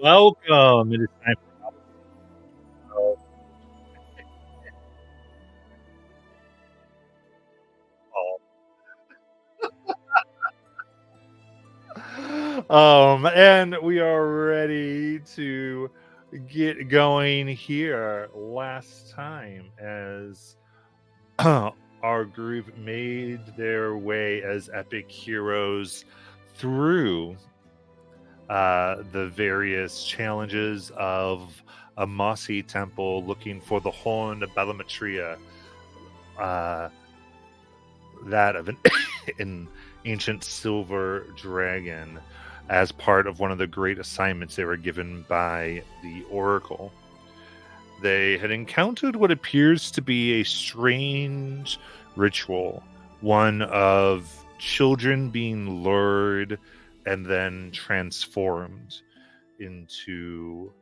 Welcome. It is time for alcohol. And we are ready to get going here. Last time, as our group made their way as epic heroes through the various challenges of a mossy temple looking for the horn of Balamatria, uh, that of an ancient silver dragon, as part of one of the great assignments they were given by the Oracle. They had encountered what appears to be a strange ritual, one of children being lured and then transformed into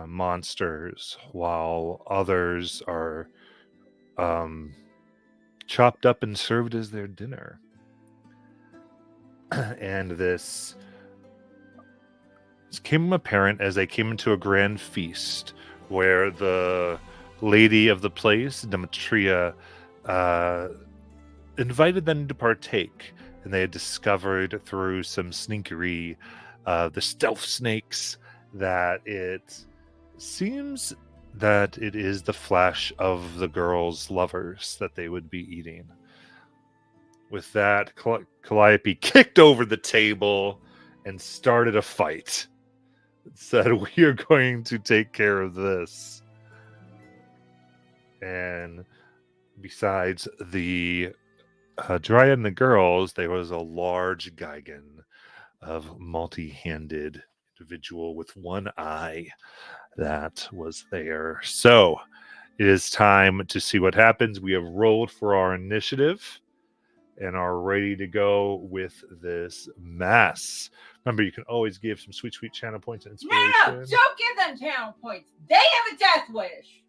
monsters, while others are chopped up and served as their dinner. And this became apparent as they came into a grand feast where the lady of the place, Demetria, invited them to partake. And they had discovered through some sneakery, the stealth snakes, that it seems that it is the flesh of the girls' lovers that they would be eating. With that, Calliope kicked over the table and started a fight. It said, "We are going to take care of this." And besides the Dryad and the girls, there was a large Gigan of multi-handed individual with one eye that was there. So it is time to see what happens. We have rolled for our initiative and are ready to go with this mess. Remember, you can always give some sweet, sweet channel points and inspiration. No, don't give them channel points. They have a death wish.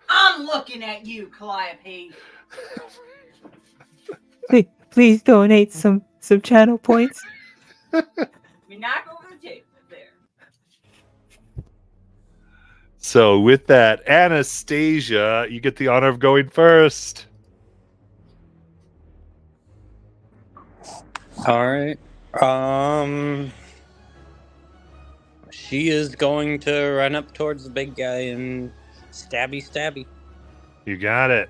I'm looking at you, Calliope. Please donate some channel points. We knock over the table there. So with that, Anastasia, you get the honor of going first. All right. She is going to run up towards the big guy and stabby. You got it.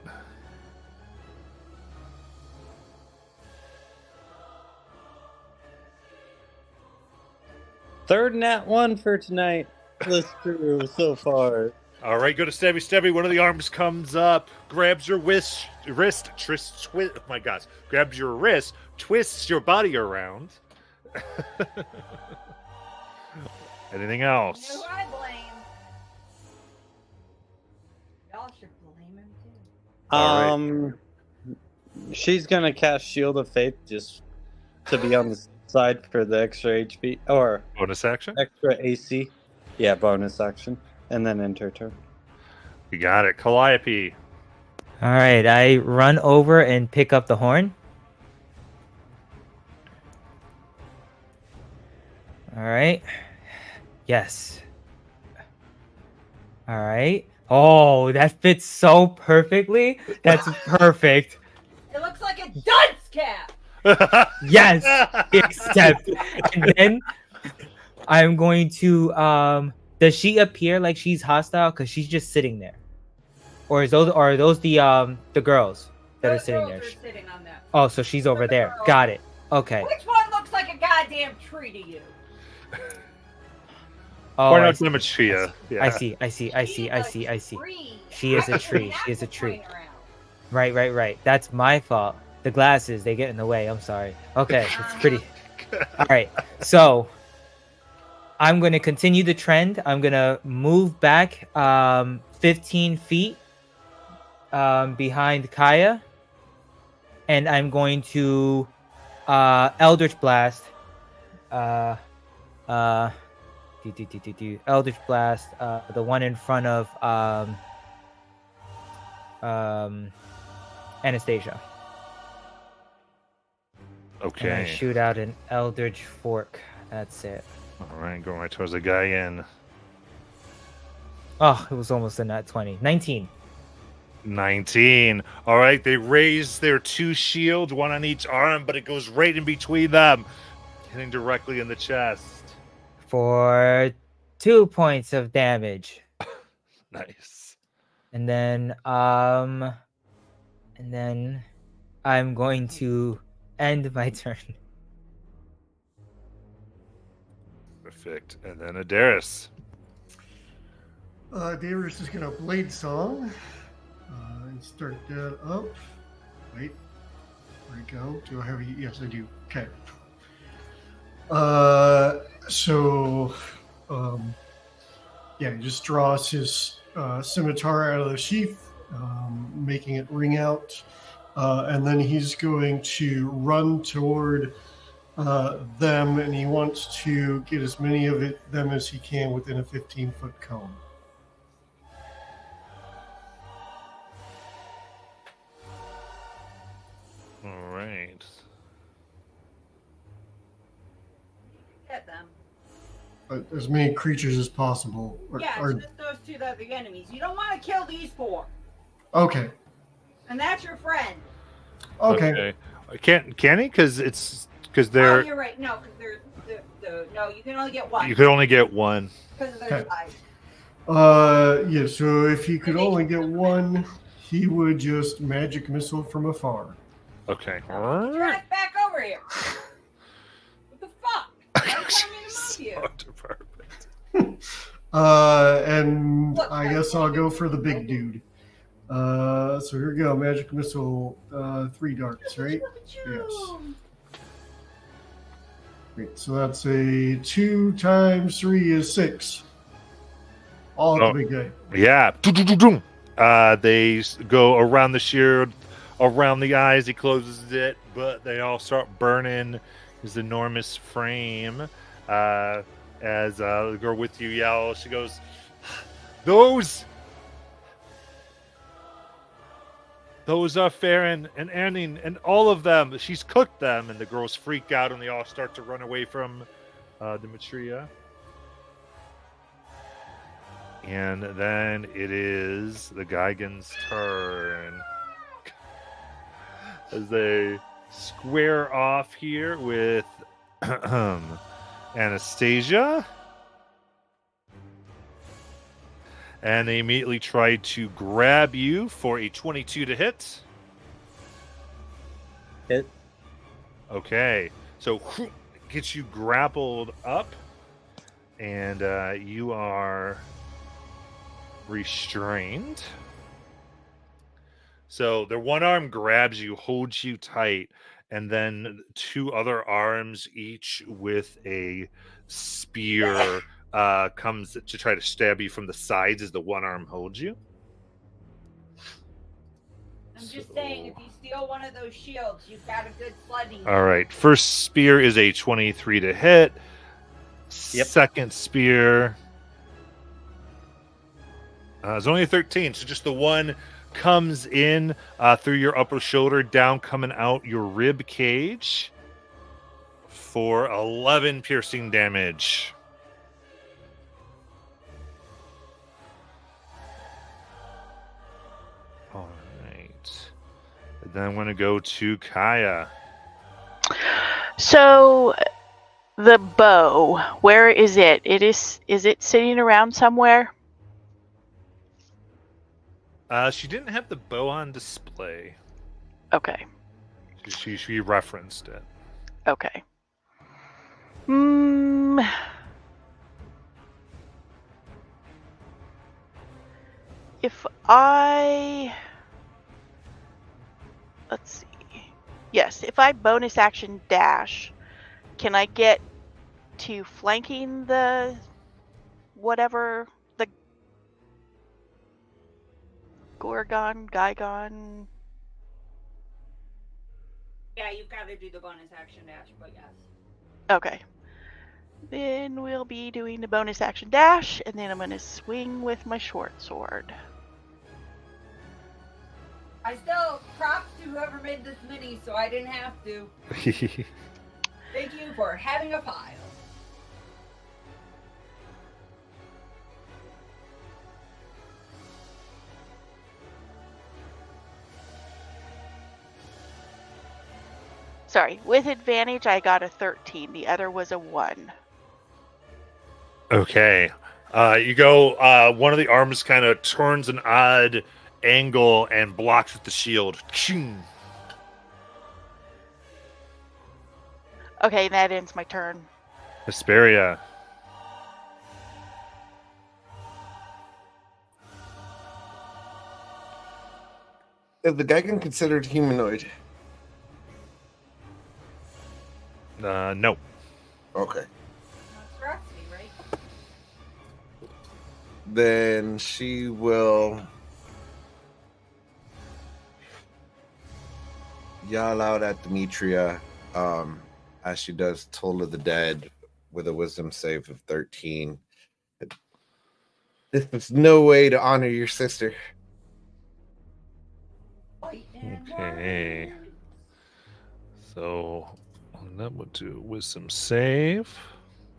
Third nat one for tonight. Let's do so far. All right, go to stabby. One of the arms comes up, grabs your wrist, twists. Oh my gosh, grabs your wrist, twists your body around. Anything else? You know who I blame? Y'all should blame him too. All right. She's gonna cast Shield of Faith just to be on the side for the extra HP or Bonus action? extra AC. Yeah, bonus action, and then enter turn. You got it. Calliope. All right, I run over and pick up the horn. All right. Yes. All right. Oh, that fits so perfectly. That's perfect. It looks like a dunce cap. Yes. Except, and then I'm going to. Does she appear like she's hostile? Cause she's just sitting there, or are those the girls that are Those sitting girls there? are sitting on that. Oh, so she's over there. Girl. Got it. Okay. Which one looks like a goddamn tree to you? Oh, Or I not see. Demetria. Yeah. I see. She is a tree. She is a tree. Right. That's my fault. The glasses, they get in the way. I'm sorry. Okay, it's pretty. All right. So I'm going to continue the trend. I'm going to move back 15 feet behind Kaya. And I'm going to Eldritch Blast. Eldritch Blast, the one in front of Anastasia. Okay. And I shoot out an Eldritch Fork. That's it. All right, going right towards the guy in. Oh, it was almost a nat 20. 19. 19. All right, they raise their 2 shields, one on each arm, but it goes right in between them, hitting directly in the chest. For 2 points of damage. Nice. And then I'm going to end my turn. Perfect. And then Adaris. Davis is gonna blade song and start that up. Wait, where'd it go? Do I have a? Yes, I do. Okay. Yeah, he just draws his scimitar out of the sheath, making it ring out, and then he's going to run toward them, and he wants to get as many of them as he can within a 15-foot cone. All right. Hit them. But as many creatures as possible. Yeah, it's just those 2 that are the enemies. You don't want to kill these 4. Okay. And that's your friend. Okay. Can he? Because they're. Oh, you're right. No, because no, you can only get 1. You could only get 1. Because of their size. Yeah, so if he could only get 1, he would just magic missile from afar. Okay. Drive back over here. What the fuck? Why are you telling me to move you? Perfect. And I guess I'll go for the big dude. So here we go. Magic missile, 3 darts, right? Yes. Great. So that's a 2 times 3 is 6. All at the big guy. Yeah. They go around the shield, around the eyes. He closes it, but they all start burning his enormous frame. As the girl with you yells, she goes, Those are Farron and Anning and all of them. She's cooked them." And the girls freak out and they all start to run away from Demetria. And then it is the Geigen's turn. As they square off here with Anastasia. And they immediately try to grab you for a 22 to hit. Hit. Okay. So gets you grappled up. And you are restrained. So their one arm grabs you, holds you tight, and then 2 other arms, each with a spear, comes to try to stab you from the sides as the one arm holds you. I'm just saying, if you steal one of those shields, you've got a good flooding. All right. First spear is a 23 to hit. Yep. Second spear is only a 13. So just the one comes in through your upper shoulder, down coming out your rib cage for 11 piercing damage. All right. And then I'm going to go to Kaya. So the bow, where is it? Is it sitting around somewhere? She didn't have the bow on display. Okay. She referenced it. Okay. If let's see. Yes, if I bonus action dash, can I get to flanking the whatever, the Geigon? Yeah, you've got to do the bonus action dash, but yes. Okay. Then we'll be doing the bonus action dash, and then I'm going to swing with my short sword. I still props to whoever made this mini, so I didn't have to. Thank you for having a file. Sorry, with advantage, I got a 13. The other was a 1. Okay. You go, one of the arms kind of turns an odd angle and blocks with the shield. Ching. Okay, that ends my turn. Hesperia. Is the Geigen considered humanoid? No. Okay. Trust me, right? Then she will yell out at Demetria as she does Toll of the Dead with a wisdom save of 13. This is no way to honor your sister. Okay. So that would do wisdom save.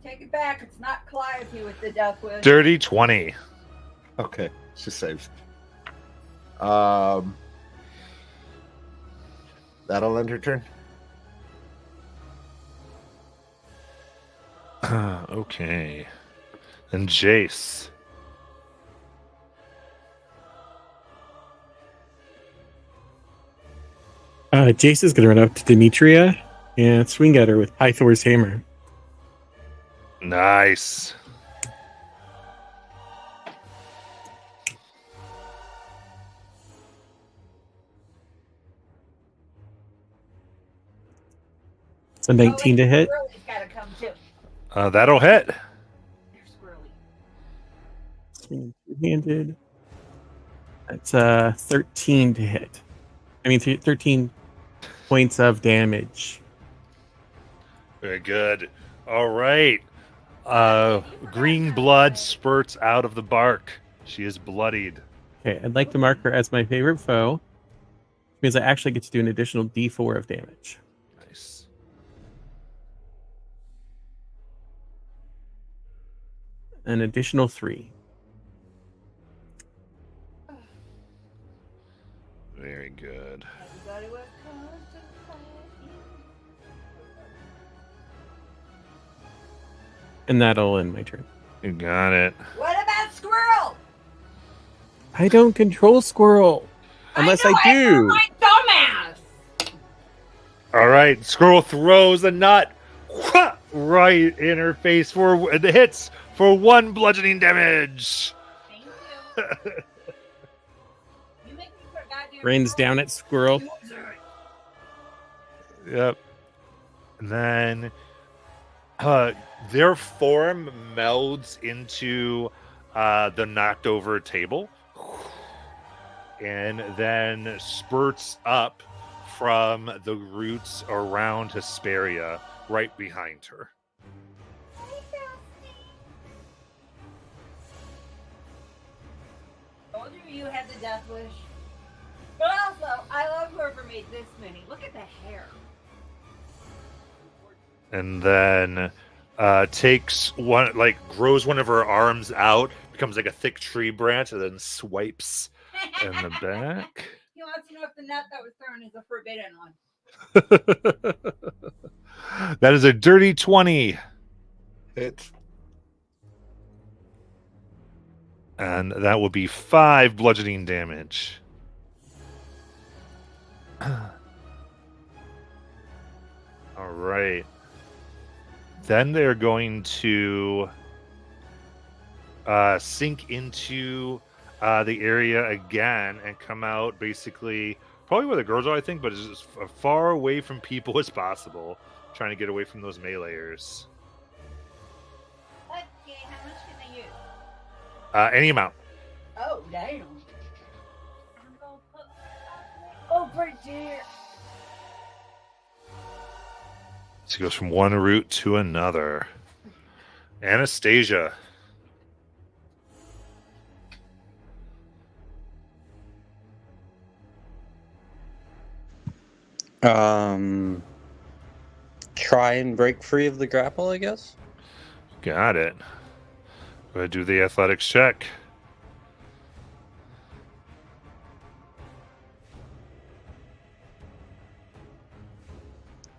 Take it back. It's not Calliope with the death wish. Dirty 20. Okay, she saves. That'll end her turn. Okay. And Jace. Jace is going to run up to Demetria and swing at her with Pythor's hammer. Nice. It's a 19 to hit. Squirrely's gotta come too. That'll hit. They're squirrely. Swinging two-handed. That's 13 to hit. I mean, 13 points of damage. Very good. All right. Green blood spurts out of the bark. She is bloodied. Okay, I'd like to mark her as my favorite foe, because I actually get to do an additional D4 of damage. Nice. An additional 3. Very good. Everybody was contemplating. And that'll end my turn. You got it. What about Squirrel? I don't control Squirrel. Unless I do. My dumbass. All right. Squirrel throws a nut right in her face for the hits for 1 bludgeoning damage. Thank you. You make me put goddamn Rains down at Squirrel. Yep. And then their form melds into the knocked over table and then spurts up from the roots around Hesperia right behind her. Told you had the death wish. But also, I love whoever made this mini. Look at the hair. And then takes one, like grows one of her arms out, becomes like a thick tree branch, and then swipes in the back. He wants to know if the nut that was thrown is a forbidden one. That is a dirty 20. Hit. And that will be 5 bludgeoning damage. All right. Then they're going to sink into the area again and come out basically probably where the girls are, I think, but as far away from people as possible, trying to get away from those meleeers. Okay, how much can they use? Any amount. Oh, damn. I'm gonna put over there. So it goes from one route to another. Anastasia. Try and break free of the grapple, I guess. Got it. Go ahead, do the athletics check.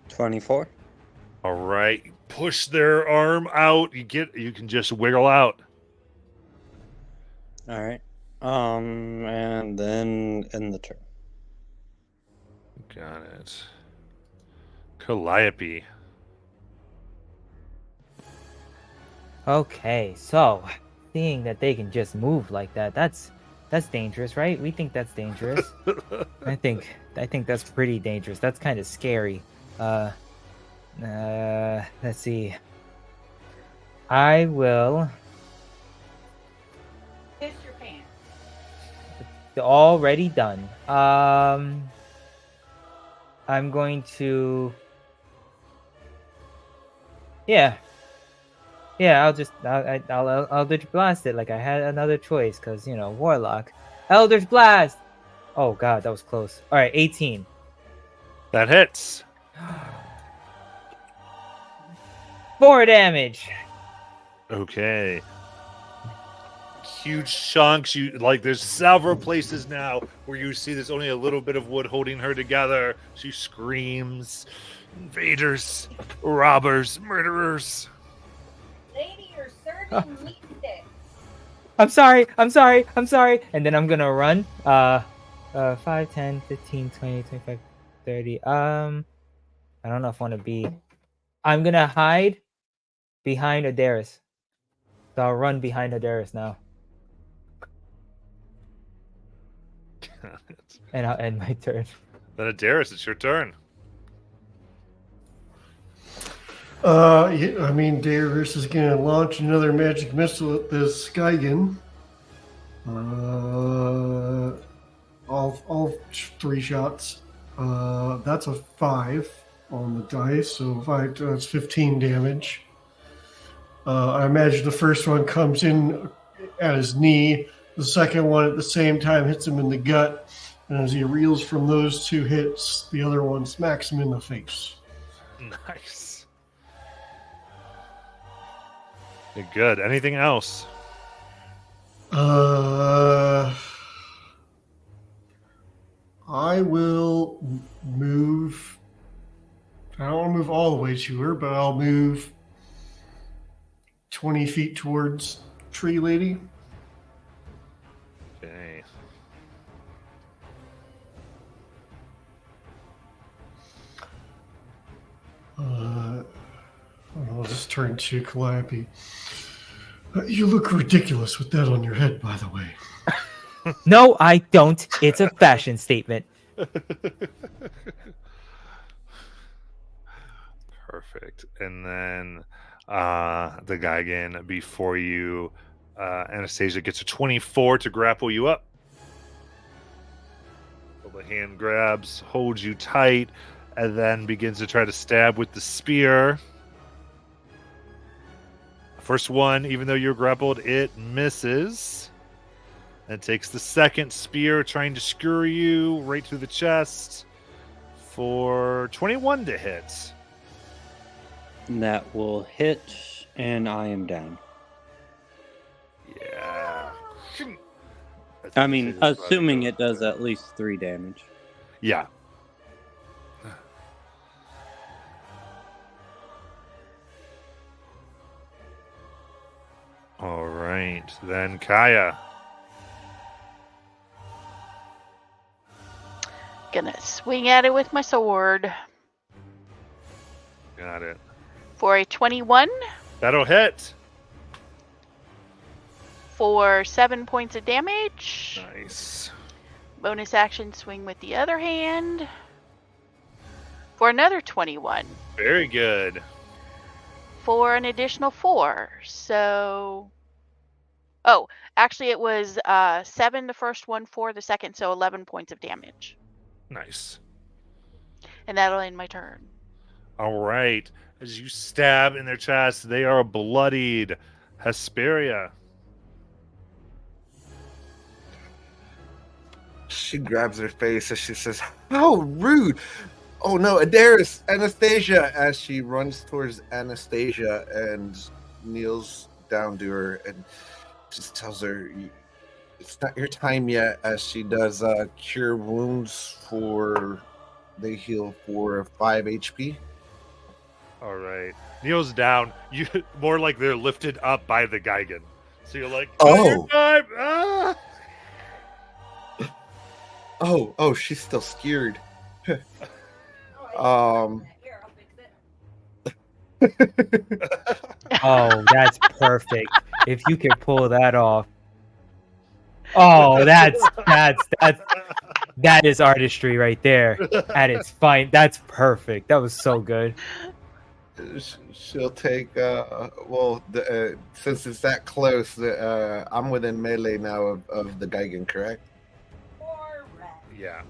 $24. All right. Push their arm out. You can just wiggle out. All right. And then end the turn. Got it. Calliope. Okay, so seeing that they can just move like that, that's dangerous, right? We think that's dangerous. I think that's pretty dangerous. That's kind of scary. Let's see. I will. Piss your pants. Already done. I'm going to. Yeah, I'll Eldritch Blast it like I had another choice, because, Warlock. Eldritch Blast! Oh god, that was close. Alright, 18. That hits. 4 damage! Okay. Huge chunks. There's several places now where you see there's only a little bit of wood holding her together. She screams. Invaders, robbers, murderers. Lady, you're serving meat sticks. I'm sorry. And then I'm gonna run. 5, 10, 15, 20, 25, 30. I don't know if I want to be. I'm gonna hide behind Adaris. So I'll run behind Adaris now. And I'll end my turn. Then Adaris, it's your turn. Darius is going to launch another magic missile at this Skygan. All 3 shots. That's a 5 on the dice, so 5, that's 15 damage. I imagine the first one comes in at his knee. The second one at the same time hits him in the gut. And as he reels from those 2 hits, the other one smacks him in the face. Nice. Good. Anything else? I will move. I don't want to move all the way to her, but I'll move 20 feet towards Tree Lady. Okay. I'll just turn to Calliope. You look ridiculous with that on your head, by the way. No, I don't. It's a fashion statement. Perfect. And then the guy again before you, Anastasia gets a 24 to grapple you up. So the hand grabs, holds you tight, and then begins to try to stab with the spear. First one, even though you're grappled, it misses. And takes the second spear, trying to skewer you right through the chest for 21 to hit. That will hit, and I am down. Yeah. I mean, assuming it does at least 3 damage. Yeah. All right, then Kaya. Gonna swing at it with my sword. Got it. For a 21. That'll hit. For 7 points of damage. Nice. Bonus action swing with the other hand. For another 21. Very good. For an additional 4. So. Oh, actually, it was 7 the first one, 4 the second, so 11 points of damage. Nice. And that'll end my turn. All right. As you stab in their chest, they are bloodied. Hesperia. She grabs her face and she says, "How rude! Oh no, Adaris, Anastasia, as she runs towards Anastasia and kneels down to her and just tells her it's not your time yet, as she does cure wounds for they heal for 5 HP. All right. Kneels down. You more like they're lifted up by the Gigan. So you're like, your time. Ah! Oh, she's still scared. Here, I'll fix it. Oh, that's perfect. If you could pull that off. Oh, that is artistry right there at its fine. That's perfect. That was so good. She'll take since it's that close, I'm within melee now of the Gigan, correct? Correct. Yeah.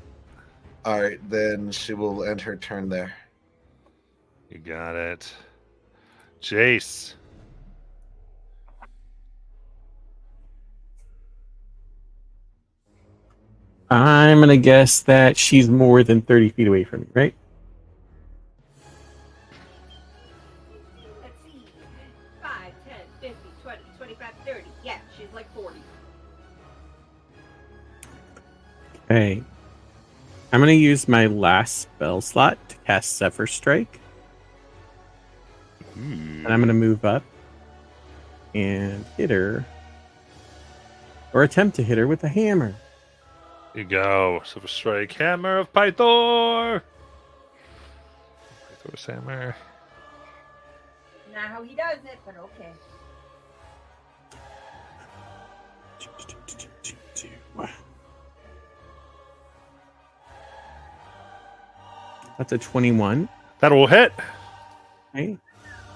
All right, then she will end her turn there. You got it. Jace. I'm going to guess that she's more than 30 feet away from me, right? Let's see. 5, 10, 50, 20, 25, 30. Yeah, she's like 40. Okay. I'm going to use my last spell slot to cast Zephyr Strike. And I'm going to move up and hit her. Or attempt to hit her with a hammer. You go. Silver Strike. Hammer of Pythor. Pythor's hammer. Not how he does it, but okay. That's a 21. That will hit. Okay.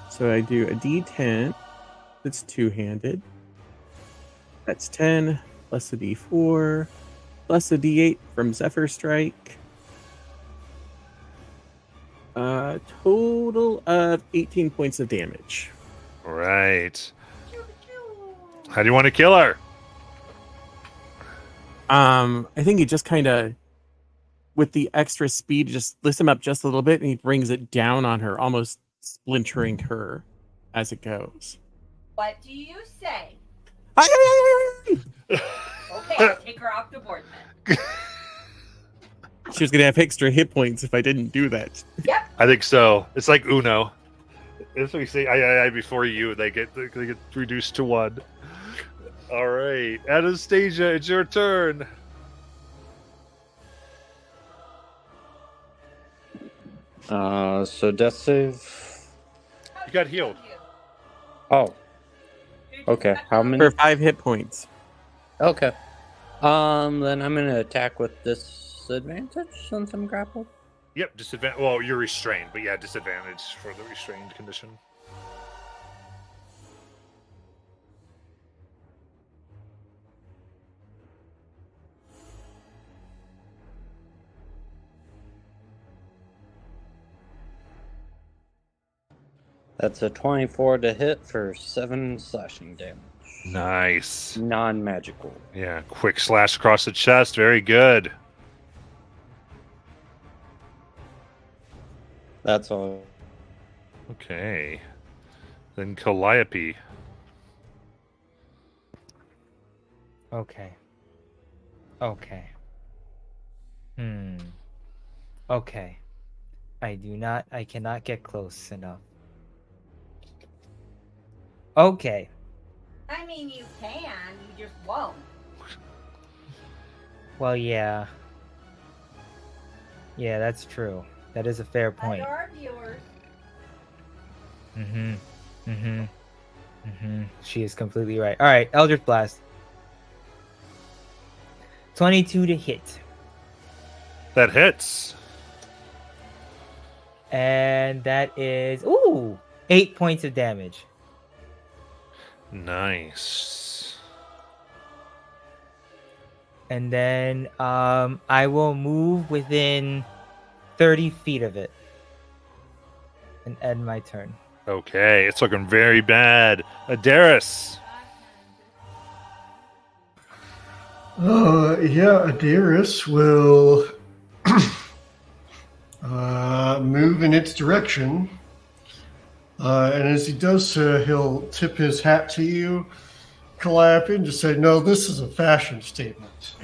So I do a D10 that's two-handed. That's 10 plus a D4 plus a D8 from Zephyr Strike. Total of 18 points of damage. Right. How do you want to kill her? I think he just kind of, with the extra speed, just lifts him up just a little bit, and he brings it down on her, almost splintering her as it goes. What do you say? Okay, I'll take her off the board then. She was going to have extra hit points if I didn't do that. Yep. I think so. It's like Uno. That's what we say. I before you. They get reduced to 1. All right, Anastasia, it's your turn. So death save. You got healed. Oh, okay. How many? For 5 hit points. Okay. Then I'm gonna attack with disadvantage since I'm grappled. Yep, disadvantage. Well, you're restrained, but yeah, disadvantage for the restrained condition. That's a 24 to hit for 7 slashing damage. Nice. Non-magical. Yeah, quick slash across the chest. Very good. That's all. Okay. Then Calliope. Okay. Okay. I cannot get close enough. Okay. I mean, you can, you just won't. Well, yeah. Yeah, that's true. That is a fair point. But our viewers. She is completely right. All right, Eldritch Blast. 22 to hit. That hits. And that is 8 points of damage. Nice. And then I will move within 30 feet of it and end my turn. Okay, it's looking very bad. Adaris. Yeah, Adaris will move in its direction. And as he does so, he'll tip his hat to you, clap, and just say, "No, this is a fashion statement."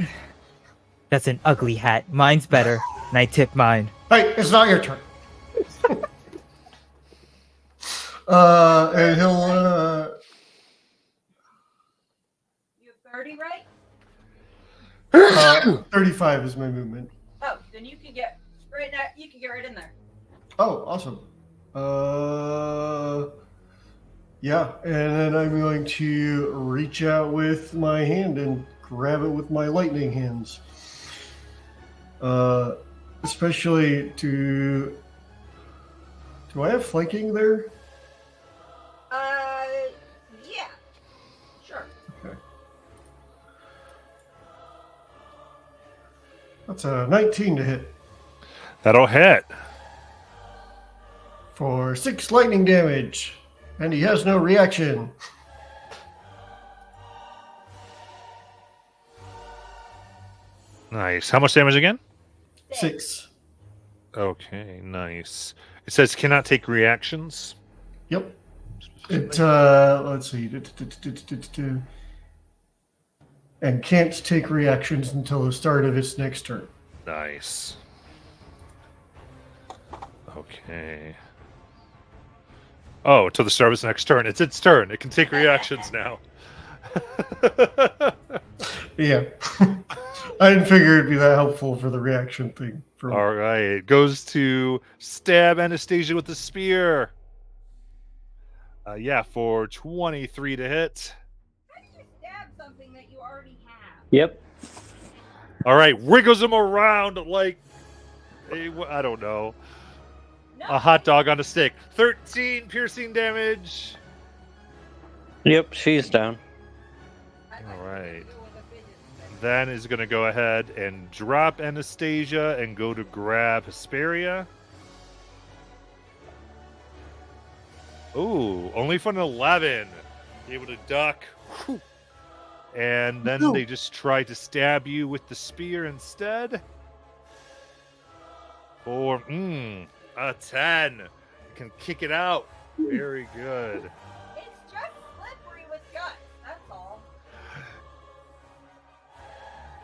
That's an ugly hat. Mine's better. And I tip mine. Hey, it's not your turn. And he'll... You have 30, right? 35 is my movement. Oh, then you can get right now. You can get right in there. Oh, awesome. Yeah, and then I'm going to reach out with my hand and grab it with my lightning hands. Especially to... Do I have flanking there? Yeah. Sure. Okay. That's a 19 to hit. That'll hit. For 6 lightning damage. And he has no reaction. Nice. How much damage again? 6. Okay, nice. It says cannot take reactions. Yep. It, let's see. And can't take reactions until the start of its next turn. Nice. Okay. Oh, till the start of its next turn. It's its turn. It can take reactions now. Yeah. I didn't figure it'd be that helpful for the reaction thing. All right. It goes to stab Anastasia with the spear. Yeah, for 23 to hit. How did you stab something that you already have? Yep. All right. Wiggles him around like, I don't know, a hot dog on a stick. 13 piercing damage. Yep, she's down. All right. Then is going to go ahead and drop Anastasia and go to grab Hesperia. Ooh, only for an 11. Able to duck. Whew. And then they just try to stab you with the spear instead. For a 10. You can kick it out. Very good. It's just slippery with guts. That's all.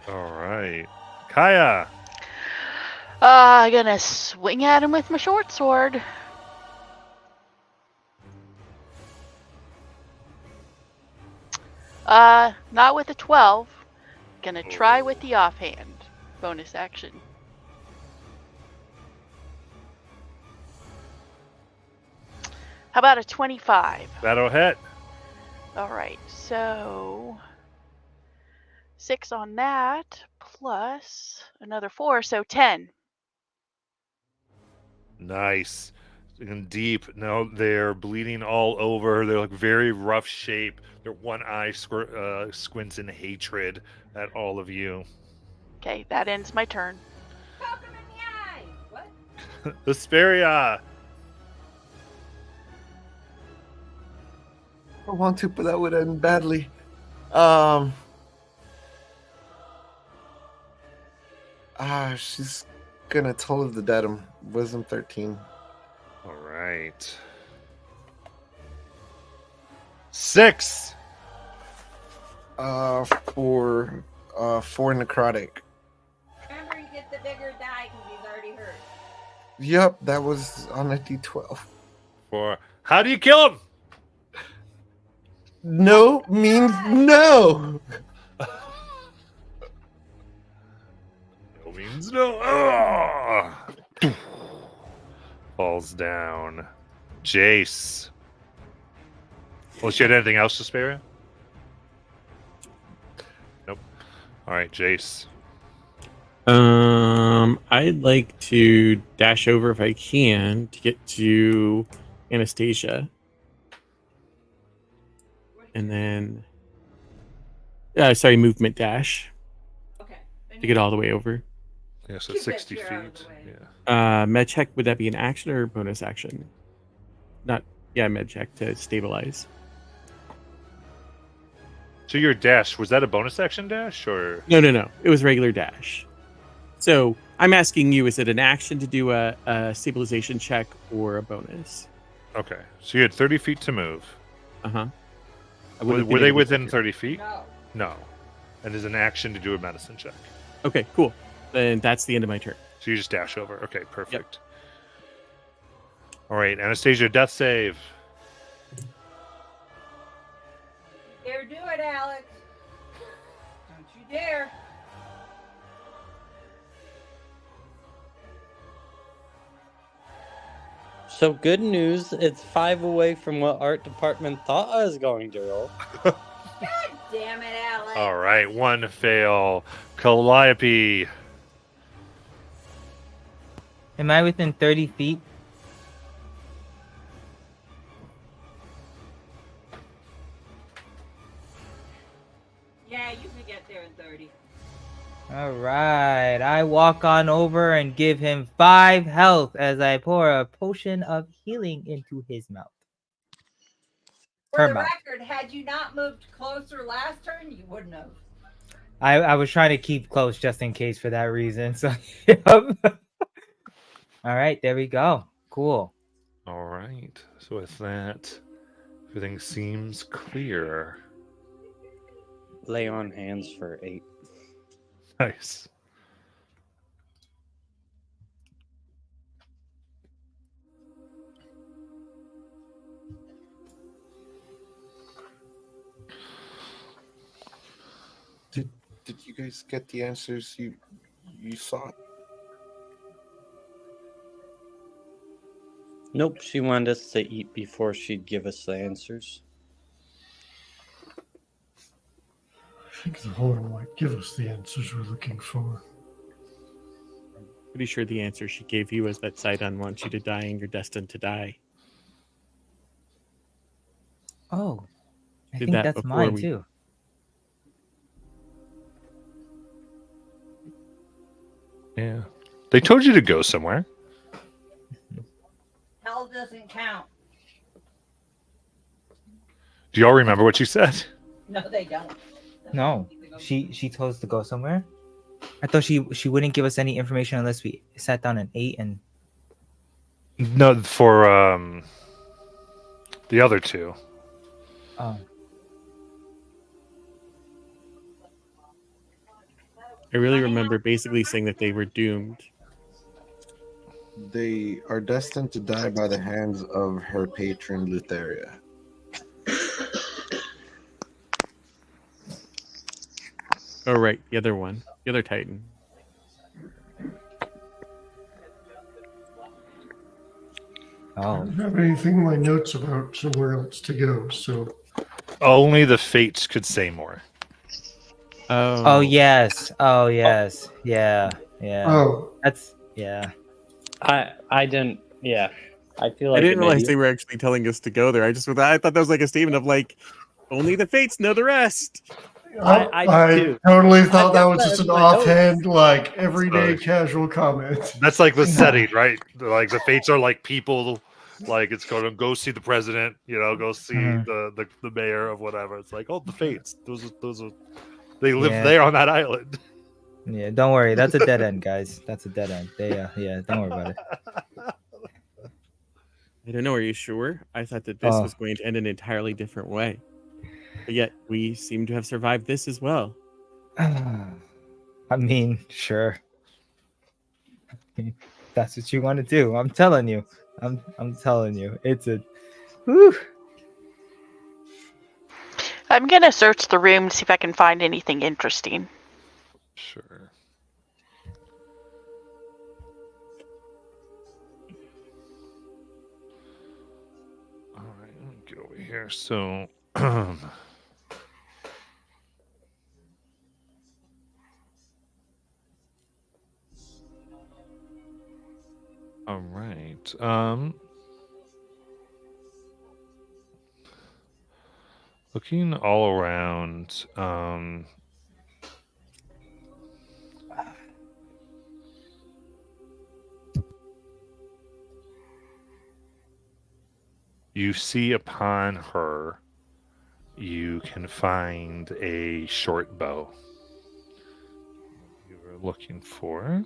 All right. Kaya. I'm gonna swing at him with my short sword. Not with a 12. Gonna try with the offhand. Bonus action. How about a 25? That'll hit. Alright, so 6 on that, plus another 4, so 10. Nice. And deep. Now they're bleeding all over. They're like very rough shape. Their one eye squints in hatred at all of you. Okay, that ends my turn. Poke him in the eye. What? Hesperia. I want to, but that would end badly. She's gonna Toll of the Dead. Wisdom 13. All right. 6. For 4 necrotic. Remember, you get the bigger die because he's already hurt. Yep, that was on a D12. 4. How do you kill him? No means no. No means no. Ah! Falls down. Jace. Well, she had anything else to spare you? Nope. All right, Jace. I'd like to dash over if I can to get to Anastasia. And then, movement dash Okay. to get all the way over. Yeah, so Keep 60 it here out of feet. the way. Yeah. Med check, would that be an action or a bonus action? Med check to stabilize. So your dash, was that a bonus action dash or? No. It was regular dash. So I'm asking you, is it an action to do a stabilization check or a bonus? Okay, so you had 30 feet to move. Uh-huh. Were they within 30 feet? No. No. And is an action to do a medicine check. Okay, cool. Then that's the end of my turn. So you just dash over. Okay, perfect. All right, Anastasia, death save. Dare do it, Alex. Don't you dare. So good news, it's 5 away from what art department thought I was going to roll. God damn it, Alex. All right, one fail. Calliope. Am I within 30 feet? Yeah, you can get there in 30. All right. I walk on over and give him 5 health as I pour a potion of healing into his mouth. For Her the mouth. record, had you not moved closer last turn, you wouldn't have. I was trying to keep close just in case for that reason. So, yep. All right, there we go. Cool. All right. So with that, everything seems clear. Lay on hands for 8. Nice. Did you guys get the answers you sought? Nope, she wanted us to eat before she'd give us the answers. I think the horn might give us the answers we're looking for. Pretty sure the answer she gave you was that Sidon wants you to die and you're destined to die. Oh, I Did think that that's before mine we- too. Yeah. They told you to go somewhere. Hell doesn't count. Do y'all remember what you said? No, they don't. No, she told us to go somewhere. I thought she wouldn't give us any information unless we sat down and ate and. No, for the other two. Oh, I really remember basically saying that they were doomed. They are destined to die by the hands of her patron, Lutheria. Oh, right. The other one. The other Titan. I oh, don't have anything in my notes about somewhere else to go, so Only the fates could say more. oh yes, oh yes, yeah, yeah. oh, That's yeah. I didn't. Yeah, I feel like I didn't an realize idiot. they were actually telling us to go there. I thought that was like a statement of like, only the fates know the rest. I do. totally thought that got was that just as an my notes. offhand, like everyday Sorry. casual comment. That's like the setting, right? Like the fates are like people, like it's going to go see the president, go see Mhm. the mayor of whatever. It's like, oh, the fates. Those are they live Yeah. there on that island. Yeah, don't worry. That's a dead end, guys. That's a dead end. Yeah, don't worry about it. I don't know. Are you sure? I thought that this Oh. was going to end an entirely different way. But yet, we seem to have survived this as well. I mean, sure. That's what you want to do. I'm telling you. I'm telling you. It's a whew. I'm gonna search the room to see if I can find anything interesting. Sure. All right, let me get over here. So, all right. Looking all around, you see upon her, you can find a short bow. You were looking for.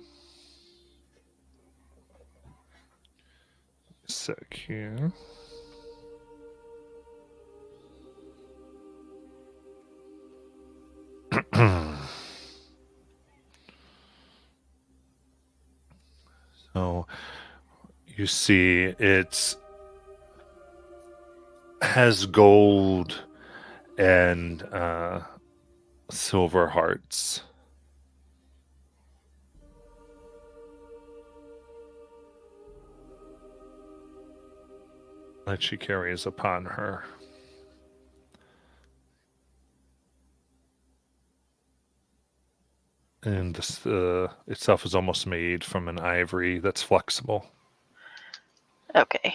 Sec here. So you see it has gold and silver hearts. That she carries upon her. And this itself is almost made from an ivory that's flexible. Okay.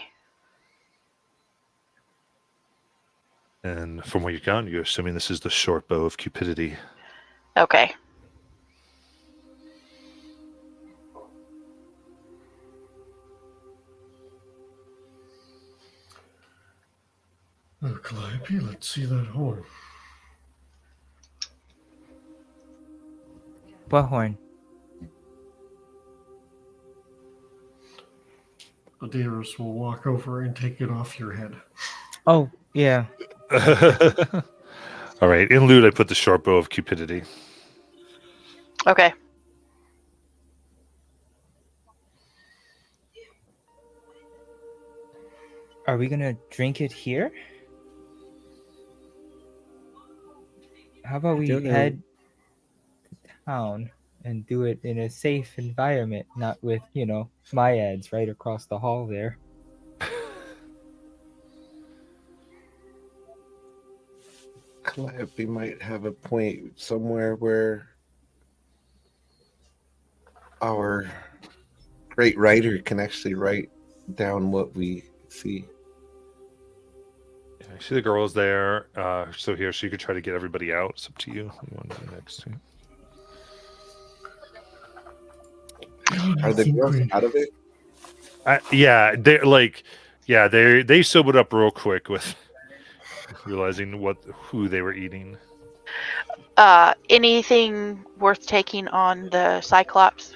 And from what you count, you're assuming this is the short bow of cupidity. Okay. Oh, Calliope, let's see that horn. What horn? Adairos will walk over and take it off your head. Oh, yeah. All right. In loot, I put the short bow of cupidity. Okay. Are we gonna drink it here? How about we don't know. head to town and do it in a safe environment, not with, my ads right across the hall there. Calliope might have a point somewhere where our great writer can actually write down what we see. Yeah, I see the girl is there. So here, so you could try to get everybody out. It's up to you. What you want to do next? Are the girls out of it? Yeah, they sobered up real quick with realizing who they were eating. Anything worth taking on the Cyclops?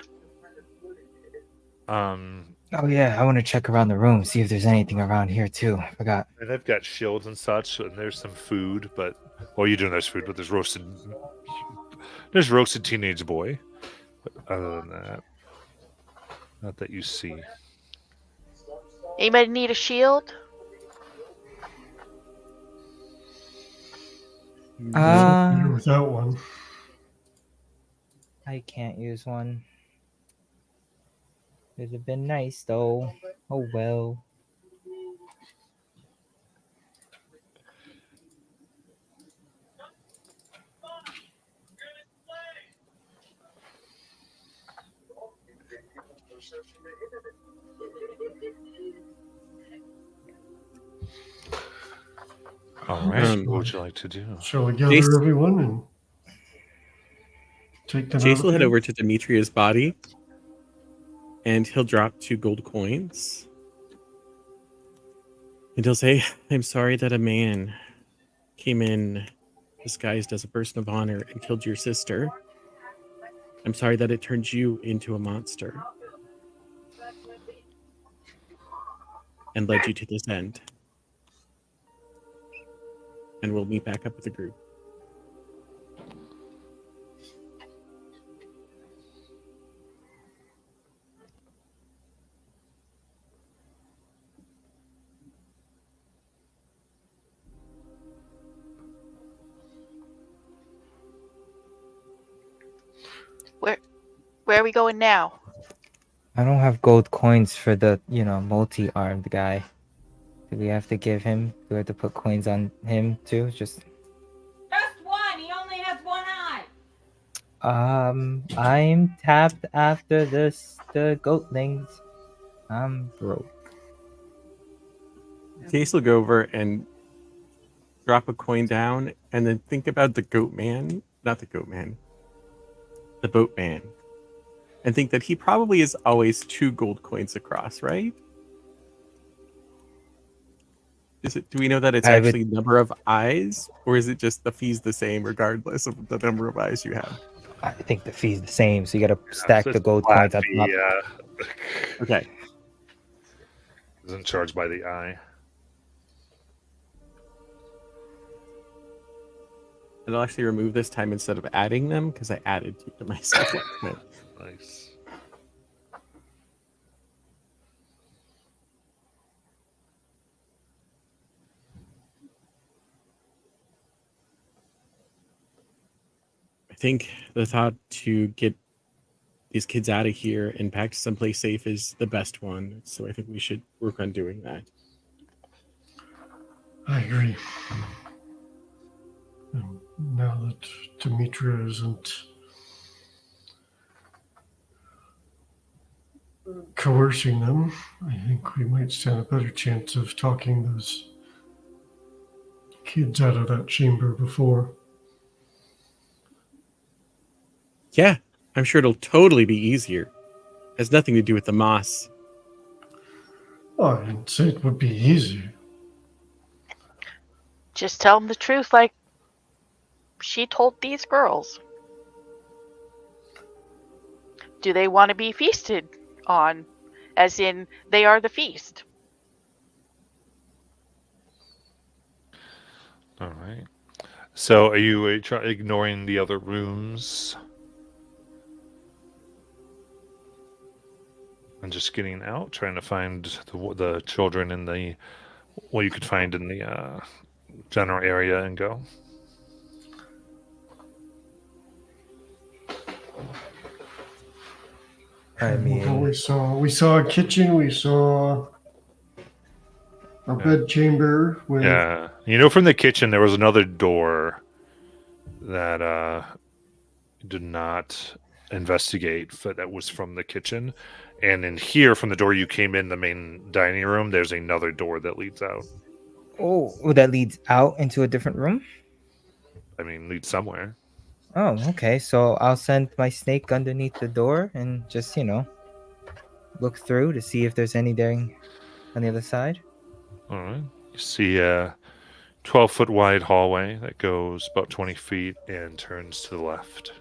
Oh yeah, I want to check around the room, see if there's anything around here too. I forgot. And they've got shields and such, and there's some food, but you're doing there's food, but there's roasted teenage boy. But other than that, not that you see. Anybody need a shield? Better without one. I can't use one. It'd have been nice though. Oh well. All right, what would you like to do? Shall we gather Jason- everyone and take them Jace out? will head over to Demetria's body, and he'll drop 2 gold coins. And he'll say, I'm sorry that a man came in disguised as a person of honor and killed your sister. I'm sorry that it turned you into a monster and led you to this end. And we'll meet back up with the group. Where are we going now? I don't have gold coins for the, multi-armed guy. Do we have to give him? Do we have to put coins on him too? Just one. He only has one eye. I'm tapped after the goatlings. I'm broke. Jace will go over and drop a coin down and then think about the goat man, not the goat man, the boat man, and think that he probably is always 2 gold coins across, right? Do we know that it's actually number of eyes, or is it just the fee's the same regardless of the number of eyes you have? I think the fee's the same, so you got to stack the gold coins up. Yeah. Okay. Isn't charged by the eye. And I'll actually remove this time instead of adding them because I added two to myself last time. Nice. I think the thought to get these kids out of here and back to someplace safe is the best one. So I think we should work on doing that. I agree. And now that Demetra isn't coercing them, I think we might stand a better chance of talking those kids out of that chamber before. Yeah, I'm sure it'll totally be easier. Has nothing to do with the moss. Oh, I didn't say it would be easy. Just tell them the truth like she told these girls. Do they want to be feasted on? As in, they are the feast. All right. So are you ignoring the other rooms? And just getting out, trying to find the children in the what you could find in the general area and go. I mean, we saw a kitchen, we saw a bed chamber with Yeah, from the kitchen there was another door that did not investigate, but that was from the kitchen. And in here, from the door you came in, the main dining room, there's another door that leads out. oh, that leads out into a different room? I mean, leads somewhere. Oh, okay. So I'll send my snake underneath the door and just, look through to see if there's anything on the other side. All right. You see a 12-foot wide hallway that goes about 20 feet and turns to the left.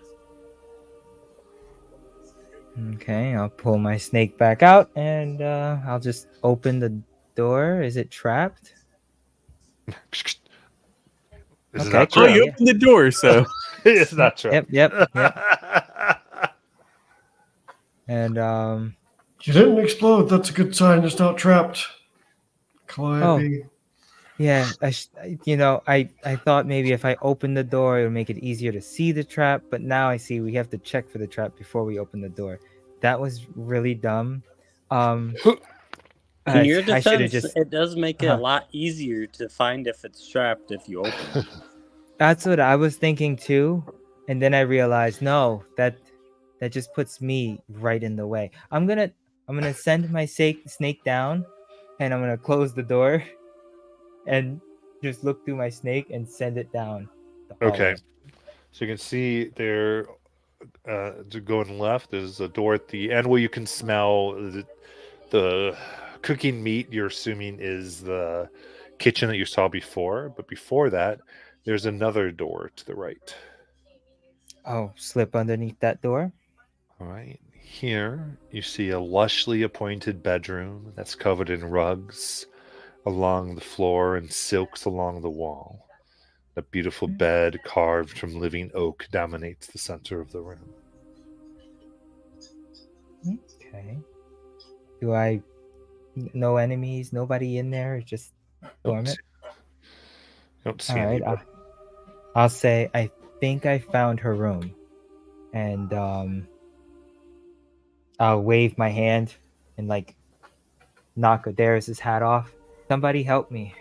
Okay, I'll pull my snake back out and I'll just open the door. Is it trapped? Is it Okay, not cool. Oh, trapped? you opened the door, so It's not trapped. Yep. And You didn't explode. That's a good sign. It's not trapped. Calliope. yeah, I thought maybe if I open the door, it would make it easier to see the trap. But now I see we have to check for the trap before we open the door. That was really dumb. In your I should have defense, just. it does make it a lot easier to find if it's trapped if you open it. That's what I was thinking too, and then I realized no, that just puts me right in the way. I'm gonna send my snake down, and I'm gonna close the door, and just look through my snake and send it down the hallway. Okay. So you can see there, going left, there's a door at the end where you can smell the cooking meat. You're assuming is the kitchen that you saw before, but before that, there's another door to the right. Oh, slip underneath that door. All right. Here you see a lushly appointed bedroom that's covered in rugs along the floor and silks along the wall. A beautiful bed carved from living oak dominates the center of the room. Okay. Do I no enemies? Nobody in there? Just dormant. Don't see All right. anybody. I'll say I think I found her room, and I'll wave my hand and knock Darius's hat off. Somebody help me.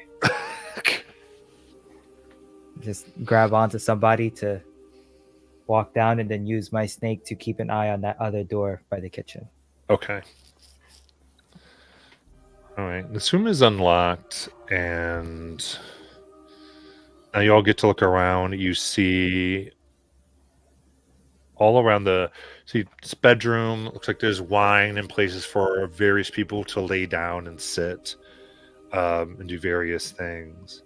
Just grab onto somebody to walk down and then use my snake to keep an eye on that other door by the kitchen. Okay. All right. This room is unlocked, and now you all get to look around. You see all around this bedroom. Looks like there's wine and places for various people to lay down and sit and do various things.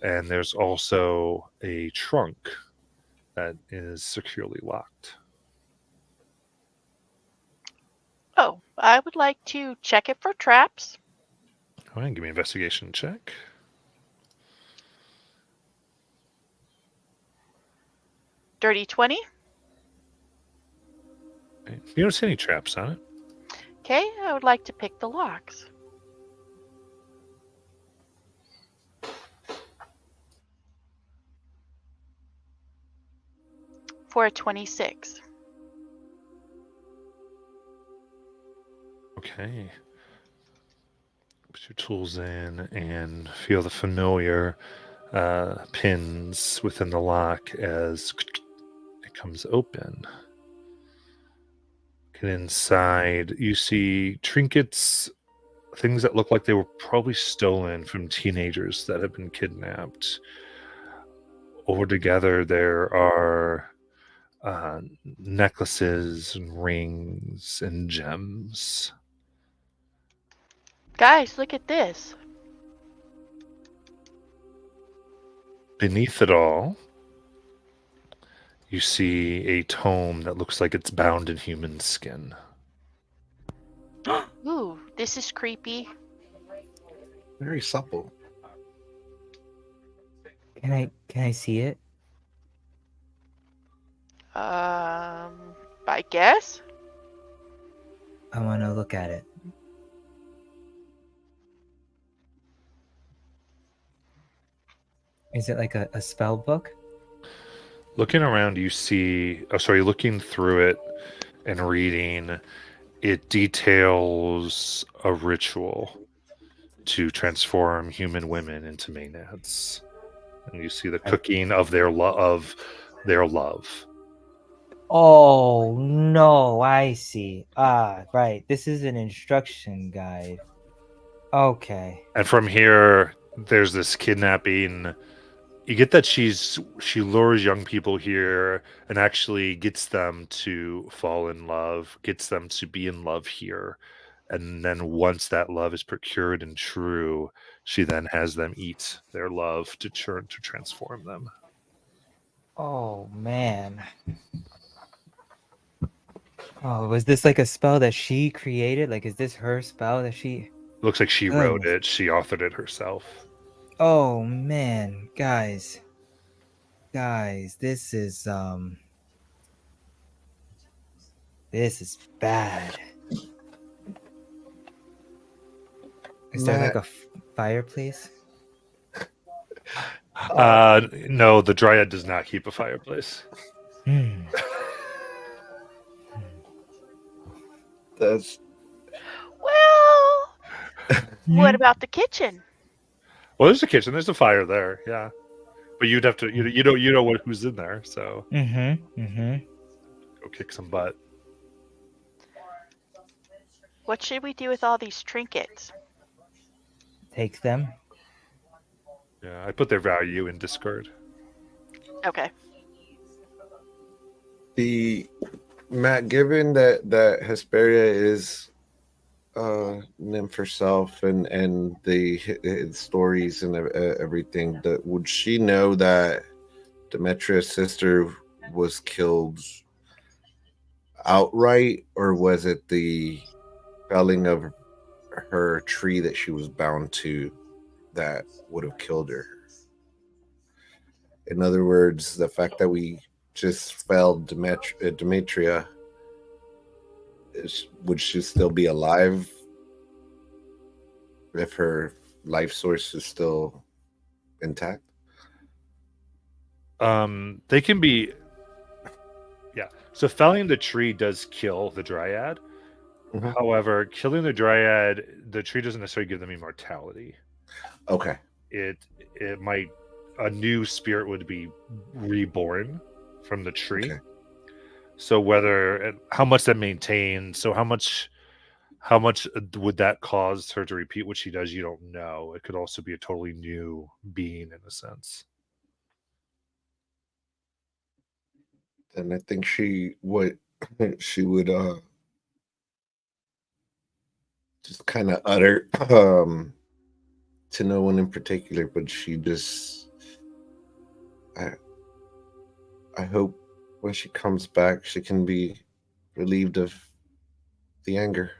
And there's also a trunk that is securely locked. Oh, I would like to check it for traps. Go ahead and give me an investigation check. Dirty 20. Okay. You don't see any traps on it. Okay, I would like to pick the locks. For a 26. Okay. Put your tools in and feel the familiar pins within the lock as it comes open. Get inside. You see trinkets, things that look like they were probably stolen from teenagers that have been kidnapped. Altogether, there are necklaces and rings and gems. Guys, look at this. Beneath it all, you see a tome that looks like it's bound in human skin. Ooh, this is creepy. Very supple. Can I see it? I guess. I want to look at it. Is it like a spell book? Looking around, you see... Oh, sorry, looking through it and reading, it details a ritual to transform human women into maenads. And you see the cooking of their love. Oh, no, I see. Ah, right. This is an instruction guide. Okay. And from here, there's this kidnapping. You get that she lures young people here and actually gets them to fall in love, gets them to be in love here. And then once that love is procured and true, she then has them eat their love to transform them. Oh, man. Oh, was this like a spell that she created? Like, is this her spell that she... Looks like she wrote it. She authored it herself. Oh, man. Guys, this is bad. Is there like a fireplace? No, the dryad does not keep a fireplace. That's Well, what about the kitchen? Well, there's a kitchen. There's a fire there. Yeah, but you'd have to. You know who's in there. So go kick some butt. What should we do with all these trinkets? Take them. Yeah, I put their value in Discord. Okay. Matt, given that Hesperia is nymph herself and the stories and everything, would she know that Demetria's sister was killed outright, or was it the felling of her tree that she was bound to that would have killed her? In other words, the fact that we just felled Demetria, would she still be alive if her life source is still intact? They can be. Yeah. So felling the tree does kill the dryad. Mm-hmm. However, killing the dryad, the tree doesn't necessarily give them immortality. Okay. It might, a new spirit would be reborn from the tree. Okay. So how much that maintains, so how much would that cause her to repeat what she does? You don't know. It could also be a totally new being in a sense. And I think she would just kind of utter to no one in particular, but she just I hope when she comes back she can be relieved of the anger.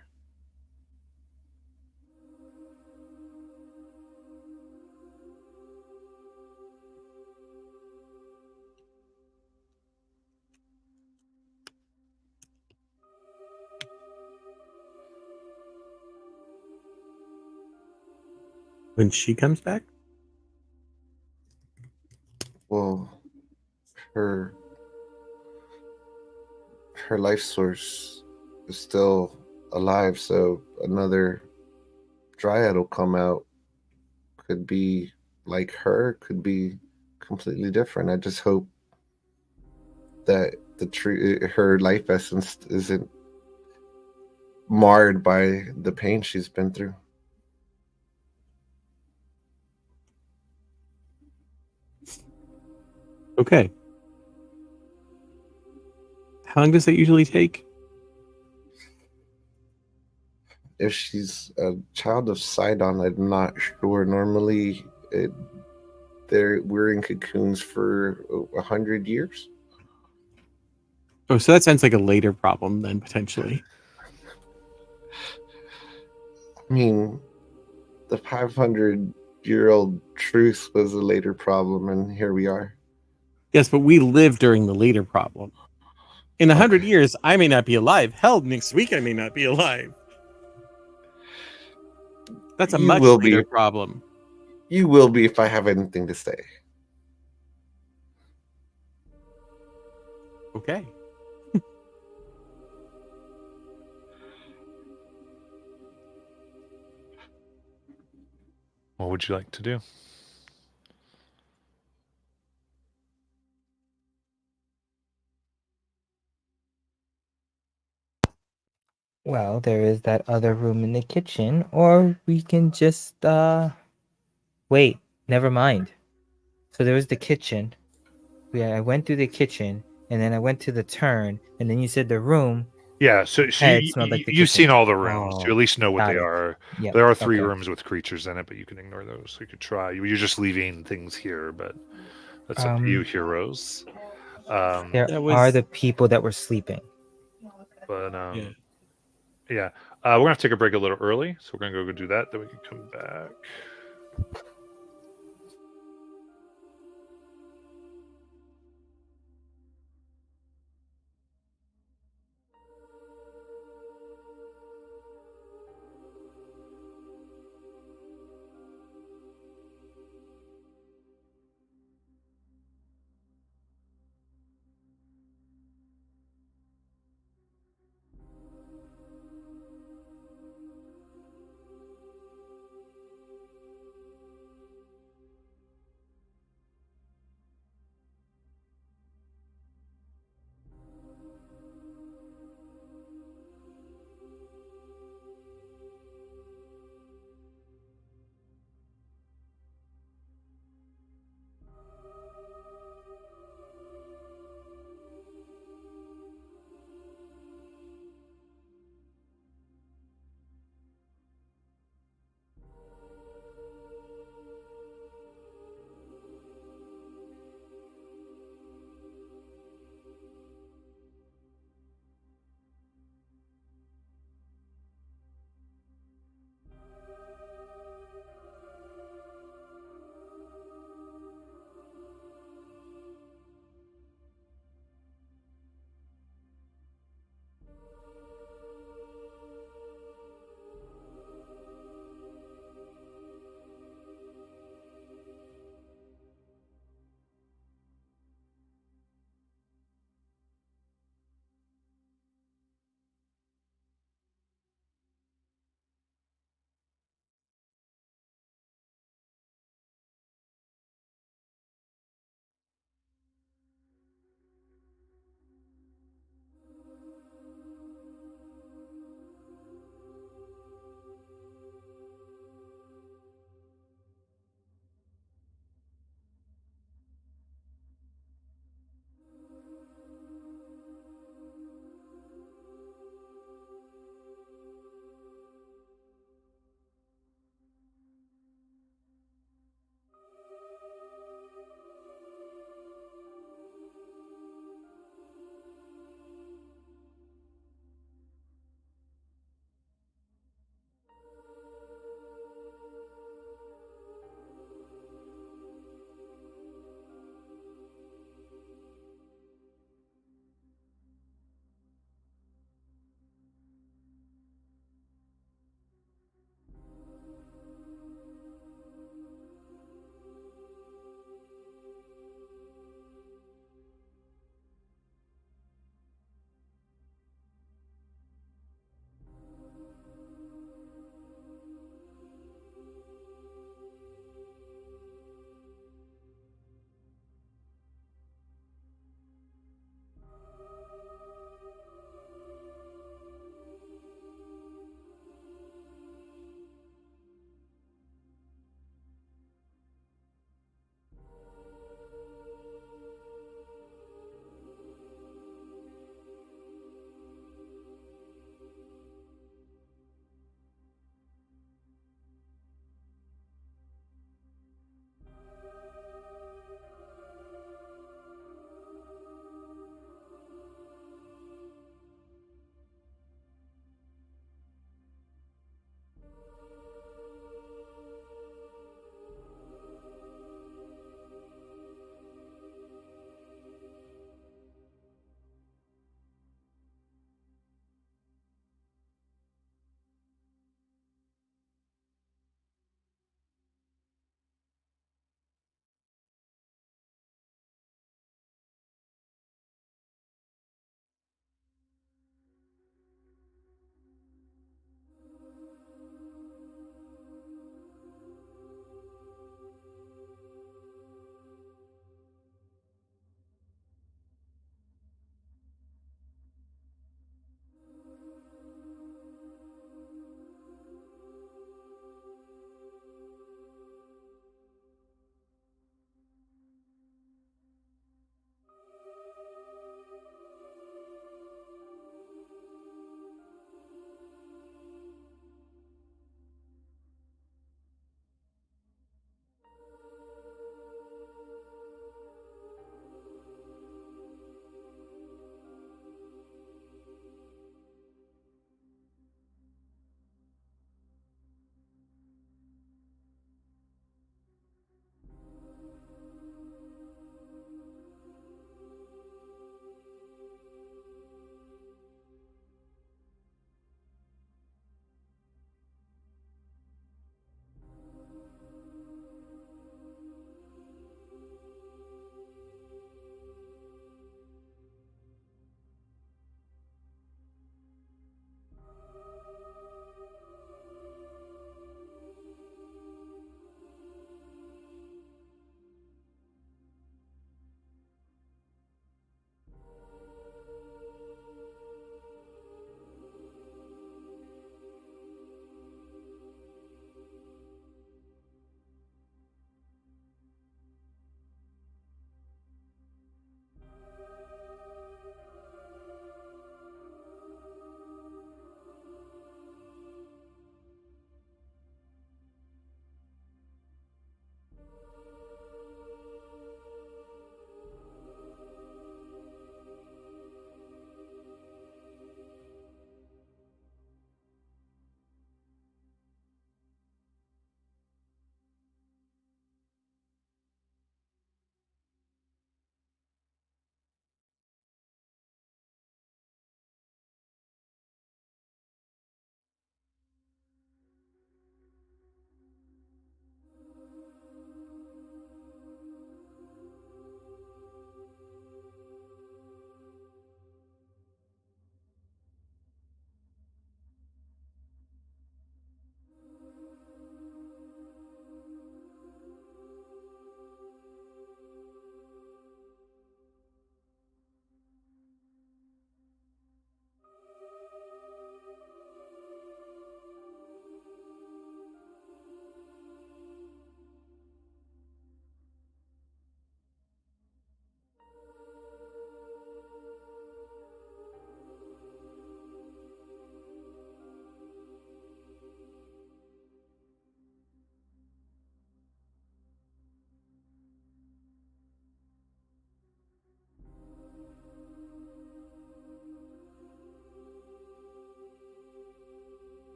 When she comes back? Well, her her life source is still alive, so another dryad will come out. Could be like her, could be completely different. I just hope that her life essence isn't marred by the pain she's been through. Okay. How long does that usually take? If she's a child of Sidon, I'm not sure. Normally, we're in cocoons for 100 years. Oh, so that sounds like a later problem then, potentially. I mean, the 500-year-old truth was a later problem, and here we are. Yes, but we live during the later problem. In 100 Okay. years, I may not be alive. Hell, next week I may not be alive. That's a You much will later be. problem. You will be if I have anything to say. Okay. What would you like to do? Well, there is that other room in the kitchen, or we can just wait, never mind. So there was the kitchen. I went through the kitchen, and then I went to the turn, and then you said the room. Yeah, so It smelled like the you've kitchen. seen all the rooms. You Oh, at least know what got they it. are. Yep. There are 3 okay. rooms with creatures in it, but you can ignore those. So you could try. You're just leaving things here, but that's up to you, heroes. There That are was- the people that were sleeping. But Yeah. we're gonna have to take a break a little early, so we're gonna go do that. Then we can come back.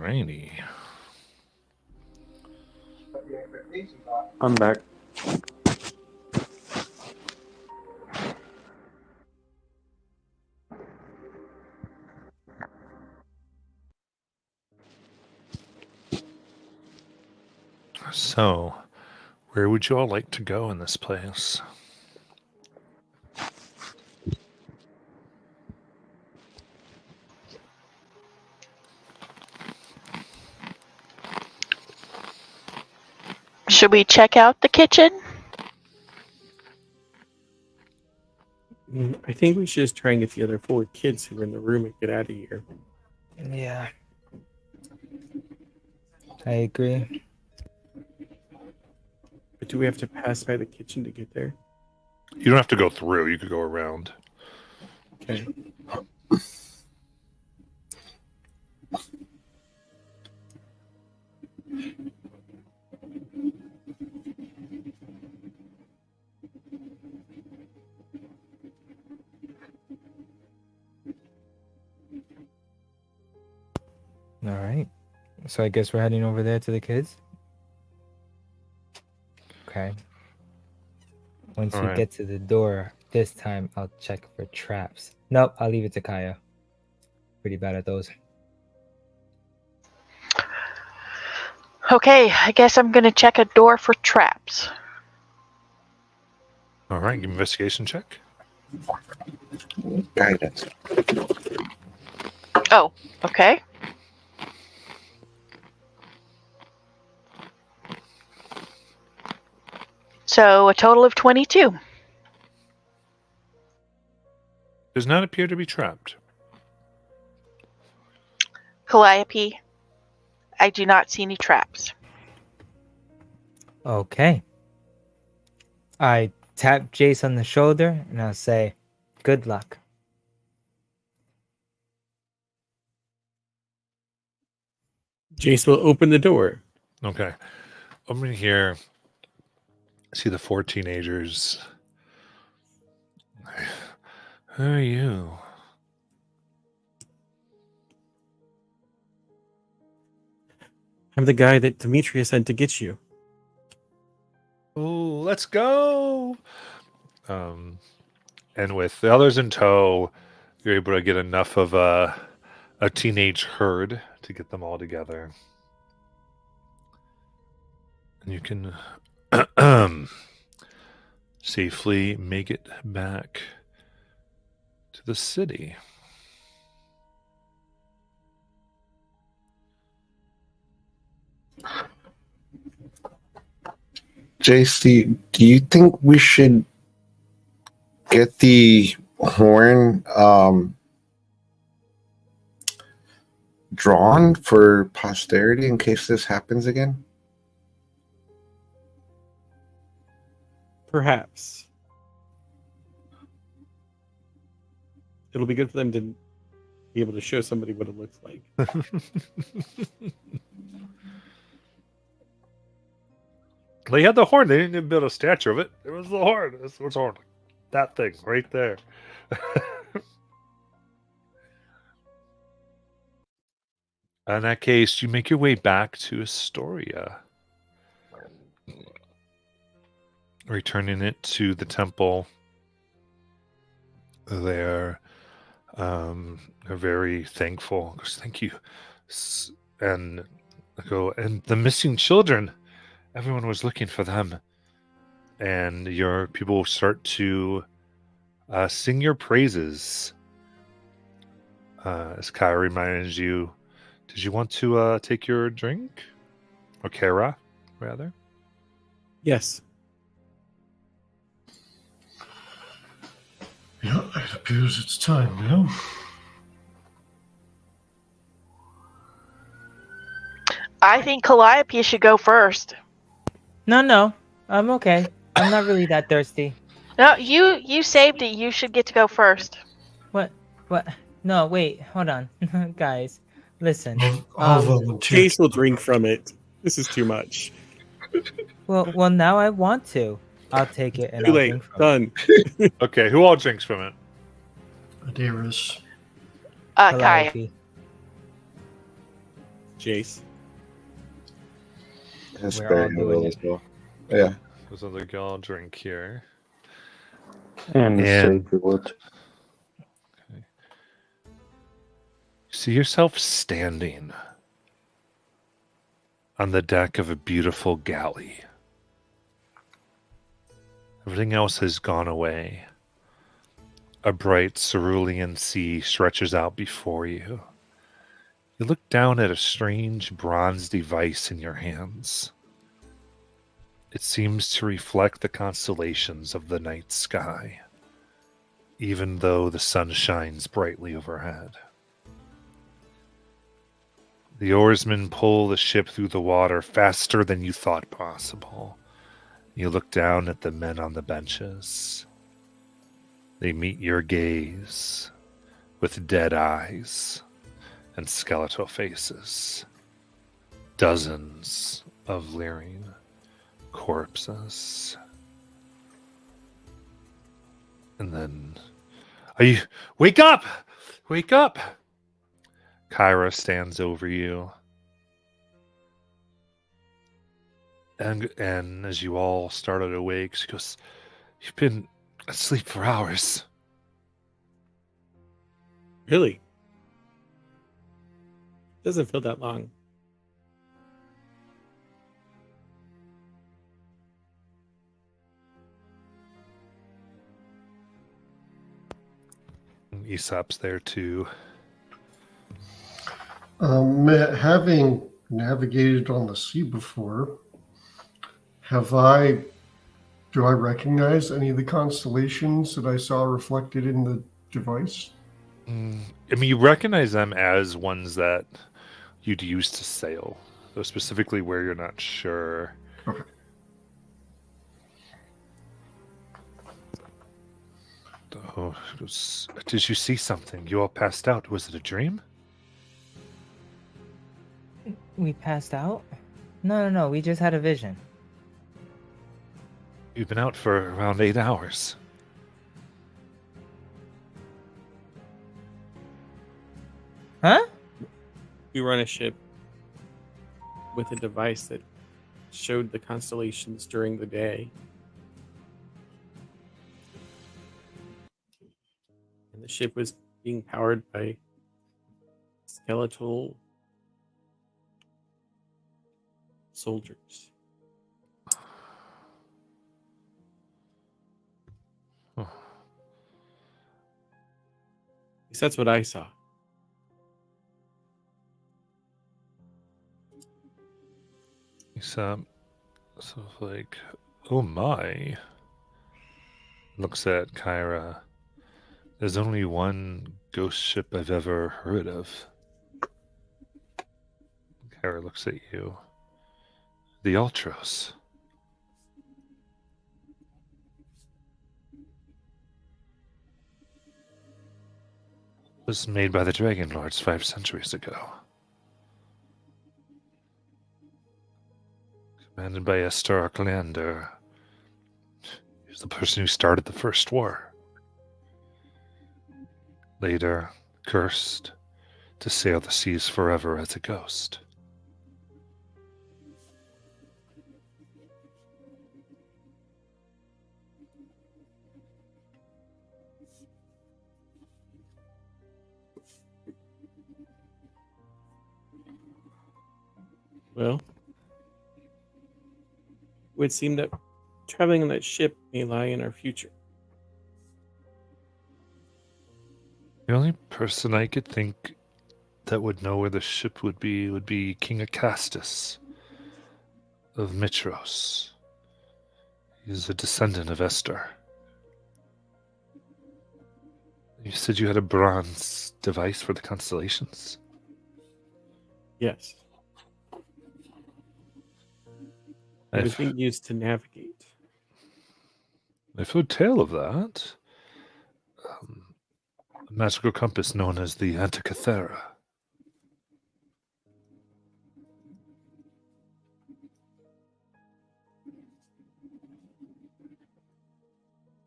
Alrighty. I'm back. So, where would you all like to go in this place? Should we check out the kitchen? I think we should just try and get the other 4 kids who are in the room and get out of here. Yeah. I agree. But do we have to pass by the kitchen to get there? You don't have to go through. You could go around. Okay. All right. So I guess we're heading over there to the kids. Okay. Once All we right. get to the door, this time I'll check for traps. Nope, I'll leave it to Kaya. Pretty bad at those. Okay, I guess I'm gonna check a door for traps. All right, give me an investigation check. Guidance. Oh, okay. So a total of 22. Does not appear to be trapped. Calliope, I do not see any traps. Okay. I tap Jace on the shoulder and I'll say, good luck. Jace will open the door. Okay. Over here, see the 4 teenagers. Who are you? I'm the guy that Demetria sent to get you. Oh, let's go. And with the others in tow, you're able to get enough of a teenage herd to get them all together. And you can safely make it back to the city. JC, do you think we should get the horn drawn for posterity in case this happens again? Perhaps. It'll be good for them to be able to show somebody what it looks like. They had the horn. They didn't even build a statue of it. It was the horn. It was horn. That thing right there. In that case, you make your way back to Astoria, returning it to the temple. They're very thankful. Goes, thank you, and and the missing children. Everyone was looking for them, and your people start to sing your praises. As Kaya reminds you, did you want to take your drink? Or Kara, rather? Yes. Yeah, it appears it's time now. I think Calliope should go first. No, I'm okay. I'm not really that thirsty. No, you saved it. You should get to go first. What? No, wait, hold on. Guys, listen. I'll volunteer. Jace will drink from it. This is too much. Well, now I want to. I'll take it and Too I'll late. drink from it. Done. Okay, who all drinks from it? Adaris. Kaya. Calliope. Jace. That's We're very all doing well it. as well. Yeah. There's another gall drink here. And the And- Savior would. You see yourself standing on the deck of a beautiful galley. Everything else has gone away. A bright cerulean sea stretches out before you. You look down at a strange bronze device in your hands. It seems to reflect the constellations of the night sky, even though the sun shines brightly overhead. The oarsmen pull the ship through the water faster than you thought possible. You look down at the men on the benches. They meet your gaze with dead eyes and skeletal faces. Dozens of leering corpses. And then, wake up! Wake up! Kyra stands over you. And as you all started awake, she goes, "You've been asleep for hours." Really? Doesn't feel that long. Aesop's there too. Having navigated on the sea before, do I recognize any of the constellations that I saw reflected in the device? I mean, you recognize them as ones that you'd use to sail, though specifically where you're not sure. Okay. Oh, did you see something? You all passed out. Was it a dream? We passed out? No. We just had a vision. You've been out for around 8 hours. Huh? We run a ship with a device that showed the constellations during the day. And the ship was being powered by skeletal soldiers. Oh. At least that's what I saw. Aesop, sort of like, oh my. Looks at Kyra. There's only one ghost ship I've ever heard of. Kyra looks at you. The Ultros. Was made by the dragonlords 5 centuries ago. Commanded by Esther Arclander. He was the person who started the First War. Later, cursed to sail the seas forever as a ghost. Well, it would seem that traveling on that ship may lie in our future. The only person I could think that would know where the ship would be King Acastus of Mitros. He's a descendant of Esther. You said you had a bronze device for the constellations? Yes. It was being used to navigate. I've heard tale of that. A magical compass known as the Antikythera.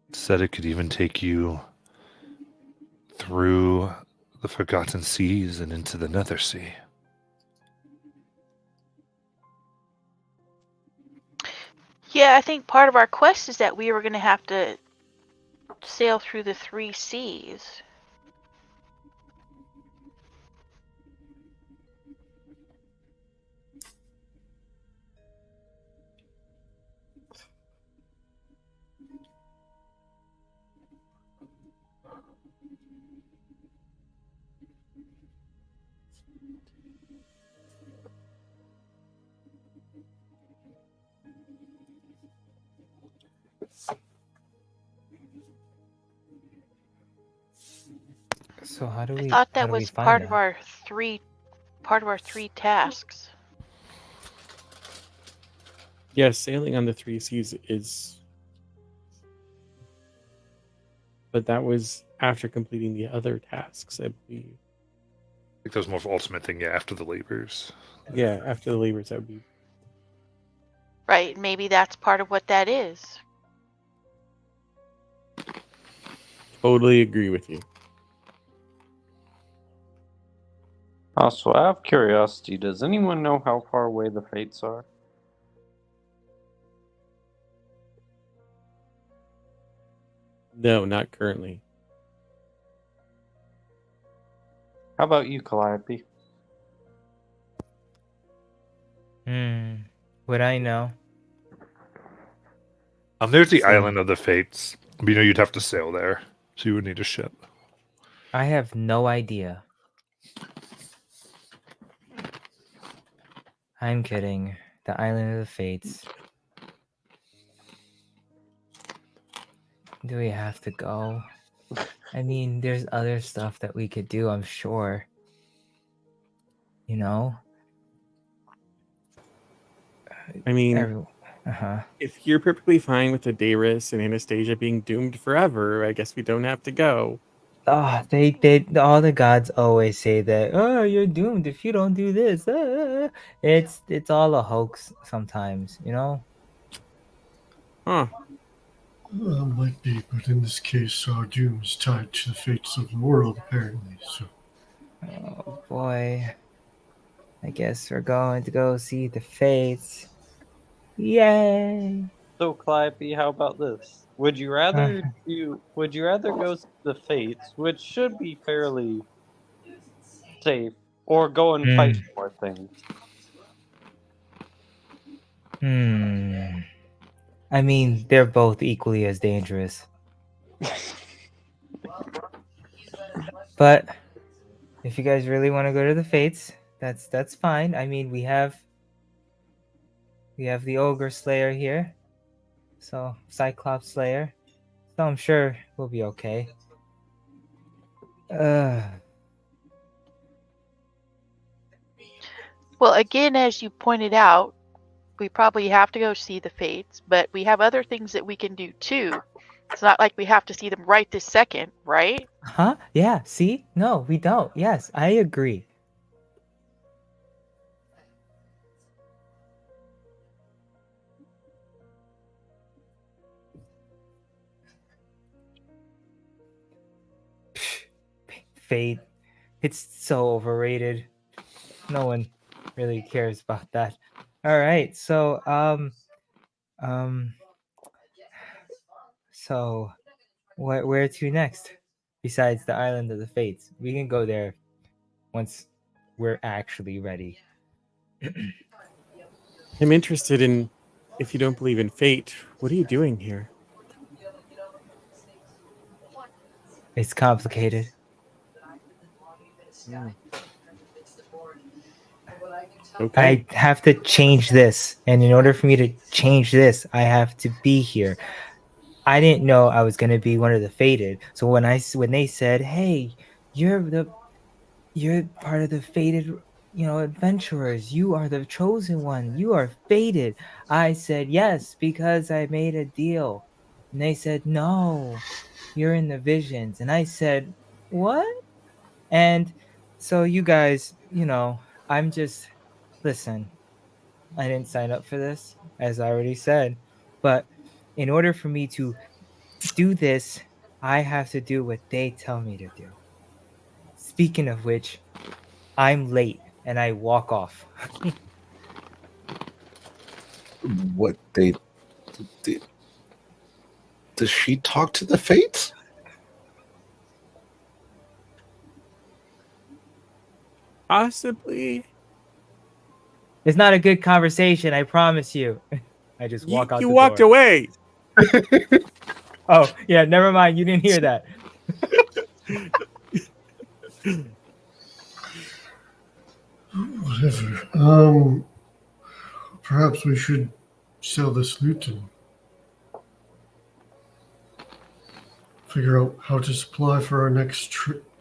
It said it could even take you through the Forgotten Seas and into the Nether Sea. Yeah, I think part of our quest is that we were going to have to sail through the 3 seas. So how do we? I thought how that do we was find part that? of our 3 tasks. Yes, sailing on the 3 seas is, but that was after completing the other tasks, I believe. I think that was more of ultimate thing, yeah, after the labors. Yeah, after the labors, that would be. Right, maybe that's part of what that is. Totally agree with you. Also, out of curiosity, does anyone know how far away the Fates are? No, not currently. How about you, Calliope? Would I know? There's the So- island of the Fates. But you'd have to sail there, so you would need a ship. I have no idea. I'm kidding. The Island of the Fates. Do we have to go? I mean, there's other stuff that we could do, I'm sure. You know? I mean, Uh-huh. if you're perfectly fine with the Darius and Anastasia being doomed forever, I guess we don't have to go. Oh, all the gods always say that. Oh, you're doomed if you don't do this. It's all a hoax sometimes, you know. Huh. Might be, but in this case, our doom is tied to the fates of the world, apparently. So, Oh boy, I guess we're going to go see the fates. Yay! So, Calliope, how about this? Would you rather go see the Fates, which should be fairly safe, or go and fight more things? I mean, they're both equally as dangerous. But if you guys really want to go to the fates, that's fine. I mean, we have the ogre slayer here, so Cyclops slayer. So I'm sure we'll be okay. Well, again, as you pointed out, we probably have to go see the Fates, but we have other things that we can do too. It's not like we have to see them right this second, right? Huh? Yeah, see? No, we don't. Yes, I agree. Fate. It's so overrated. No one really cares about that. All right, so so where to next? Besides the island of the fates, we can go there once we're actually ready. I'm interested in, if you don't believe in fate, what are you doing here? It's complicated. Okay. I have to change this, and in order for me to change this, I have to be here. I didn't know I was gonna be one of the fated. So when they said, "Hey, you're part of the fated, adventurers. You are the chosen one. You are fated." I said yes because I made a deal, and they said, "No, you're in the visions," and I said, "What?" And so you guys, I'm just listen. I didn't sign up for this, as I already said, but in order for me to do this, I have to do what they tell me to do. Speaking of which, I'm late and I walk off. What they Does she talk to the fates? Possibly. It's not a good conversation, I promise you. I just walk out You the walked door. away. Oh, yeah, never mind. You didn't hear that. Whatever. Perhaps we should sell this loot and figure out how to supply for our next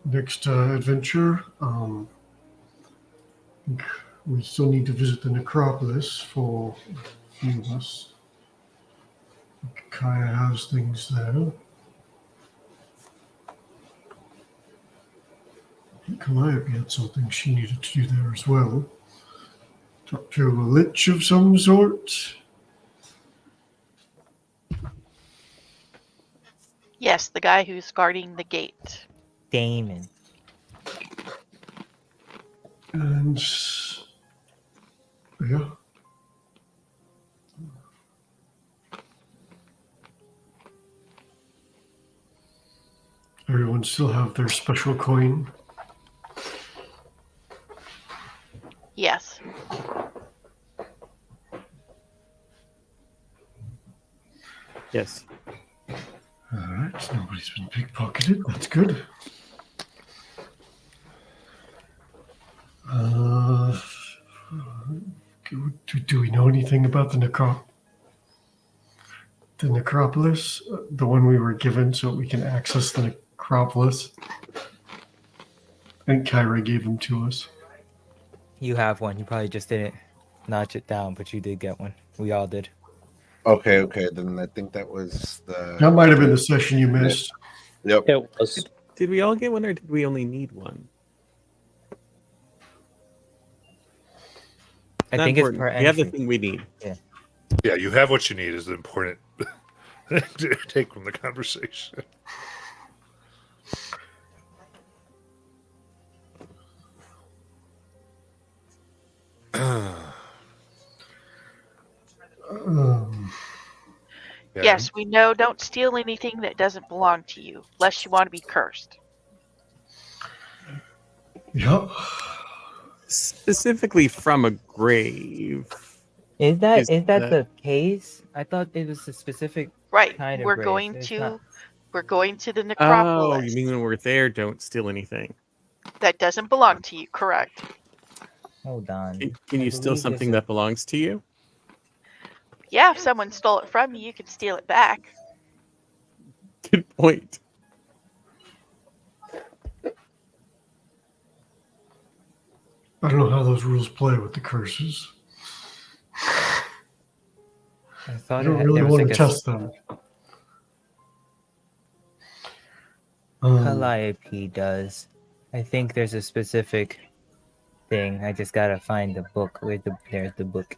adventure. We still need to visit the necropolis for a few of us. Kaya has things there. Calliope had something she needed to do there as well. Talk to a lich of some sort. Yes, the guy who's guarding the gate. Damon. And yeah. Everyone still have their special coin. Yes. Yes. All right, nobody's been pickpocketed. That's good. Do we know anything about the necropolis? The one we were given so we can access the necropolis? And Kyra gave them to us. You have one. You probably just didn't notch it down, but you did get one. We all did. Okay. Then I think that was the. That might have been the session you missed. Yep. It was. Did we all get one, or did we only need one? I Not think it's important. per We have the entry. thing we need. Yeah, you have what you need is the important to take from the conversation. Yeah. Yes, we know don't steal anything that doesn't belong to you, lest you want to be cursed. Yep. Specifically from a grave. Is that Is that that- the case? I thought it was a specific Right. kind of We're grave. going It's to not- we're going to the Oh, necropolis. you mean when we're there, don't steal anything. That doesn't belong to you, correct? Hold on. Can I you steal believe something this that belongs to you? Yeah, if someone stole it from you, you can steal it back. Good point. I don't know how those rules play with the curses. I I thought don't there really was want like to a test them. Calliope does. I think there's a specific thing. I just gotta find the book. There's the book.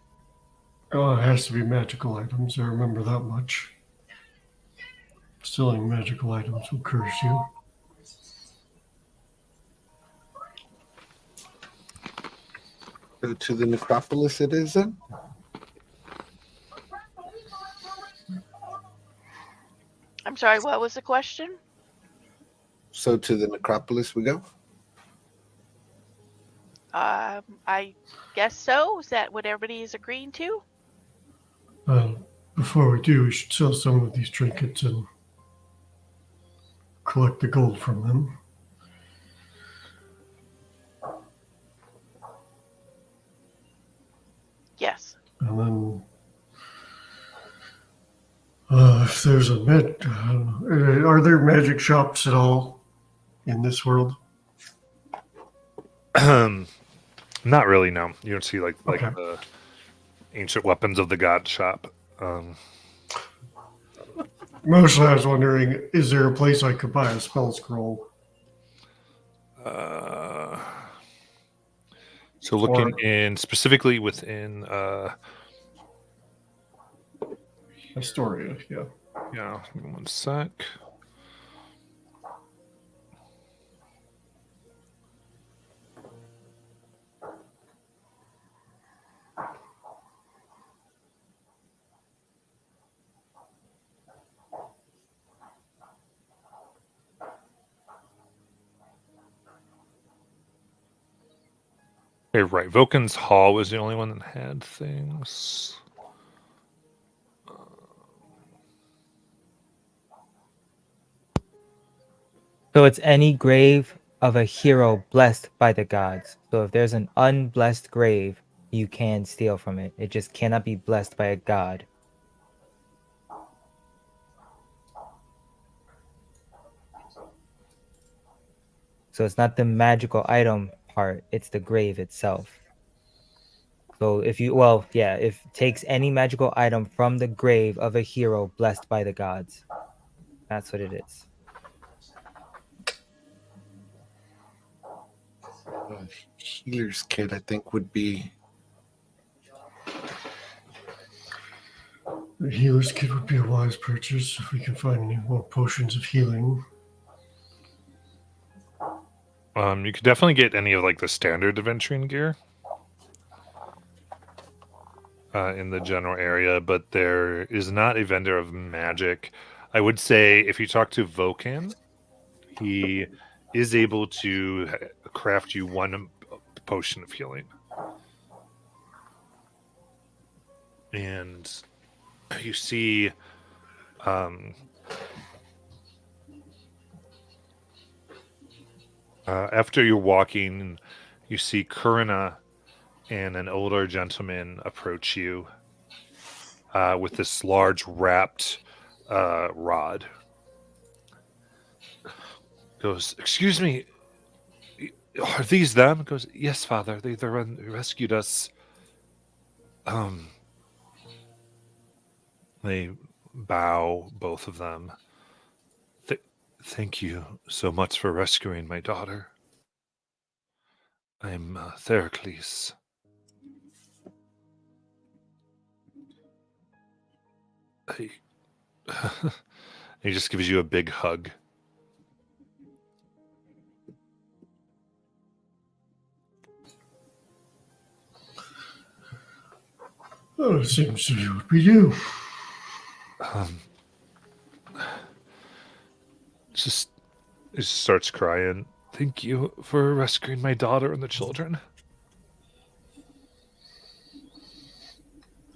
Oh, it has to be magical items. I remember that much. Stealing magical items will curse you. To the necropolis it is then? I'm sorry, what was the question? So to the necropolis we go? I guess so. Is that what everybody is agreeing to? Before we do, we should sell some of these trinkets and collect the gold from them. Yes. And then, if there's a are there magic shops at all in this world? Not really. No, you don't see like Okay. the ancient weapons of the god shop. Mostly, I was wondering, is there a place I could buy a spell scroll? So looking in specifically within, Astoria, yeah. yeah, give me one sec. Okay, right. Vulcan's Hall was the only one that had things. So it's any grave of a hero blessed by the gods. So if there's an unblessed grave, you can steal from it. It just cannot be blessed by a god. So it's not the magical item part, it's the grave itself. So if if it takes any magical item from the grave of a hero blessed by the gods. That's what it is. Healer's kit, I think, would be. The healer's kit would be a wise purchase if we can find any more potions of healing. You could definitely get any of like the standard adventuring gear in the general area, but there is not a vendor of magic. I would say if you talk to Vulcan, he is able to craft you one potion of healing. And you see after you're walking, you see Kurina and an older gentleman approach you with this large wrapped rod. Goes, excuse me, are these them? Goes, yes, Father. They rescued us. They bow, both of them. Thank you so much for rescuing my daughter. I'm Theracles. He just gives you a big hug. Oh, it seems to be what we do. Just starts crying. Thank you for rescuing my daughter and the children.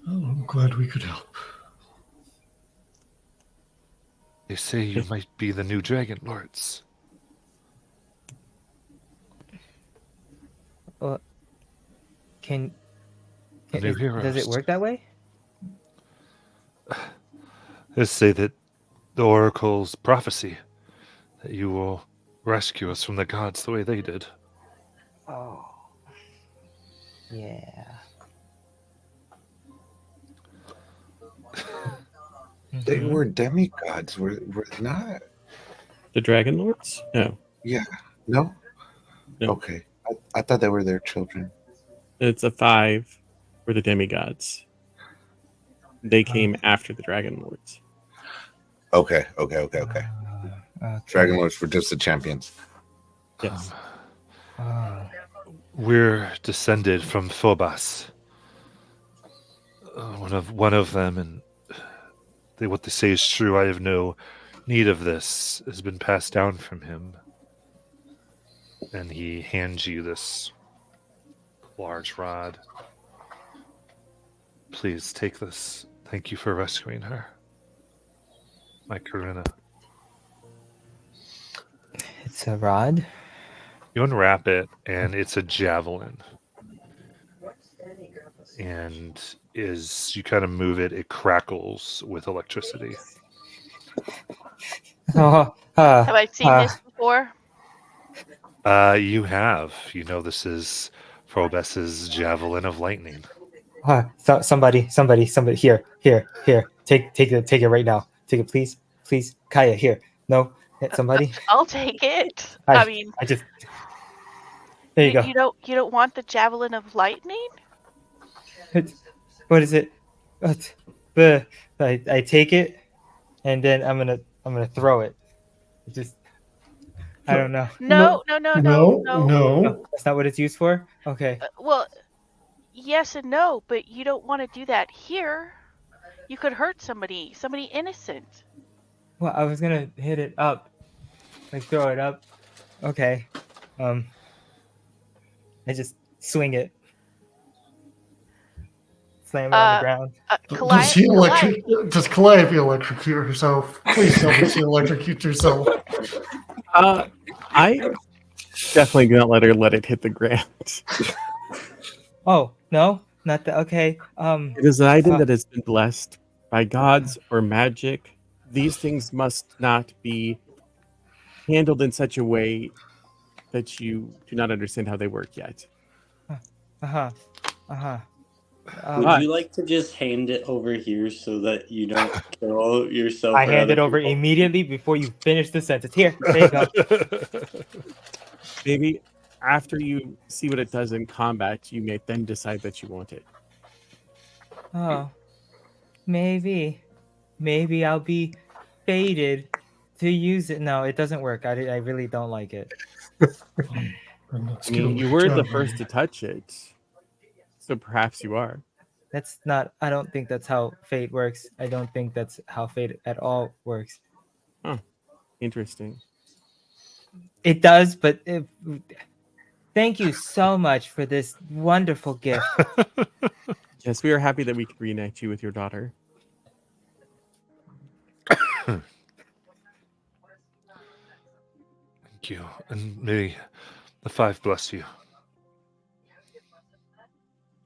Oh, I'm glad we could help. They say you might be the new dragonlords. Can new heroes. Does it work that way? They say that the oracle's prophecy that you will rescue us from the gods the way they did. Oh, yeah. They were demigods, were they not? The dragonlords? No. Yeah. No? No. Okay. I thought they were their children. It's a 5 for the demigods. They came after the dragonlords. Okay. Dragonlords were just the champions. Yes. We're descended from Phobos. One of them, and what they say is true. I have no need of this. It has been passed down from him. And he hands you this large rod. Please take this. Thank you for rescuing her. My Karina. It's a rod? You unwrap it, and it's a javelin. And as you kind of move it, it crackles with electricity. Have I seen this before? You have. You know this is Phobos's javelin of lightning. Somebody, here. Take it right now. Take it, please. Kaya, here. No, somebody. I'll take it. I just. There you go. You don't want the javelin of lightning? What is it? I take it, and then I'm gonna throw it. I don't know. No. No, that's not what it's used for. Okay. Well, yes and no, but you don't want to do that here. You could hurt somebody innocent. Well, I was gonna hit it up, like throw it up. Okay. I just swing it. Slam it on the ground. Does Calliope electrocute herself? Please tell me she electrocutes herself. I definitely do not let it hit the ground. Oh no, not that. Okay. It is an item that has been blessed by gods or magic. These things must not be handled in such a way that you do not understand how they work yet. Would you like to just hand it over here so that you don't kill yourself? I hand it over immediately before you finish the sentence. Here, there you go. Maybe after you see what it does in combat, you may then decide that you want it. Oh, maybe I'll be fated to use it. No, it doesn't work. I really don't like it. I mean, you were the first to touch it, so perhaps you are. That's not. I don't think that's how fate works. I don't think that's how fate at all works. Huh. Interesting. It does, but thank you so much for this wonderful gift. Yes, we are happy that we could reunite you with your daughter. Thank you, and may the five bless you.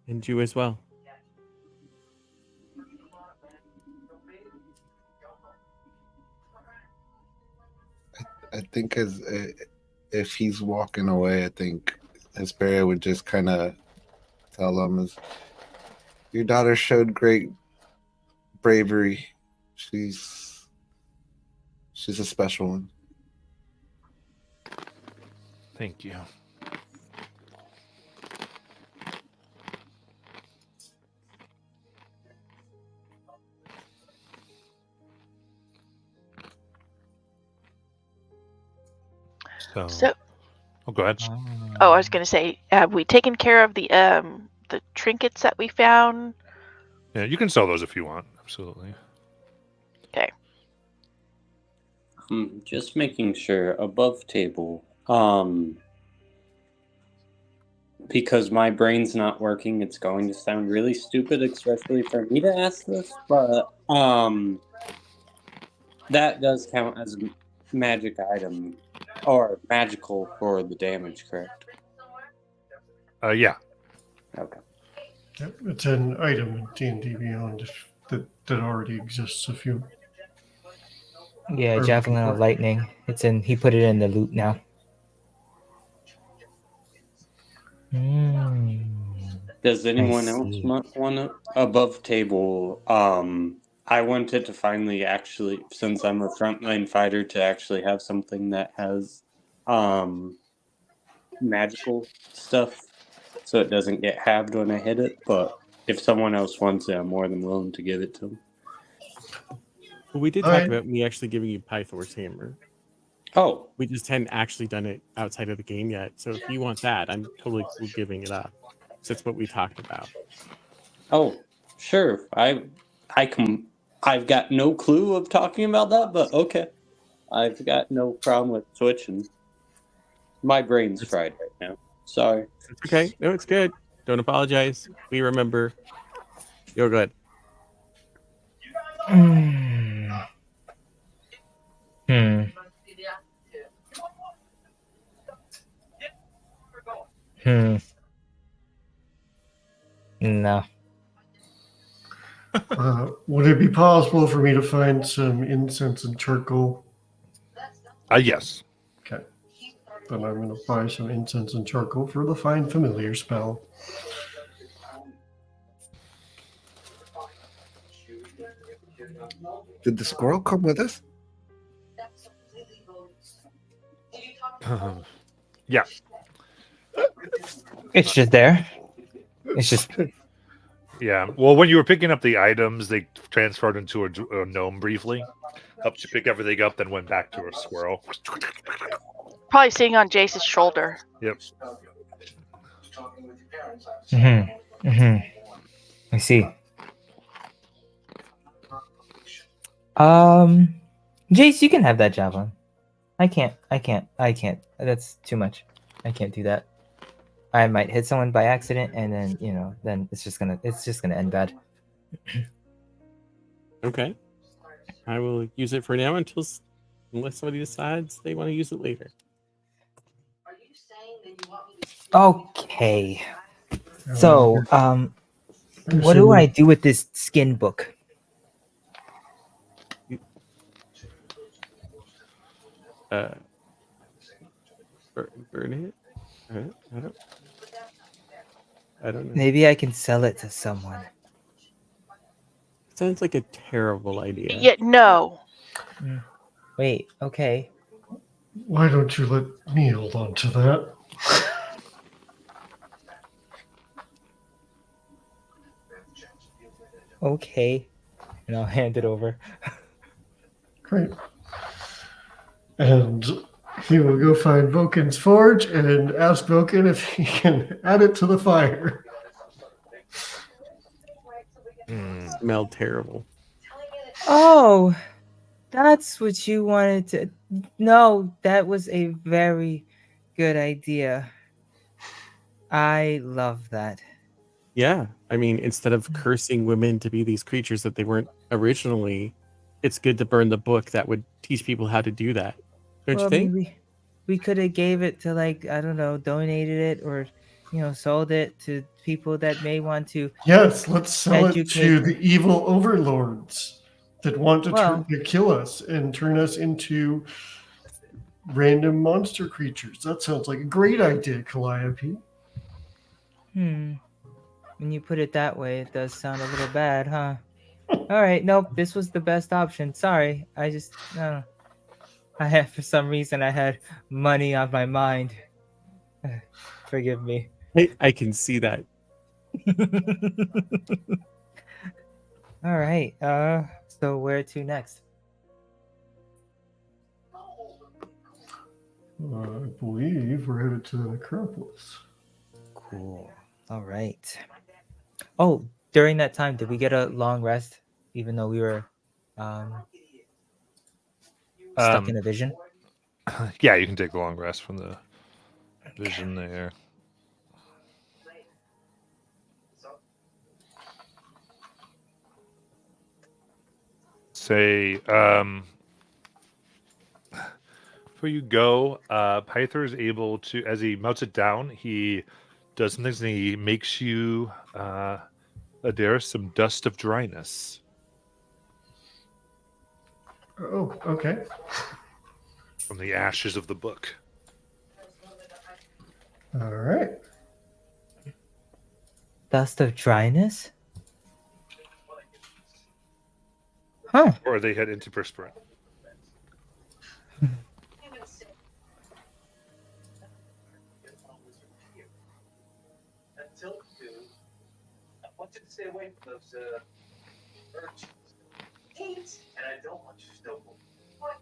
And you as well. I think if he's walking away, I think Hesperia would just kind of tell him, your daughter showed great bravery. She's a special one. Thank you. So oh, go ahead. Oh, I was going to say, have we taken care of the trinkets that we found? Yeah, you can sell those if you want. Absolutely. Okay. Just making sure above table. Because my brain's not working, it's going to sound really stupid, especially for me to ask this. But that does count as a magic item. Or magical for the damage, correct? Yeah. Okay. Yep, it's an item in D&D Beyond that already exists. If you Javelin of Lightning. It's in. He put it in the loot now. Does anyone else want to above table? I wanted to finally actually, since I'm a frontline fighter, to actually have something that has magical stuff so it doesn't get halved when I hit it. But if someone else wants it, I'm more than willing to give it to them. Well, we did talk about me actually giving you Pythor's hammer. Oh. We just hadn't actually done it outside of the game yet. So if you want that, I'm totally cool giving it up. So that's what we talked about. Oh, sure. I've got no clue of talking about that, but okay. I've got no problem with switching. My brain's fried right now. Sorry. It's okay. No, it's good. Don't apologize. We remember. You're good. No. Would it be possible for me to find some incense and charcoal? Yes. Okay. Then I'm going to buy some incense and charcoal for the Find Familiar spell. Did the squirrel come with us? Yeah. It's just there. It's just. Yeah. Well, when you were picking up the items, they transferred into a gnome briefly. Helped you pick everything up, then went back to a squirrel. Probably sitting on Jace's shoulder. Yep. I see. Jace, you can have that javelin. I can't. That's too much. I can't do that. I might hit someone by accident, and then then it's just gonna end bad. Okay. I will use it for now unless somebody decides they want to use it later. Okay. So, what do I do with this skin book? Burn it? I don't know. Maybe I can sell it to someone. Sounds like a terrible idea. Yeah, no. Wait, okay. Why don't you let me hold on to that? Okay. And I'll hand it over. Great. And he will go find Vulcan's forge and ask Vulcan if he can add it to the fire. Smelled terrible. Oh, that's what you wanted to... No, that was a very good idea. I love that. Yeah. I mean, instead of cursing women to be these creatures that they weren't originally, it's good to burn the book that would teach people how to do that. Don't you think? I mean, we could have gave it to, like, I don't know, donated it or, sold it to people that may want to. Yes, let's sell it educate to the evil overlords that want to Well- to kill us and turn us into random monster creatures. That sounds like a great idea, Calliope. When you put it that way, it does sound a little bad, huh? All right, nope, this was the best option. Sorry, I just, for some reason, I had money on my mind. Forgive me. I can see that. All right, so where to next? I believe we're headed to the necropolis. Cool. All right. Oh, during that time, did we get a long rest, even though we were stuck in a vision? Yeah, you can take a long rest from the vision there. Say, before you go, Pythor is able to, as he melts it down, he does some things and he makes you, Adair, some dust of dryness. Oh, okay. From the ashes of the book. All right. Dust of dryness? Huh. Or they head into perspirant. I want you to stay away from those urchins. And I don't want you to stumble. Well, I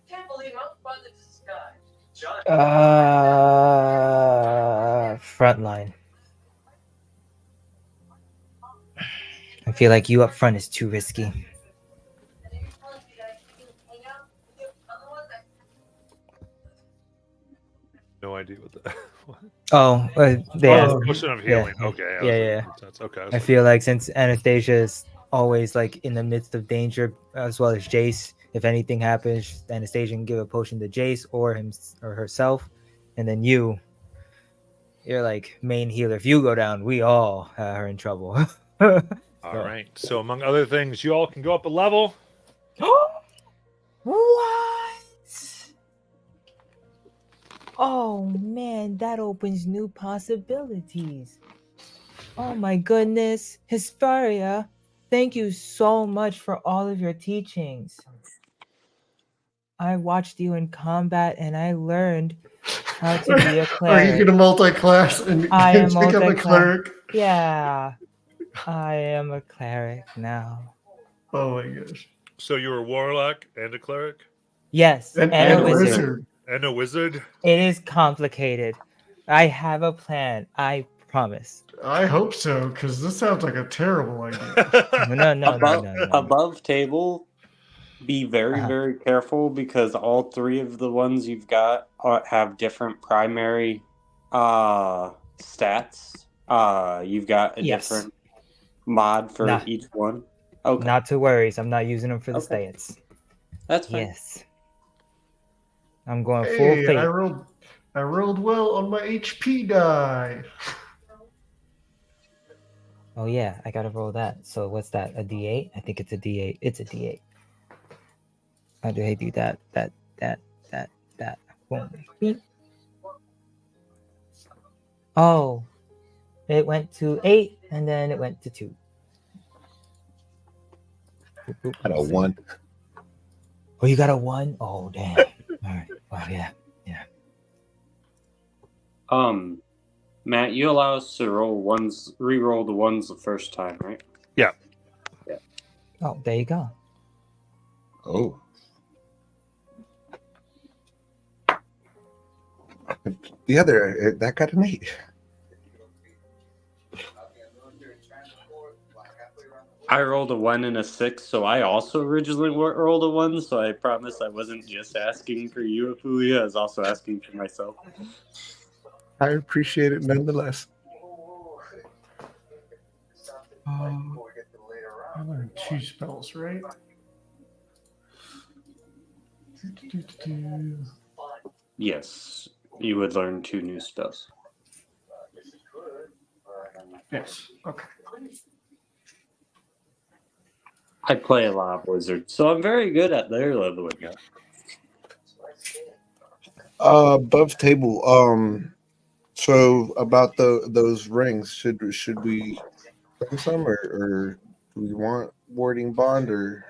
can't believe I'm from the sky. John. Frontline. I feel like you up front is too risky. No idea what that. What? Oh, Potion of healing. Okay. Yeah. Okay. I feel like since Anastasia is always like in the midst of danger, as well as Jace, if anything happens, Anastasia can give a potion to Jace or him or herself, and then you're like main healer. If you go down, we all are in trouble. All right. So among other things, you all can go up a level. What? Oh man, that opens new possibilities. Oh my goodness, Hesperia, thank you so much for all of your teachings. I watched you in combat and I learned how to be a cleric. Are you going to multi-class and become a cleric? Yeah, I am a cleric now. Oh my gosh. So you're a warlock and a cleric? Yes, And a wizard. And a wizard? It is complicated. I have a plan, I promise. I hope so, because this sounds like a terrible idea. No. Above table, be very, very careful because all three of the ones you've got have different primary stats? You've got a Yes. different mod for Nah. each one? Okay. Not to worry. I'm not using them for the Okay. stats. That's fine. Yes. I'm going full Hey, fate. I rolled well on my HP die. Oh yeah, I gotta roll that. So what's that? A D8? I think it's a D8. It's a D8. How do I do that? That. Boom. Beep. Oh, it went to 8 and then it went to 2. Boop, boop, At a boop. 1. Oh, you got a 1? Oh, damn. All right. Oh, yeah. Matt, you allow us to re-roll the ones the first time, right? Yeah. Oh, there you go. Oh. The other, that got an 8. I rolled a 1 and a 6, so I also originally rolled a 1, so I promise I wasn't just asking for you, Apulia, I was also asking for myself. I appreciate it nonetheless. I learned 2 spells, right? Yes, you would learn 2 new spells. Yes. Okay. I play a lot of wizards, so I'm very good at their leveling up. Above table. So about those rings, should we bring some, or do we want warding bond, or?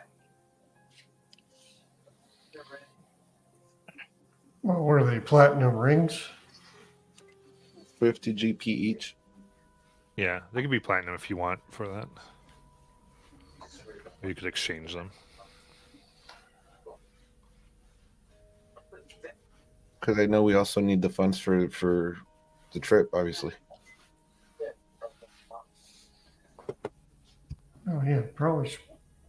Well, what are they? Platinum rings? 50 GP each. Yeah, they could be platinum if you want for that. Or you could exchange them. Because I know we also need the funds for the trip, obviously. Oh yeah, probably should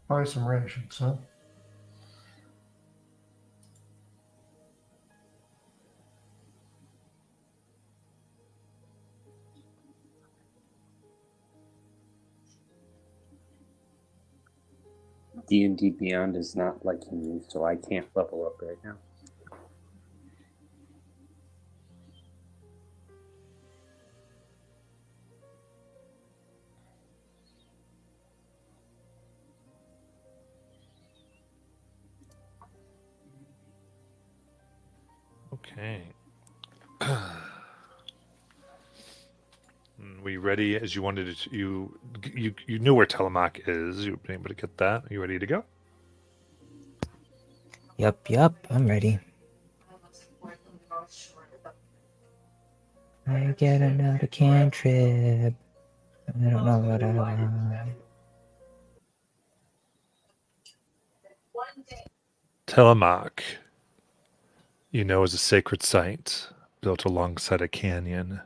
buy some rations, huh? D&D Beyond is not liking me, so I can't level up right now. Okay. We ready as you wanted to? You knew where Telemark is. You've been able to get that. Are you ready to go? Yup. I'm ready. I get another cantrip. I don't know what I want. Telemark, you know, is a sacred site built alongside a canyon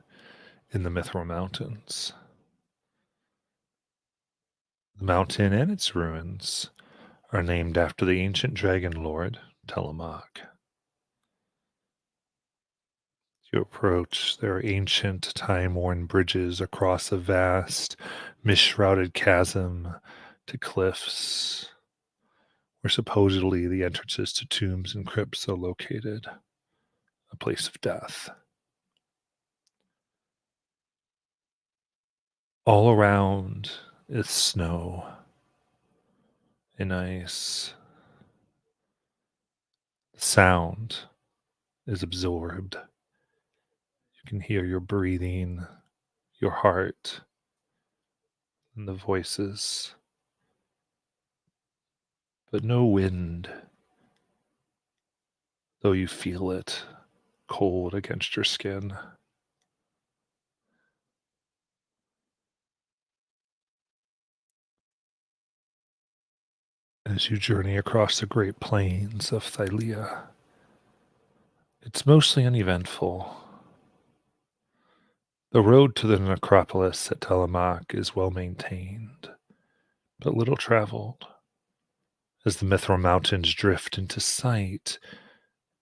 in the Mithril Mountains. The mountain and its ruins are named after the ancient dragon lord, Telemark. As you approach, there are ancient, time-worn bridges across a vast, mist-shrouded chasm to cliffs, where supposedly the entrances to tombs and crypts are located, a place of death. All around is snow and ice. The sound is absorbed. You can hear your breathing, your heart, and the voices. But no wind, though you feel it cold against your skin. As you journey across the great plains of Thylea, it's mostly uneventful. The road to the necropolis at Telemark is well maintained, but little traveled. As the Mithril Mountains drift into sight,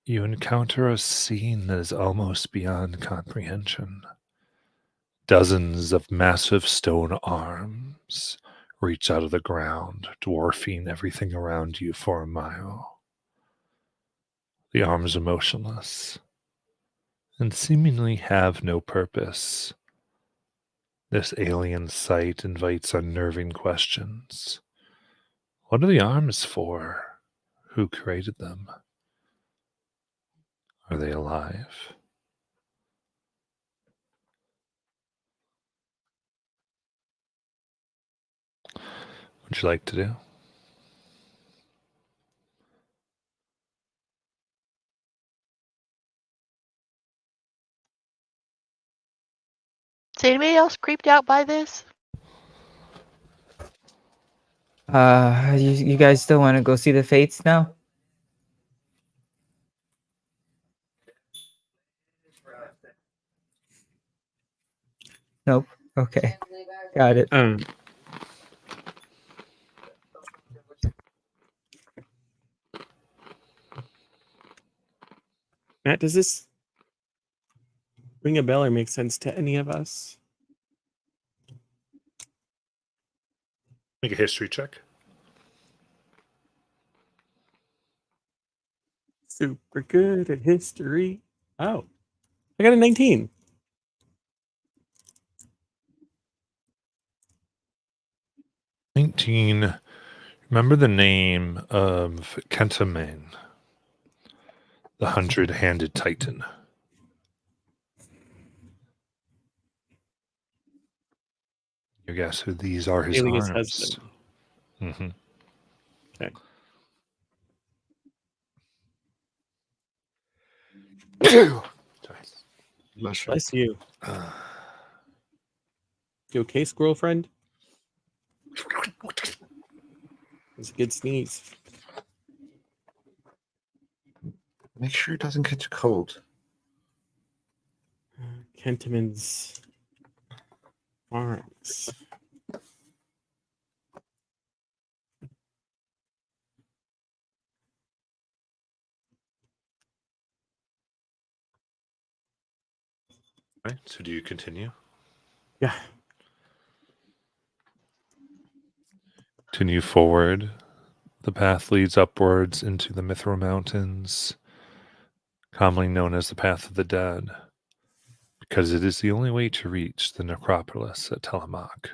you encounter a scene that is almost beyond comprehension. Dozens of massive stone arms reach out of the ground, dwarfing everything around you for a mile. The arms are motionless and seemingly have no purpose. This alien sight invites unnerving questions. What are the arms for? Who created them? Are they alive? What would you like to do? Is anybody else creeped out by this? You guys still want to go see the fates now? Nope. Okay. Got it. Matt, does this ring a bell or make sense to any of us? Make a history check. Super good at history. Oh, I got a 19. Remember the name of Kentamane, the 100-handed titan? You guess who these are? His Alias arms. husband. Mm-hmm. Okay. Bless you. You okay, squirrel friend? It's a good sneeze. Make sure it doesn't catch a cold. Kentaman's arms. Right. So do you continue? Yeah. Continue forward. The path leads upwards into the Mithril Mountains, commonly known as the Path of the Dead, because it is the only way to reach the necropolis at Tillamook.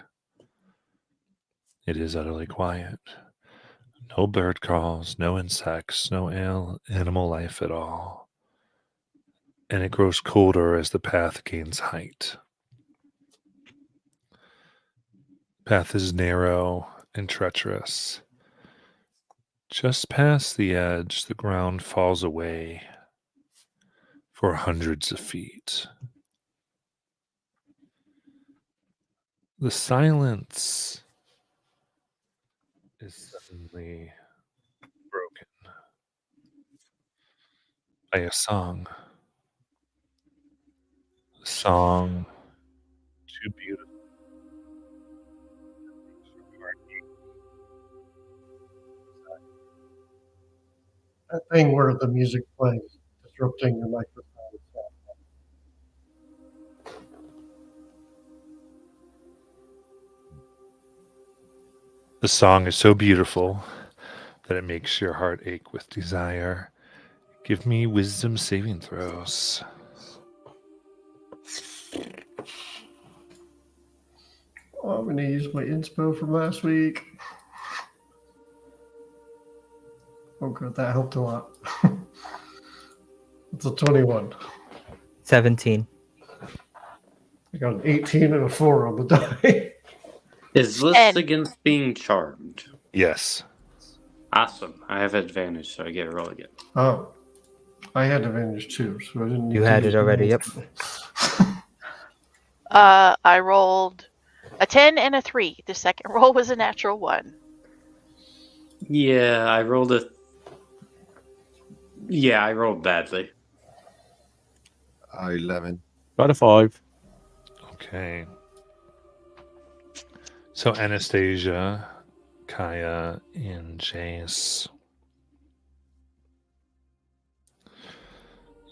It is utterly quiet. No bird calls, no insects, no animal life at all. And it grows colder as the path gains height. The path is narrow and treacherous. Just past the edge, the ground falls away for hundreds of feet. The silence is suddenly broken by a song. A song too beautiful. That thing where the music plays, disrupting your microphone. The song is so beautiful that it makes your heart ache with desire. Give me wisdom saving throws. Oh, I'm going to use my inspo from last week. Oh, good. That helped a lot. It's a 21. 17. I got an 18 and a 4 on the die. Is this And- against being charmed? Yes. Awesome. I have advantage, so I get a roll again. Oh, I had advantage too, so I didn't need You to had use it already, my yep. inspo. I rolled a 10 and a 3. The second roll was a natural 1. Yeah, I rolled badly. 11. Got a 5. Okay. So Anastasia, Kaya, and Jace.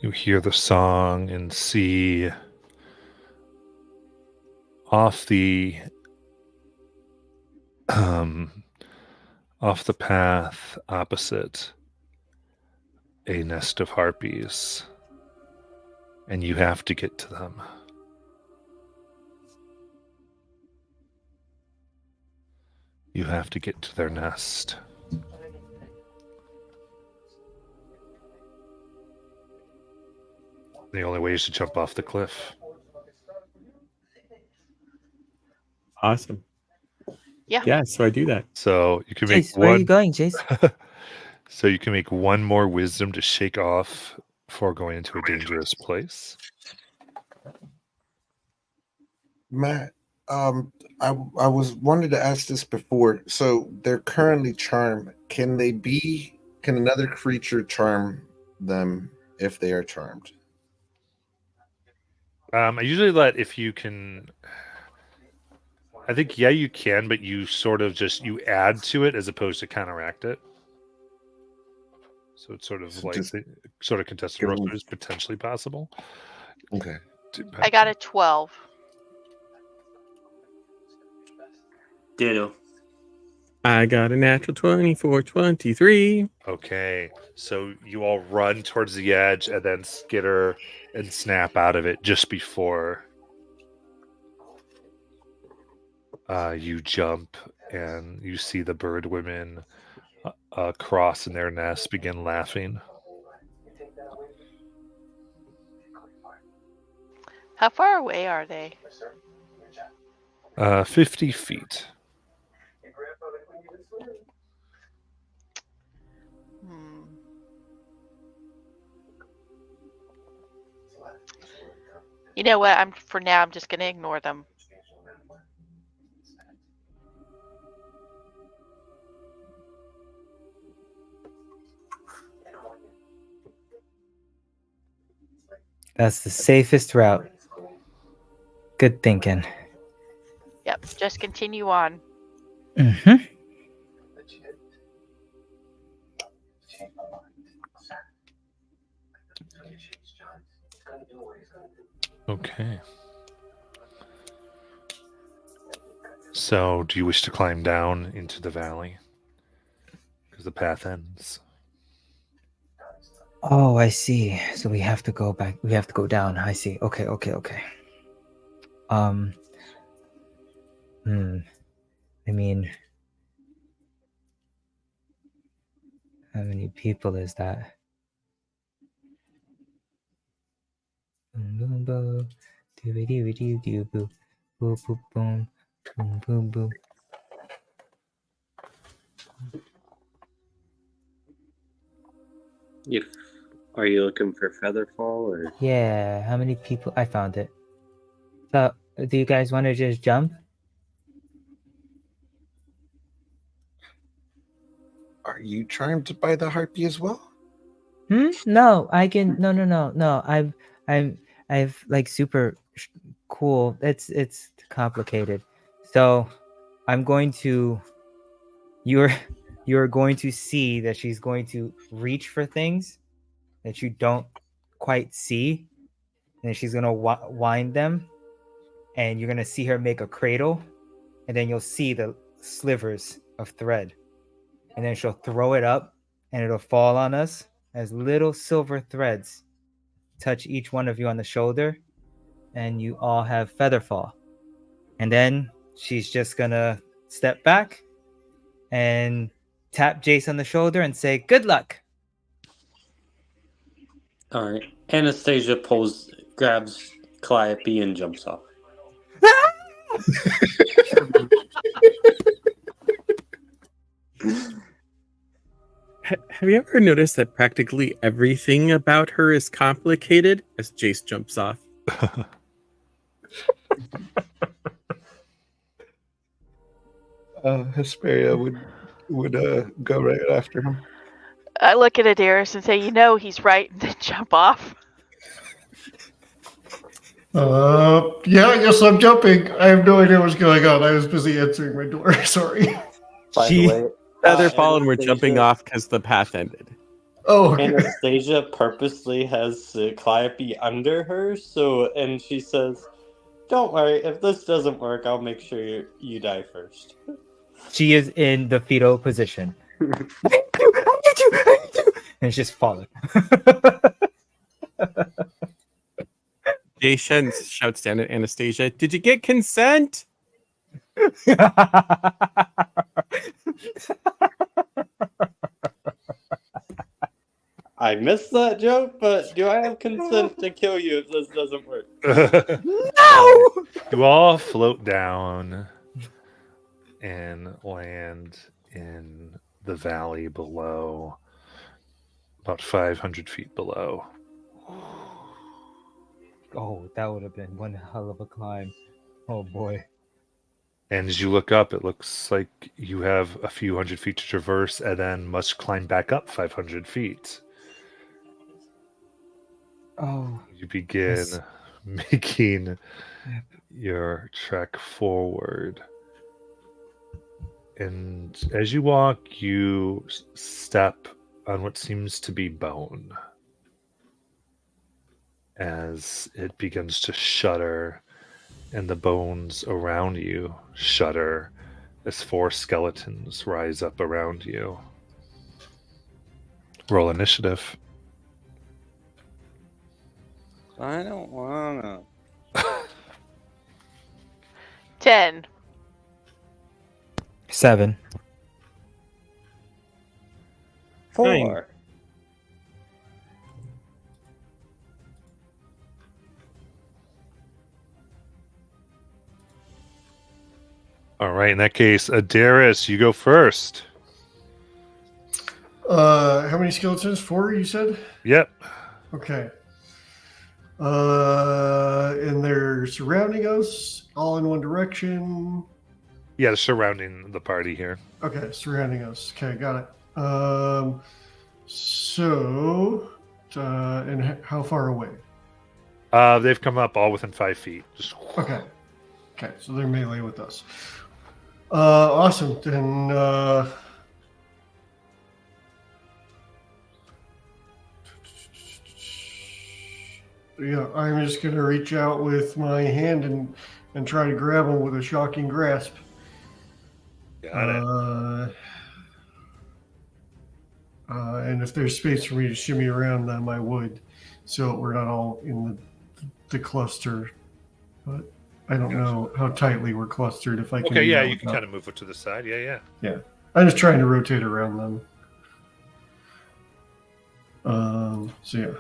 You hear the song and see off the off the path opposite a nest of harpies, and you have to get to them. You have to get to their nest. The only way is to jump off the cliff. Awesome. Yeah. Yeah, so I do that. So you can make Jace, where are you one. going, Jace? So you can make one more wisdom to shake off before going into a dangerous place. Matt, I wanted to ask this before. So they're currently charmed. Can another creature charm them if they are charmed? I usually let if you can. I think you can, but you sort of you add to it as opposed to counteract it. So it's sort of sort of contested roll is potentially possible. Okay. I got a 12. Ditto. I got a natural 20 for 23. Okay, so you all run towards the edge and then skitter and snap out of it just before you jump, and you see the bird women cross in their nest begin laughing. How far away are they? 50 feet. You know what? I'm just gonna ignore them. That's the safest route. Good thinking. Yep, just continue on. Mm-hmm. Okay. So, do you wish to climb down into the valley? Because the path ends. Oh, I see. So we have to go back. We have to go down. I see. Okay. I mean, how many people is that? Boom, boom, boom. Doo-ba-doo-ba-doo-doo, boo. Boom, boom, boom. Boom, boom, boom. Are you looking for Featherfall or? Yeah, how many people? I found it. So, do you guys want to just jump? Are you charmed by the harpy as well? No, I can. No. I've like super cool. It's complicated. So, I'm going to. You're going to see that she's going to reach for things that you don't quite see, and she's gonna wind them, and you're gonna see her make a cradle, and then you'll see the slivers of thread, and then she'll throw it up, and it'll fall on us as little silver threads touch each one of you on the shoulder, and you all have Featherfall. And then she's just gonna step back and tap Jace on the shoulder and say, "Good luck." All right. Anastasia grabs Calliope and jumps off. Have you ever noticed that practically everything about her is complicated as Jace jumps off? Hesperia would go right after him. I look at Adaris and say, he's right, and then jump off. Yeah, I guess I'm jumping. I have no idea what's going on. I was busy answering my door. Sorry. By the way, Featherfall and we're jumping off because the path ended. Oh, okay. Anastasia purposely has Calliope under her, and she says, Don't worry. If this doesn't work, I'll make sure you die first. She is in the fetal position. I need you. And it's just falling. Jay Shen shouts down at Anastasia, "Did you get consent?" I missed that joke, but do I have consent to kill you if this doesn't work? No! You all float down and land in the valley below, about 500 feet below. Oh, that would have been one hell of a climb. Oh boy. And as you look up, it looks like you have a few hundred feet to traverse and then must climb back up 500 feet. Oh. You begin making your trek forward. And as you walk, you step on what seems to be bone as it begins to shudder, and the bones around you shudder as 4 skeletons rise up around you. Roll initiative. I don't wanna. 10. 7. 4. All right, in that case, Adaris, you go first. How many skeletons? 4, you said? Yep. Okay. And they're surrounding us, all in one direction. Yeah, they're surrounding the party here. Okay, surrounding us. Okay, got it. And how far away? They've come up all within 5 feet. Just Okay. Okay, so they're melee with us. Awesome. Then yeah, I'm just gonna reach out with my hand and try to grab them with a shocking grasp. Got it. And if there's space for me to shimmy around them, I would, so we're not all in the cluster. But I don't know how tightly we're clustered. If I can. Okay, yeah, you can kind of move it to the side. Yeah. Yeah, I'm just trying to rotate around them. So yeah,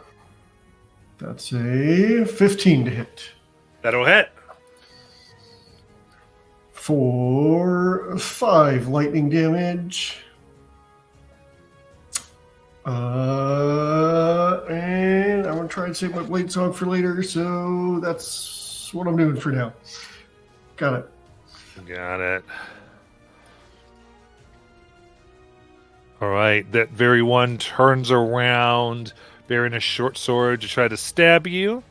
that's a 15 to hit. That'll hit. For 5 lightning damage. And I'm gonna try and save my blade song for later, so that's what I'm doing for now. Got it. Got it. All right, that very one turns around, bearing a short sword to try to stab you.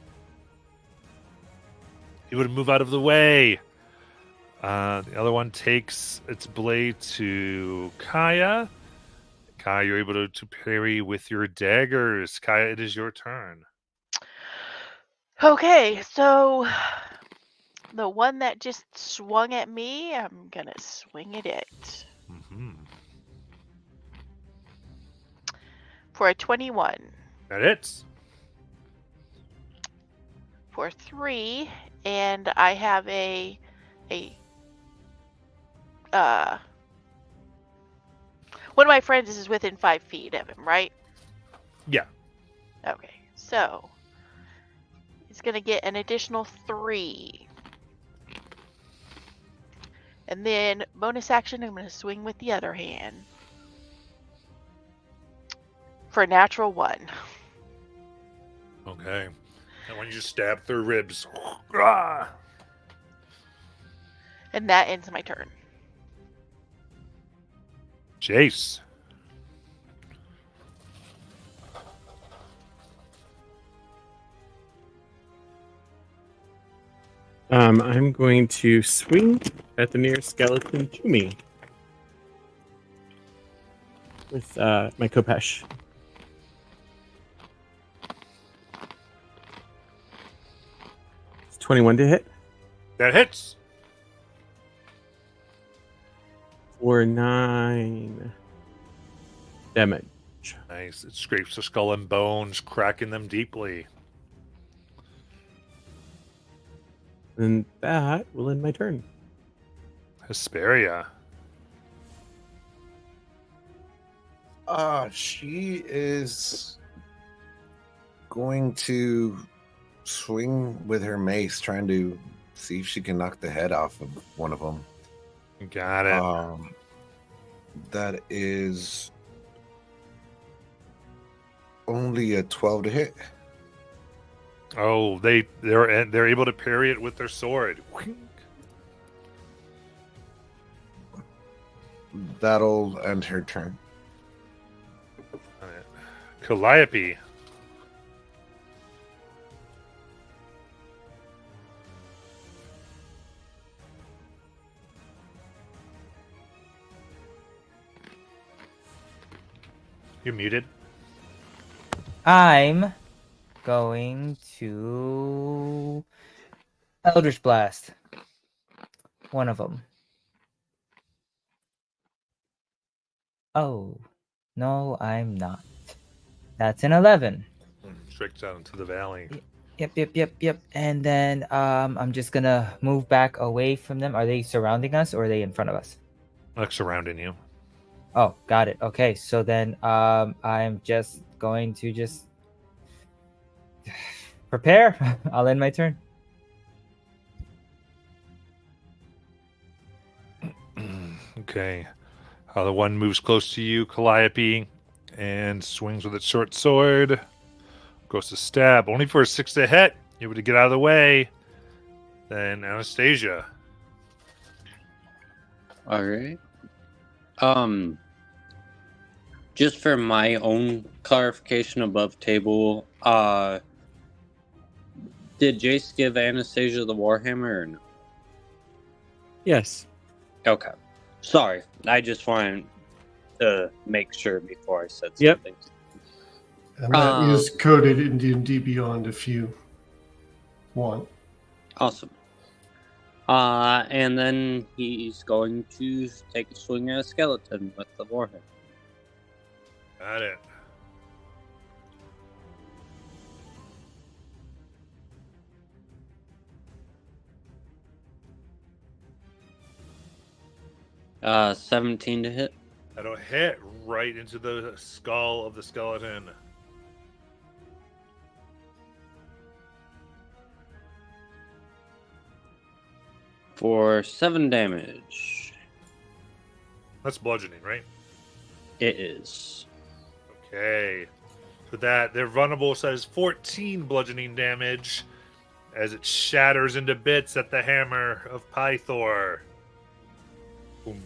You would move out of the way. The other one takes its blade to Kaya. Kaya, you're able to parry with your daggers. Kaya, it is your turn. Okay, so the one that just swung at me, I'm gonna swing at it. Mm-hmm. For a 21. That hits. For 3, and I have one of my friends is within 5 feet of him, right? Yeah. Okay, so he's gonna get an additional 3. And then bonus action, I'm gonna swing with the other hand. For a natural 1. Okay. And when you just stab through ribs. And that ends my turn. Jace. I'm going to swing at the nearest skeleton to me with my Kopesh. It's 21 to hit. That hits. For 9 damage. Nice. It scrapes the skull and bones, cracking them deeply. And that will end my turn. Hesperia. She is going to swing with her mace, trying to see if she can knock the head off of one of them. Got it. That is only a 12 to hit. Oh, they're able to parry it with their sword. That'll end her turn. Calliope. You're muted. I'm going to Eldritch Blast. One of them. Oh, no, I'm not. That's an 11. Straight down into the valley. Yep. And then I'm just gonna move back away from them. Are they surrounding us or are they in front of us? Like surrounding you. Oh, got it. Okay, so then I'm just going to just prepare. I'll end my turn. Okay. The one moves close to you, Calliope, and swings with its short sword. Goes to stab, only for a 6 to hit. You able to get out of the way. Then Anastasia. All right. Just for my own clarification above table, did Jace give Anastasia the Warhammer or no? Yes. Okay. Sorry. I just wanted to make sure before I said Yep. something. And that is coded in D&D Beyond if you want. Awesome. And then he's going to take a swing at a skeleton with the Warhammer. Got it. Uh, 17 to hit. That'll hit right into the skull of the skeleton. For 7 damage. That's bludgeoning, right? It is. Okay. For that, their vulnerable says 14 bludgeoning damage as it shatters into bits at the hammer of Pythor. Boom.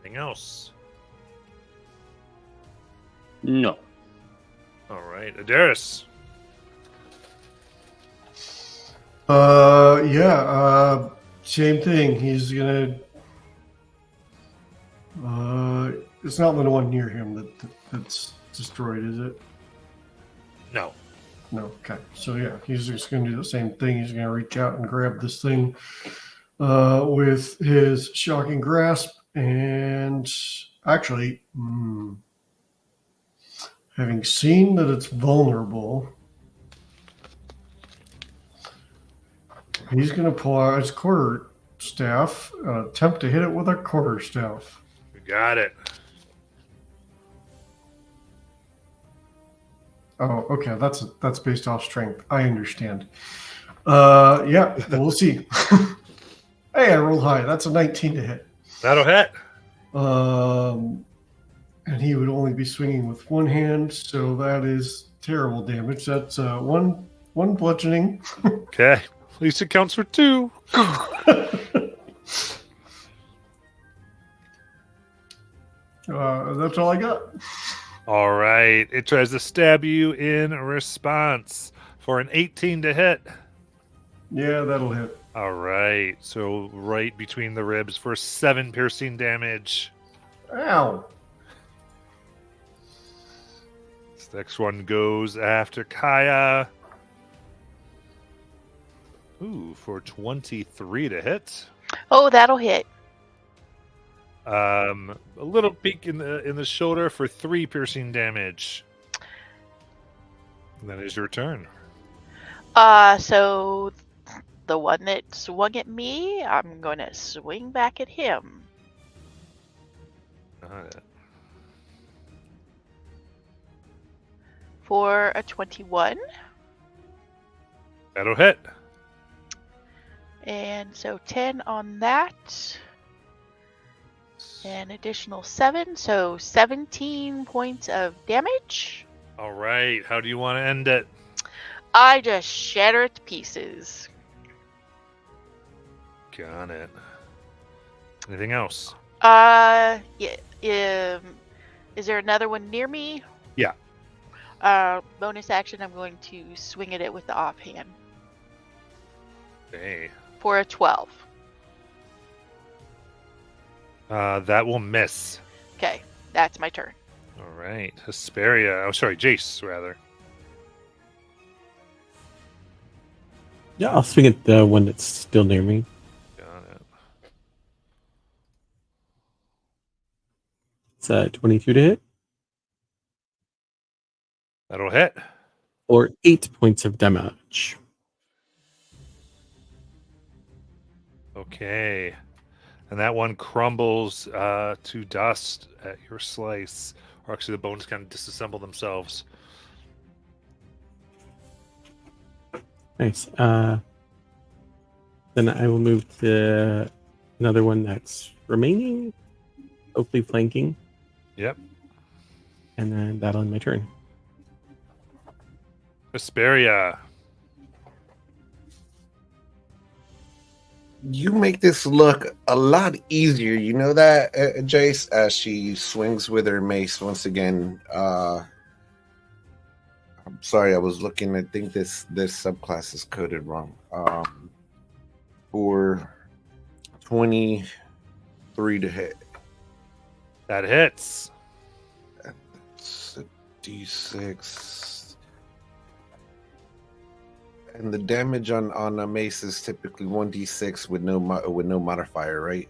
Anything else? No. All right. Adaris. Same thing. He's gonna. It's not the one near him that's destroyed, is it? No. No. Okay. So yeah, he's just gonna do the same thing. He's gonna reach out and grab this thing with his shocking grasp, and actually, having seen that it's vulnerable. He's going to pull out his quarter staff, attempt to hit it with a quarter staff. You got it. Oh, okay. That's based off strength. I understand. Yeah, we'll see. Hey, I rolled high. That's a 19 to hit. That'll hit. And he would only be swinging with one hand, so that is terrible damage. That's one bludgeoning. Okay. At least it counts for 2. That's all I got. All right. It tries to stab you in response for an 18 to hit. Yeah, that'll hit. All right. So right between the ribs for 7 piercing damage. Ow. This next one goes after Kaya. Ooh, for 23 to hit. Oh, that'll hit. A little peek in the shoulder for 3 piercing damage. And that is your turn. So the one that swung at me, I'm going to swing back at him. Got it. For a 21. That'll hit. And so 10 on that. An additional 7, so 17 points of damage. All right. How do you want to end it? I just shatter it to pieces. Got it. Anything else? Yeah. Is there another one near me? Yeah. Bonus action, I'm going to swing at it with the offhand. Okay. For a 12. That will miss. Okay, that's my turn. All right. Hesperia. Oh, sorry. Jace, rather. Yeah, I'll swing at the one that's still near me. Got it. It's 22 to hit. That'll hit. Or 8 points of damage. Okay. And that one crumbles to dust at your slice. Or actually, the bones kind of disassemble themselves. Nice. Then I will move to another one that's remaining, hopefully flanking. Yep. And then that'll end my turn. Hesperia. You make this look a lot easier. You know that, Jace, as she swings with her mace once again. I'm sorry, I was looking. I think this subclass is coded wrong. For 23 to hit. That hits. That's a D6. And the damage on a mace is typically 1d6 with no modifier, right?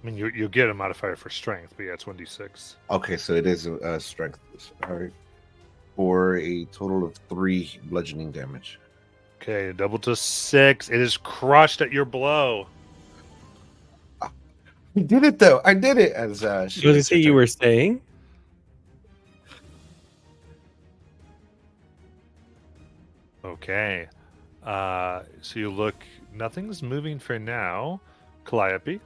I mean, you'll get a modifier for strength, but yeah, it's 1d6. Okay, so it is strength. All right. For a total of 3 bludgeoning damage. Okay, double to 6. It is crushed at your blow. I did it, though. I did it. As What did it say you were saying? Okay. So you look, nothing's moving for now. Calliope.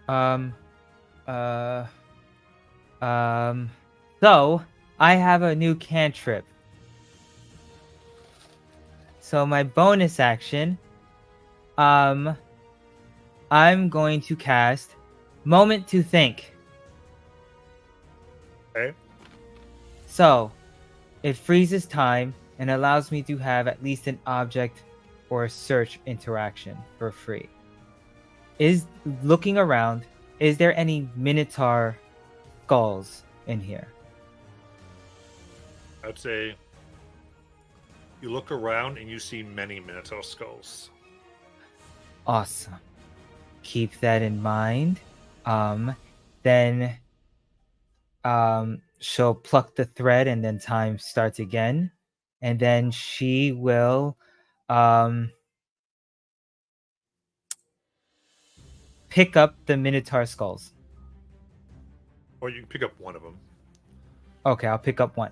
So I have a new cantrip. So my bonus action, I'm going to cast Moment to Think. Okay. So it freezes time and allows me to have at least an object or a search interaction for free. Is looking around, is there any Minotaur skulls in here? I'd say you look around and you see many Minotaur skulls. Awesome. Keep that in mind. Then she'll pluck the thread and then time starts again. And then she will pick up the Minotaur skulls. Or you can pick up one of them. Okay, I'll pick up one.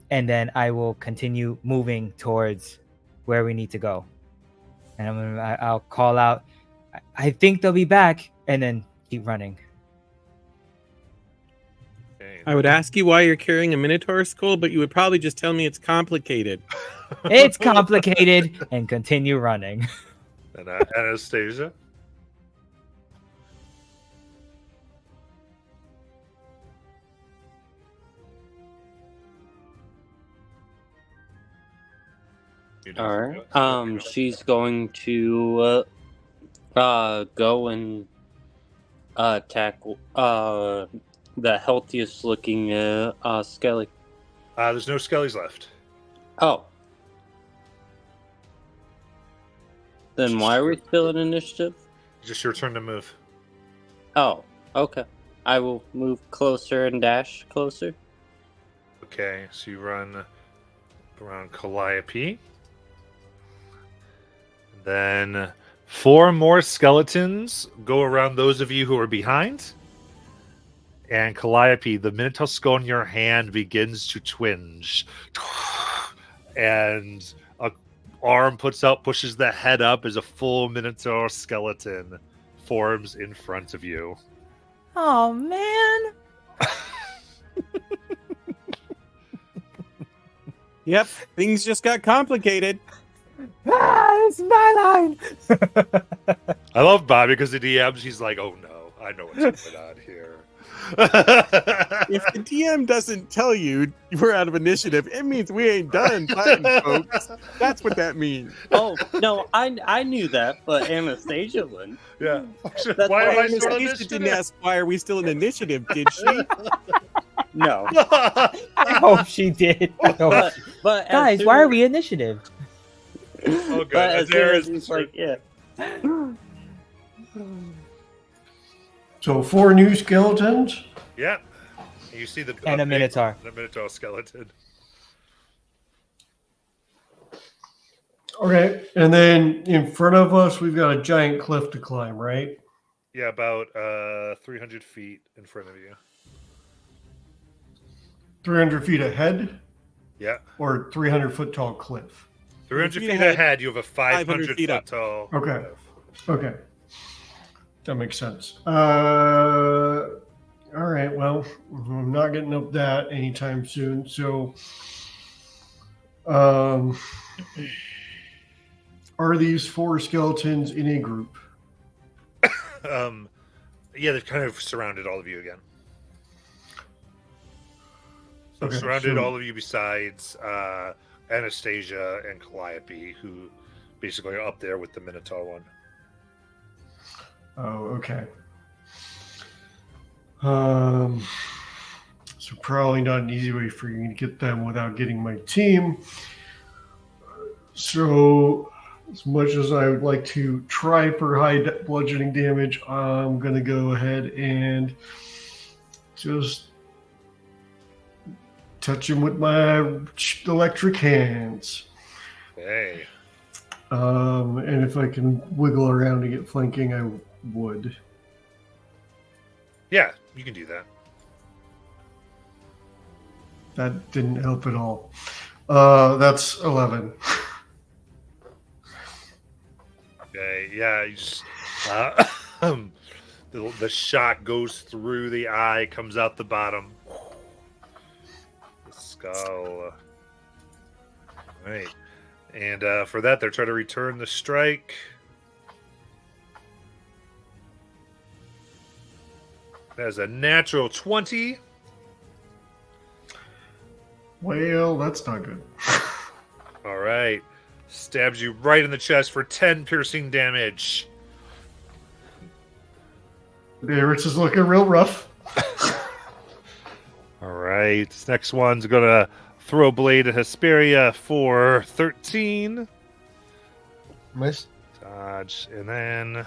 And then I will continue moving towards where we need to go. And I'll call out, I think they'll be back, and then keep running. Okay. I would ask you why you're carrying a Minotaur skull, but you would probably just tell me it's complicated. It's complicated, and continue running. And Anastasia. All right. She's going to go and attack the healthiest looking Skelly. There's no skellies left. Oh. Then why are we still in initiative? Just your turn to move. Oh, okay. I will move closer and dash closer. Okay, so you run around Calliope. Then 4 more skeletons go around those of you who are behind. And Calliope, the Minotaur skull in your hand begins to twinge. And a arm pushes the head up as a full Minotaur skeleton forms in front of you. Oh, man. Yep, things just got complicated. It's my line. I love Bobby because the DMs, he's like, oh no, I know what's going on here. If the DM doesn't tell you we're out of initiative, it means we ain't done fighting, folks. That's what that means. Oh, no, I knew that, but Anastasia wouldn't. Yeah. That's Why am I still in Anastasia didn't initiative? ask why are we still in initiative, did she? No. I hope she did. But Guys, why are we initiative? Oh, God. But as soon Azara's as he's like, yeah. So 4 new skeletons. Yeah. And you see the And a big- Minotaur. The Minotaur skeleton. Okay, and then in front of us, we've got a giant cliff to climb, right? Yeah, about 300 feet in front of you. 300 feet ahead, Yeah. or 300-foot tall cliff. 300 feet feet ahead, ahead, you have a 500 feet foot up. tall Okay. cliff. Okay, that makes sense. All right. Well, I'm not getting up that anytime soon. So, are these 4 skeletons in a group? Yeah, they've kind of surrounded all of you again. So Okay, surrounded so- all of you besides Anastasia and Calliope, who basically are up there with the Minotaur one. Oh, okay. So probably not an easy way for you to get them without getting my team. So as much as I would like to try for high bludgeoning damage, I'm going to go ahead and just touch him with my electric hands. Hey. And if I can wiggle around to get flanking, I would. Yeah, you can do that. That didn't help at all. That's 11. Okay, yeah, you just the shot goes through the eye, comes out the bottom. The skull. Right. And for that, they're trying to return the strike. That is a natural 20. Well, that's not good. All right. Stabs you right in the chest for 10 piercing damage. This is looking real rough. All right. This next one's going to throw a blade at Hesperia for 13. Miss. Dodge. And then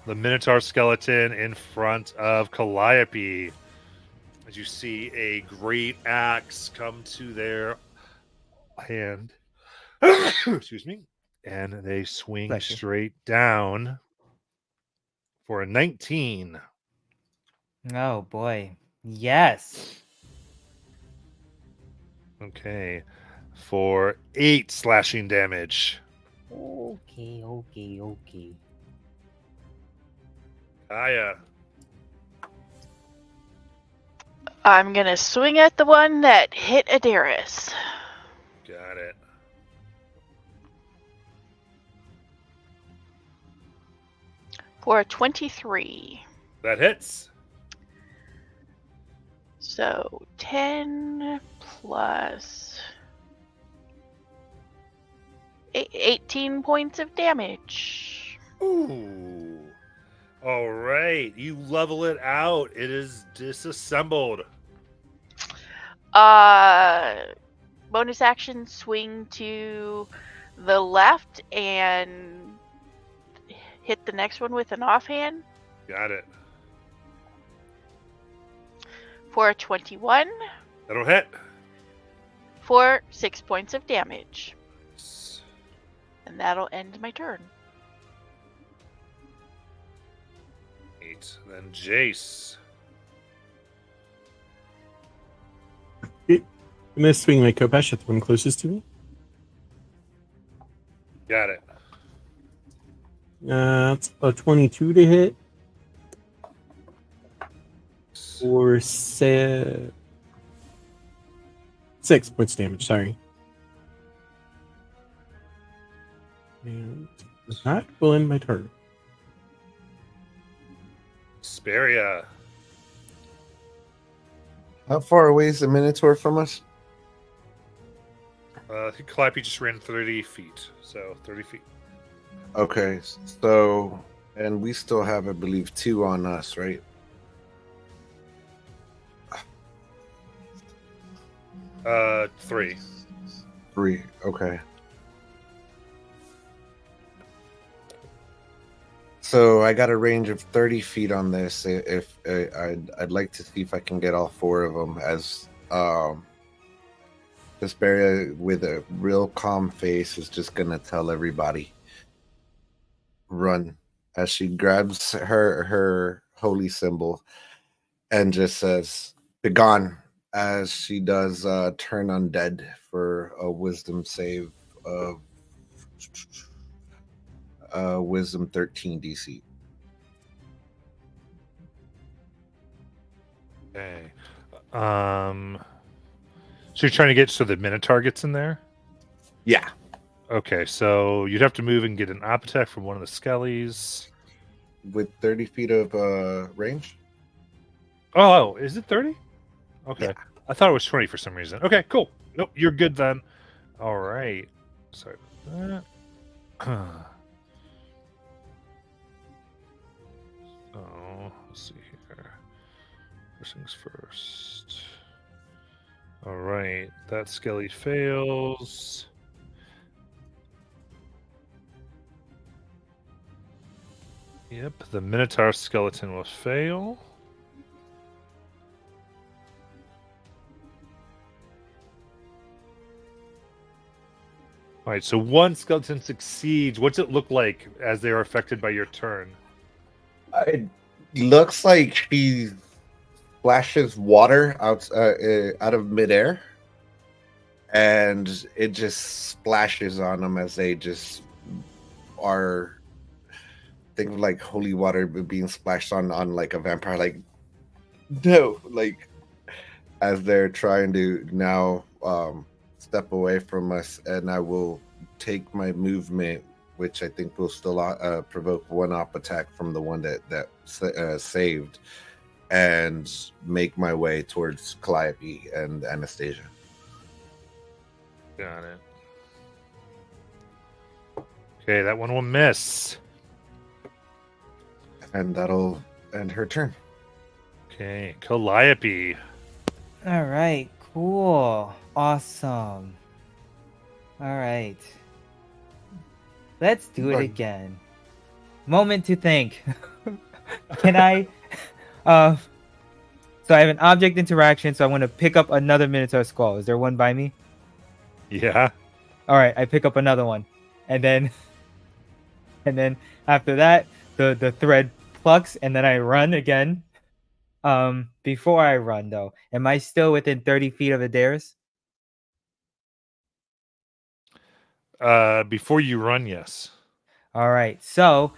the Minotaur skeleton in front of Calliope. As you see a great axe come to their hand. Excuse me. And they swing Bless you. straight down for a 19. Oh boy. Yes. Okay. For 8 slashing damage. Okay. Aya. I'm gonna swing at the one that hit Adaris. Got it. For a 23. That hits. So 10 plus 18 points of damage. Ooh. All right. You level it out. It is disassembled. bonus action, swing to the left and hit the next one with an offhand Got it. for a 21 That'll hit. for 6 points of damage. And that'll end my turn. 8. Then Jace. I'm gonna swing my Kopesh at the one closest to me. Got it. That's a 22 to hit. For 6 points damage, sorry. And that will end my turn. Speria. How far away is the Minotaur from us? I think Calliope just ran 30 feet. So 30 feet. Okay, so and we still have, I believe, 2 on us, right? Three. 3. Okay. So I got a range of 30 feet on this. If I'd like to see if I can get all 4 of them, as Vesperia with a real calm face is just gonna tell everybody, run, as she grabs her holy symbol and just says, begone, as she does turn undead for a wisdom save of wisdom 13 DC. Okay. So you're trying to get so the Minotaur gets in there? Yeah. Okay, so you'd have to move and get an op attack from one of the skellies. With 30 feet of range? Oh, is it 30? Okay. Yeah. I thought it was 20 for some reason. Okay, cool. Nope, you're good then. All right. Sorry about that. So, let's see here. First things first. All right. That skelly fails. Yep, the Minotaur skeleton will fail. All right, so one skeleton succeeds. What's it look like as they are affected by your turn? It looks like she splashes water out of midair, and it just splashes on them as they just are. Think of like holy water being splashed on like a vampire, like no, like as they're trying to now step away from us, and I will take my movement, which I think will still provoke one op attack from the one that saved, and make my way towards Calliope and Anastasia. Got it. Okay, that one will miss. And that'll end her turn. Okay, Calliope. All right, cool. Awesome. All right. Let's do it again. Moment to think. Can I... so I have an object interaction, so I want to pick up another Minotaur skull. Is there one by me? Yeah. All right, I pick up another one. And then after that, the thread plucks, and then I run again. Before I run, though, am I still within 30 feet of Adair's? Before you run, yes. All right, so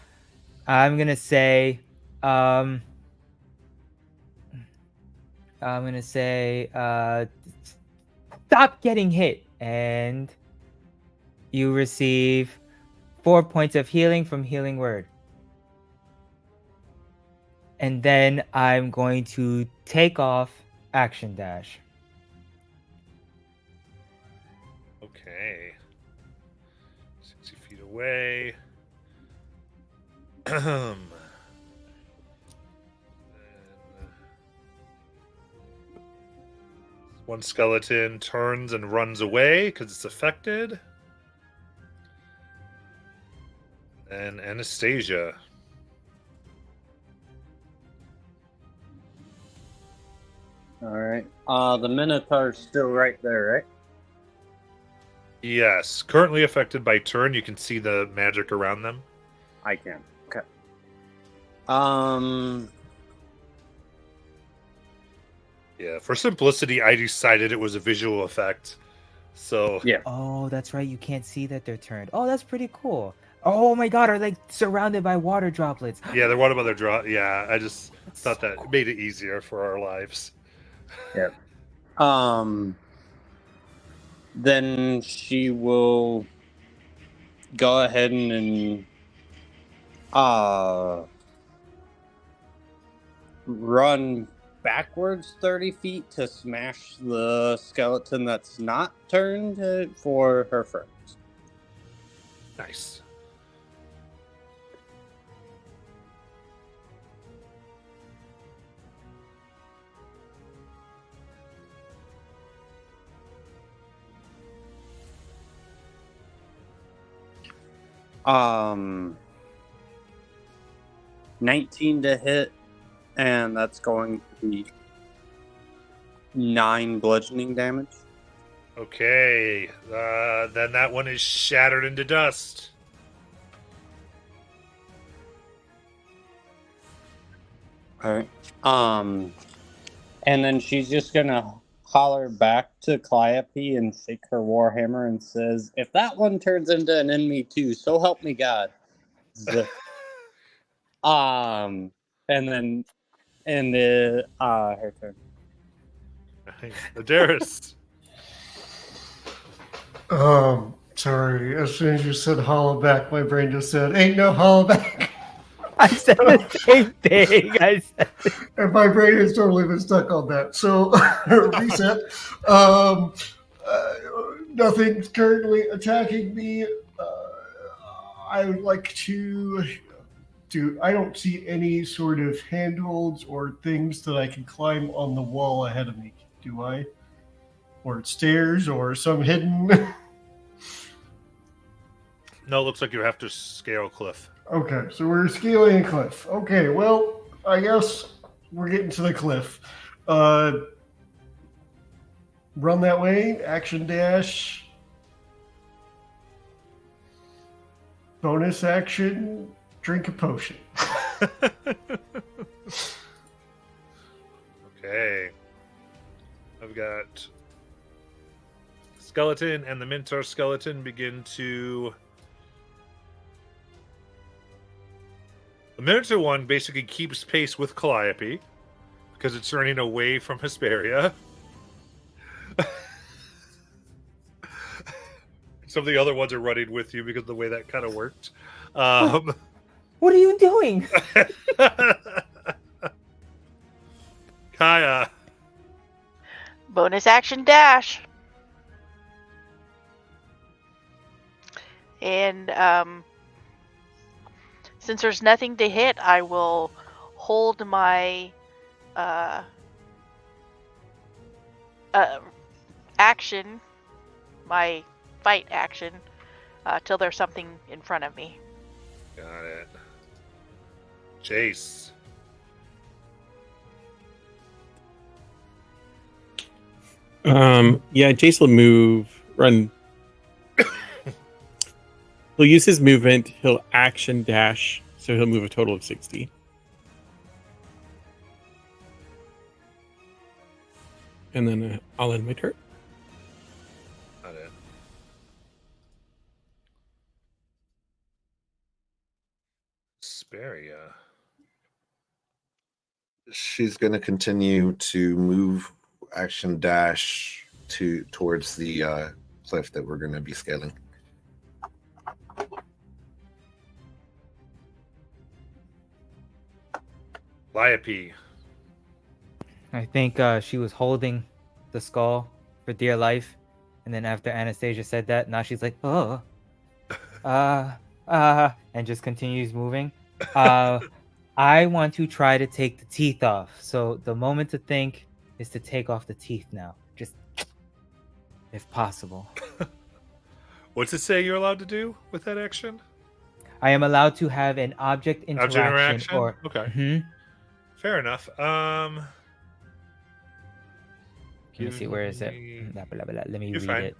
I'm gonna say, stop getting hit, and you receive 4 points of healing from Healing Word. And then I'm going to take off Action Dash. Okay. 60 feet away. One skeleton turns and runs away because it's affected. And Anastasia. Alright. The Minotaur's still right there, right? Yes. Currently affected by turn. You can see the magic around them. I can. Okay. Yeah, for simplicity, I decided it was a visual effect. So yeah. Oh, that's right. You can't see that they're turned. Oh, that's pretty cool. Oh my god, are they surrounded by water droplets? Yeah, they're one of other Yeah, I just That's thought so that cool. made it easier for our lives. Yep. Then she will go ahead and run backwards 30 feet to smash the skeleton that's not turned for her friends. Nice. Um, 19 to hit, and that's going to be 9 bludgeoning damage. Okay. Then that one is shattered into dust. Alright. And then she's just gonna holler back to Calliope and shake her warhammer and says, "If that one turns into an enemy too, so help me God." And then her turn. Adaris. Sorry. As soon as you said hollow back, my brain just said, "Ain't no hollow back." I said the same thing. And my brain has totally been stuck on that. So reset. Nothing's currently attacking me. I would like to do. I don't see any sort of handholds or things that I can climb on the wall ahead of me. Do I? Or stairs or some hidden. No, it looks like you have to scale a cliff. Okay, so we're scaling a cliff. Okay, well, I guess we're getting to the cliff. Run that way, action dash. Bonus action, drink a potion. Okay. I've got skeleton and the Minotaur skeleton begin to... The Minotaur one basically keeps pace with Calliope because it's running away from Hesperia. Some of the other ones are running with you because of the way that kind of worked. What are you doing? Kaya. Bonus action dash. And since there's nothing to hit, I will hold my action, my fight action, till there's something in front of me. Got it. Jace. Yeah, Jace will run. He'll use his movement. He'll action dash, so he'll move a total of 60. And then I'll end my turn. Got it. Hesperia. She's going to continue to move action dash towards the cliff that we're going to be scaling. Calliope. I think she was holding the skull for dear life, and then after Anastasia said that, now she's like, oh, and just continues moving. I want to try to take the teeth off. So the moment to think is to take off the teeth now. Just if possible. What's it say you're allowed to do with that action? I am allowed to have an object interaction, interaction? or Okay. Mhm. Fair enough. Let me see, give where is it? me- Blah, blah, blah. Let me You're read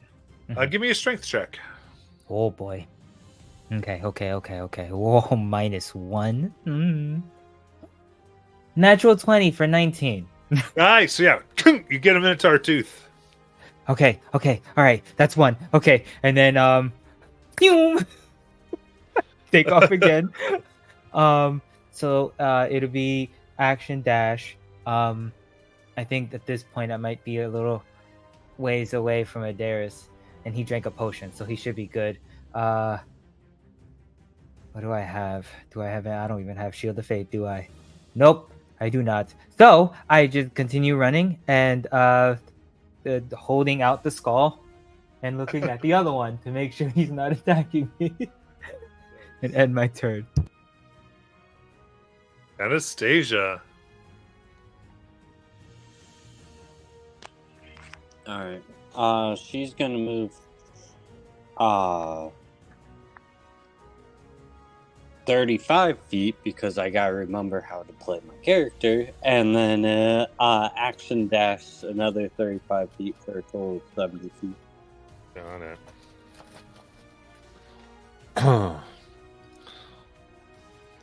fine. it. Give me a strength check. Oh boy. Okay. Whoa, -1. Natural 20 for 19. Nice. Yeah. You get a Minotaur tooth. Okay. All right. That's one. Okay. And then pew! Take off again. So it'll be action dash. I think at this point I might be a little ways away from Adaris, and he drank a potion, so he should be good. What do I have? I don't even have Shield of Fate, do I? Nope, I do not. So I just continue running and holding out the skull and looking at the other one to make sure he's not attacking me. And end my turn. Anastasia. All right. She's gonna move 35 feet because I gotta remember how to play my character, and then action dash another 35 feet for a total of 70 feet. Got it.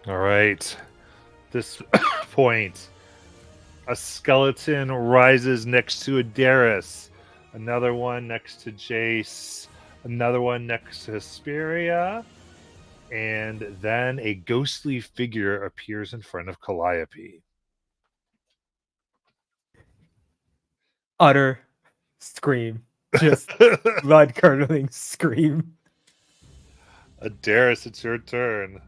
All right. This point, a skeleton rises next to Adaris, another one next to Jace, another one next to Hesperia, and then a ghostly figure appears in front of Calliope. Utter scream. Just blood curdling scream. Adaris, it's your turn.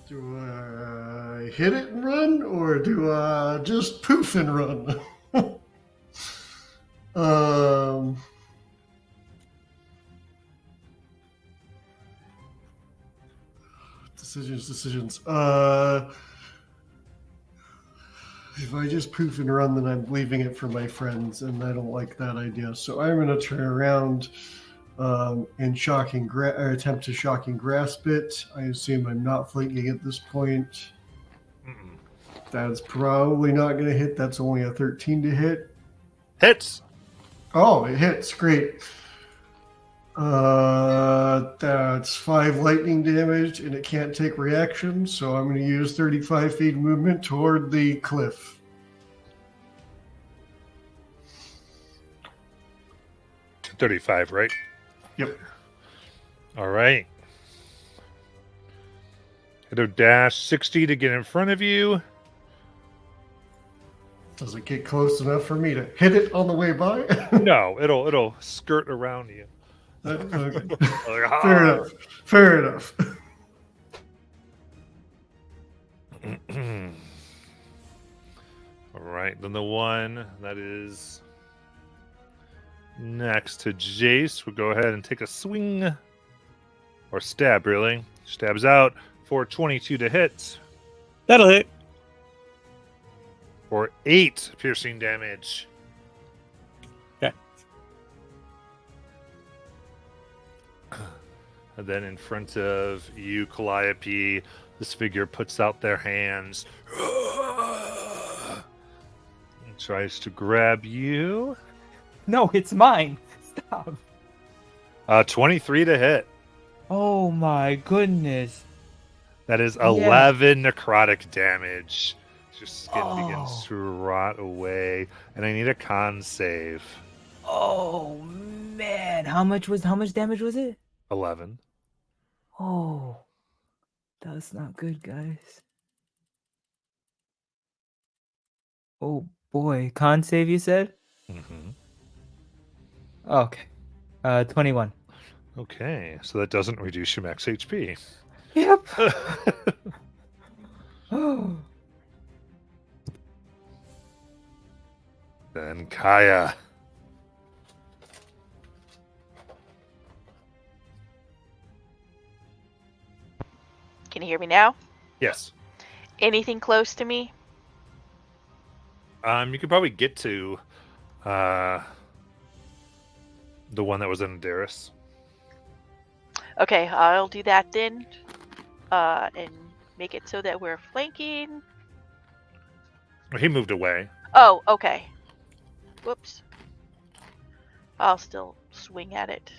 Do I hit it and run, or do I just poof and run? Decisions. If I just poof and run, then I'm leaving it for my friends, and I don't like that idea. So I'm going to turn around and attempt to shocking grasp it. I assume I'm not flanking at this point. Mm-mm. That's probably not going to hit. That's only a 13 to hit. Hits. Oh, it hits. Great. That's 5 lightning damage, and it can't take reaction, so I'm going to use 35 feet movement toward the cliff. $35, right? Yep. All right. It'll dash 60 to get in front of you. Does it get close enough for me to hit it on the way by? No, it'll skirt around you. Okay. Like, Fair enough. All right, then the one that is next to Jace will go ahead and take a swing. Or stab, really. Stabs out for 22 to hit. That'll hit. For 8 piercing damage. Okay. And then in front of you, Calliope, this figure puts out their hands. And tries to grab you. No, it's mine. Stop. 23 to hit. Oh my goodness. That is 11 necrotic damage. Your skin begins Oh. to rot away. And I need a con save. Oh man. How much damage was it? 11. Oh. That's not good, guys. Oh boy. Con save, you said? Mm-hmm. Okay. 21. Okay, so that doesn't reduce your max HP. Yep. Oh. Then Kaya. Can you hear me now? Yes. Anything close to me? You could probably get to the one that was in Darius. Okay, I'll do that then. And make it so that we're flanking. He moved away. Oh, okay. Whoops. I'll still swing at it.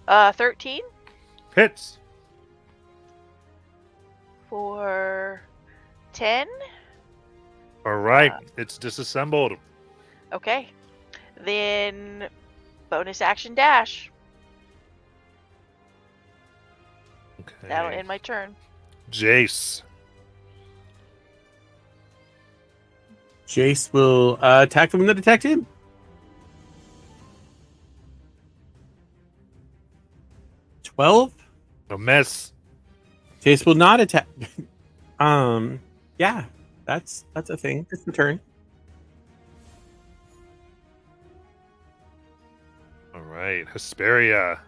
13 Hits. for 10. All right. It's disassembled. Okay. Then bonus action dash. Okay. That'll end my turn. Jace. Jace will attack the one that attacked him. $12. A miss. Jace will not attack. Yeah, that's a thing. It's the turn. All right. Hesperia.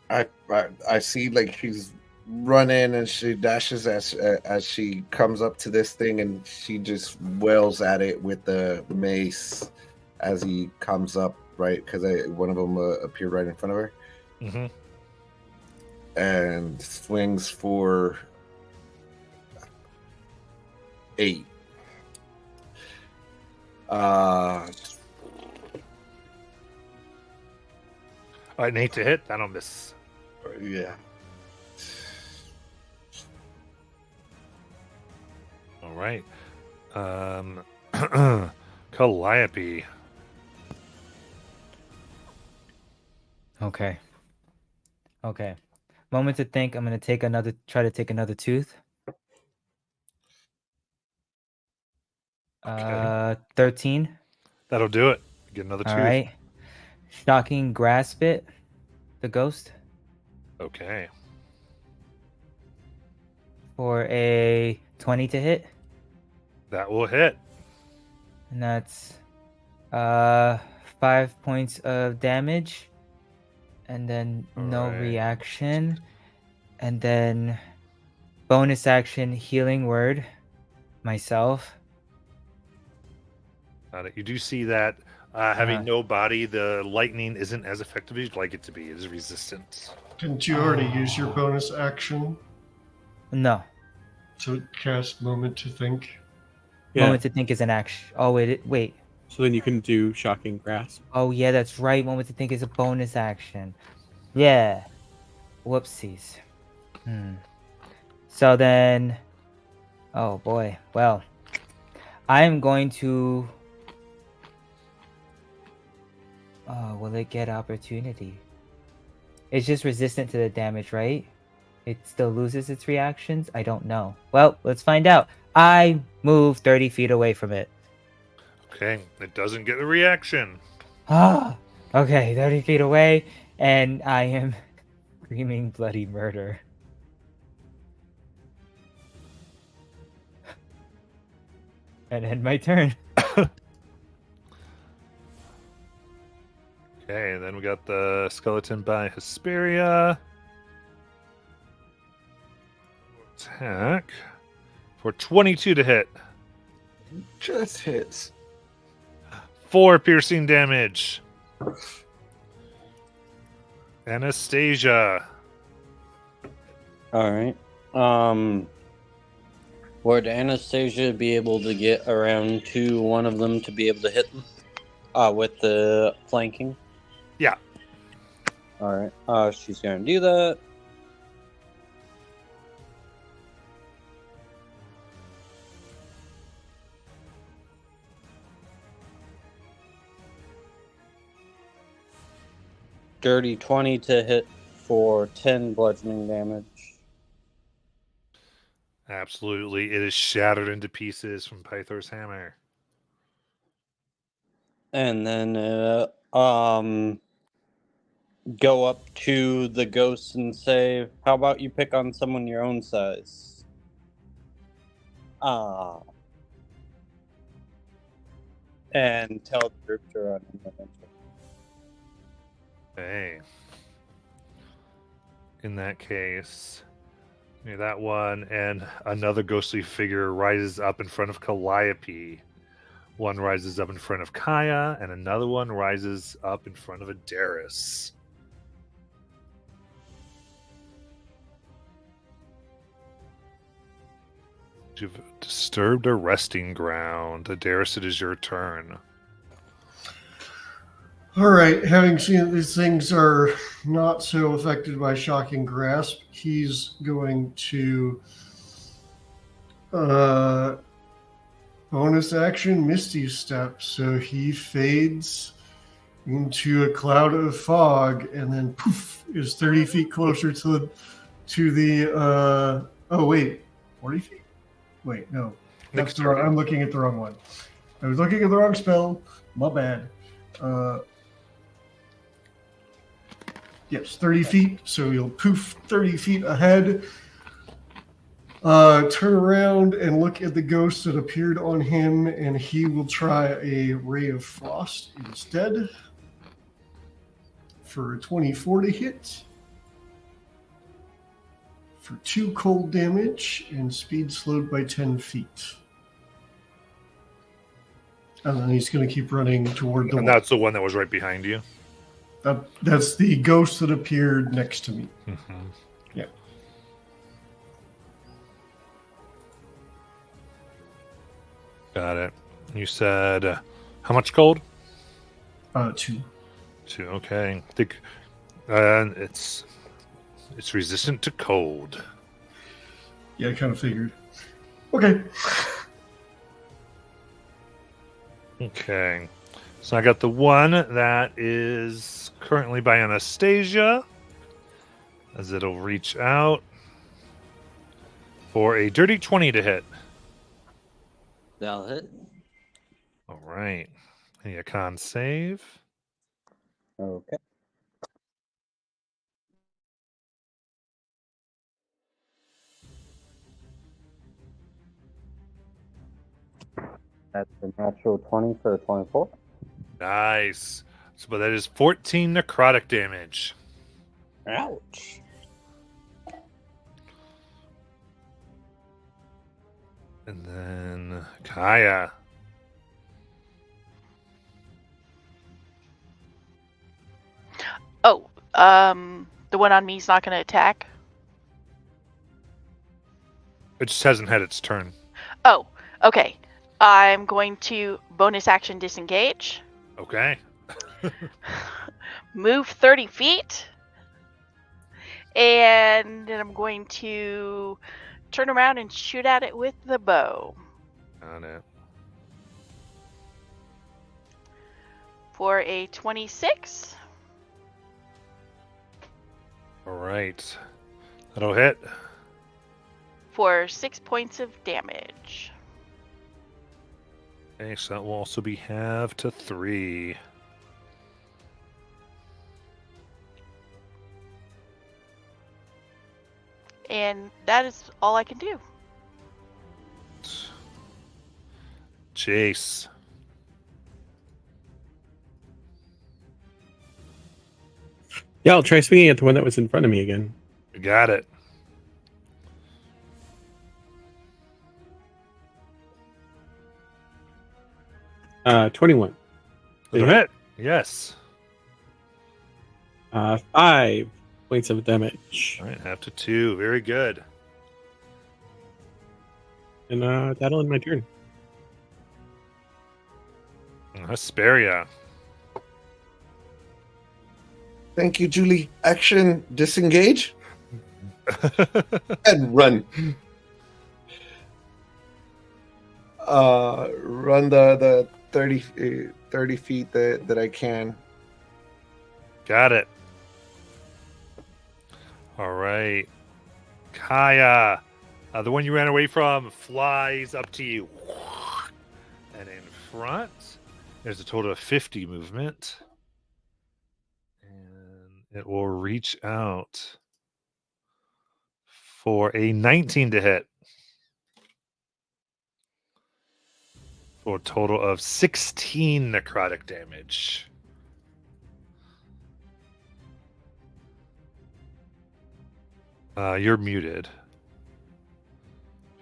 I see like she's running and she dashes as she comes up to this thing and she just wails at it with the mace as he comes up, right? Because one of them appeared right in front of her. Mm-hmm. And swings for 8. I need to hit. I don't miss. Yeah. All right. Calliope. Okay. Okay. Moment to think. I'm gonna try to take another tooth. 13. That'll do it. Get another All tooth. right. Shocking grasp it. The ghost Okay. for a 20 to hit, That will hit. and that's 5 points of damage, and then no Alright. reaction, and then bonus action healing word myself. Got it. You do see that having no body, the lightning isn't as effective as you'd like it to be. It is resistant. Didn't you already use your bonus action No. to cast Moment to Think? Yeah. Moment to think is an action. Oh wait. So then you can do shocking grasp. Oh yeah, that's right. Moment to think is a bonus action. Yeah. Whoopsies. So then, oh boy. Well, I'm going to. Oh, will it get opportunity? It's just resistant to the damage, right? It still loses its reactions? I don't know. Well, let's find out. I move 30 feet away from it. Okay. It doesn't get a reaction. Ah, okay, 30 feet away, and I am screaming bloody murder. And end my turn. Okay, and then we got the skeleton by Hesperia. Attack for 22 to hit. Just hits. 4 piercing damage. Anastasia. All right. Would Anastasia be able to get around to one of them to be able to hit them with the flanking? Yeah. All right. She's going to do that. Dirty 20 to hit for 10 bludgeoning damage. Absolutely. It is shattered into pieces from Pythor's hammer. And then go up to the ghost and say, how about you pick on someone your own size? And tell the group to run. Hey. in that case, that one, and another ghostly figure rises up in front of Calliope. One rises up in front of Kaya, and another one rises up in front of Adaris. You've disturbed a resting ground. Adaris, it is your turn. All right, having seen that these things are not so affected by Shocking Grasp, he's going to bonus action Misty Step. So he fades into a cloud of fog and then poof is 30 feet closer to the 40 feet? Wait, no. That's the wrong, I'm looking at the wrong one. I was looking at the wrong spell. My bad. Yes, 30 feet. So he'll poof 30 feet ahead. Turn around and look at the ghost that appeared on him, and he will try a Ray of Frost instead for a 24 to hit. For 2 cold damage and speed slowed by 10 feet. And then he's going to keep running toward the And that's the one that was right behind you? That's the ghost that appeared next to me. Mm-hmm. Yeah. Got it. You said how much cold? 2. 2, okay. I think it's resistant to cold. Yeah, I kind of figured. Okay. Okay. So I got the one that is currently by Anastasia, as it'll reach out for a dirty 20 to hit. That'll hit. All right. A con save. Okay. That's a natural 20 for a 24. Nice. So, but that is 14 necrotic damage. Ouch. And then Kaya. Oh, the one on me is not going to attack. It just hasn't had its turn. Oh, okay. I'm going to bonus action disengage. Okay. Move 30 feet. And then I'm going to turn around and shoot at it with the bow. Got it. For a 26. All right. That'll hit. For 6 points of damage. Okay, so that will also be halved to 3. And that is all I can do. Jace. Yeah, I'll try swinging at the one that was in front of me again. Got it. 21. It'll hit. Yes. 5 points of damage. All right, half to 2. Very good. And that'll end my turn. Hesperia. Thank you, Julie. Action, disengage, and run. Run the 30 feet that I can. Got it. All right. Kaya, the one you ran away from, flies up to you. And in front, there's a total of 50 movement. And it will reach out for a 19 to hit. For a total of 16 necrotic damage. You're muted.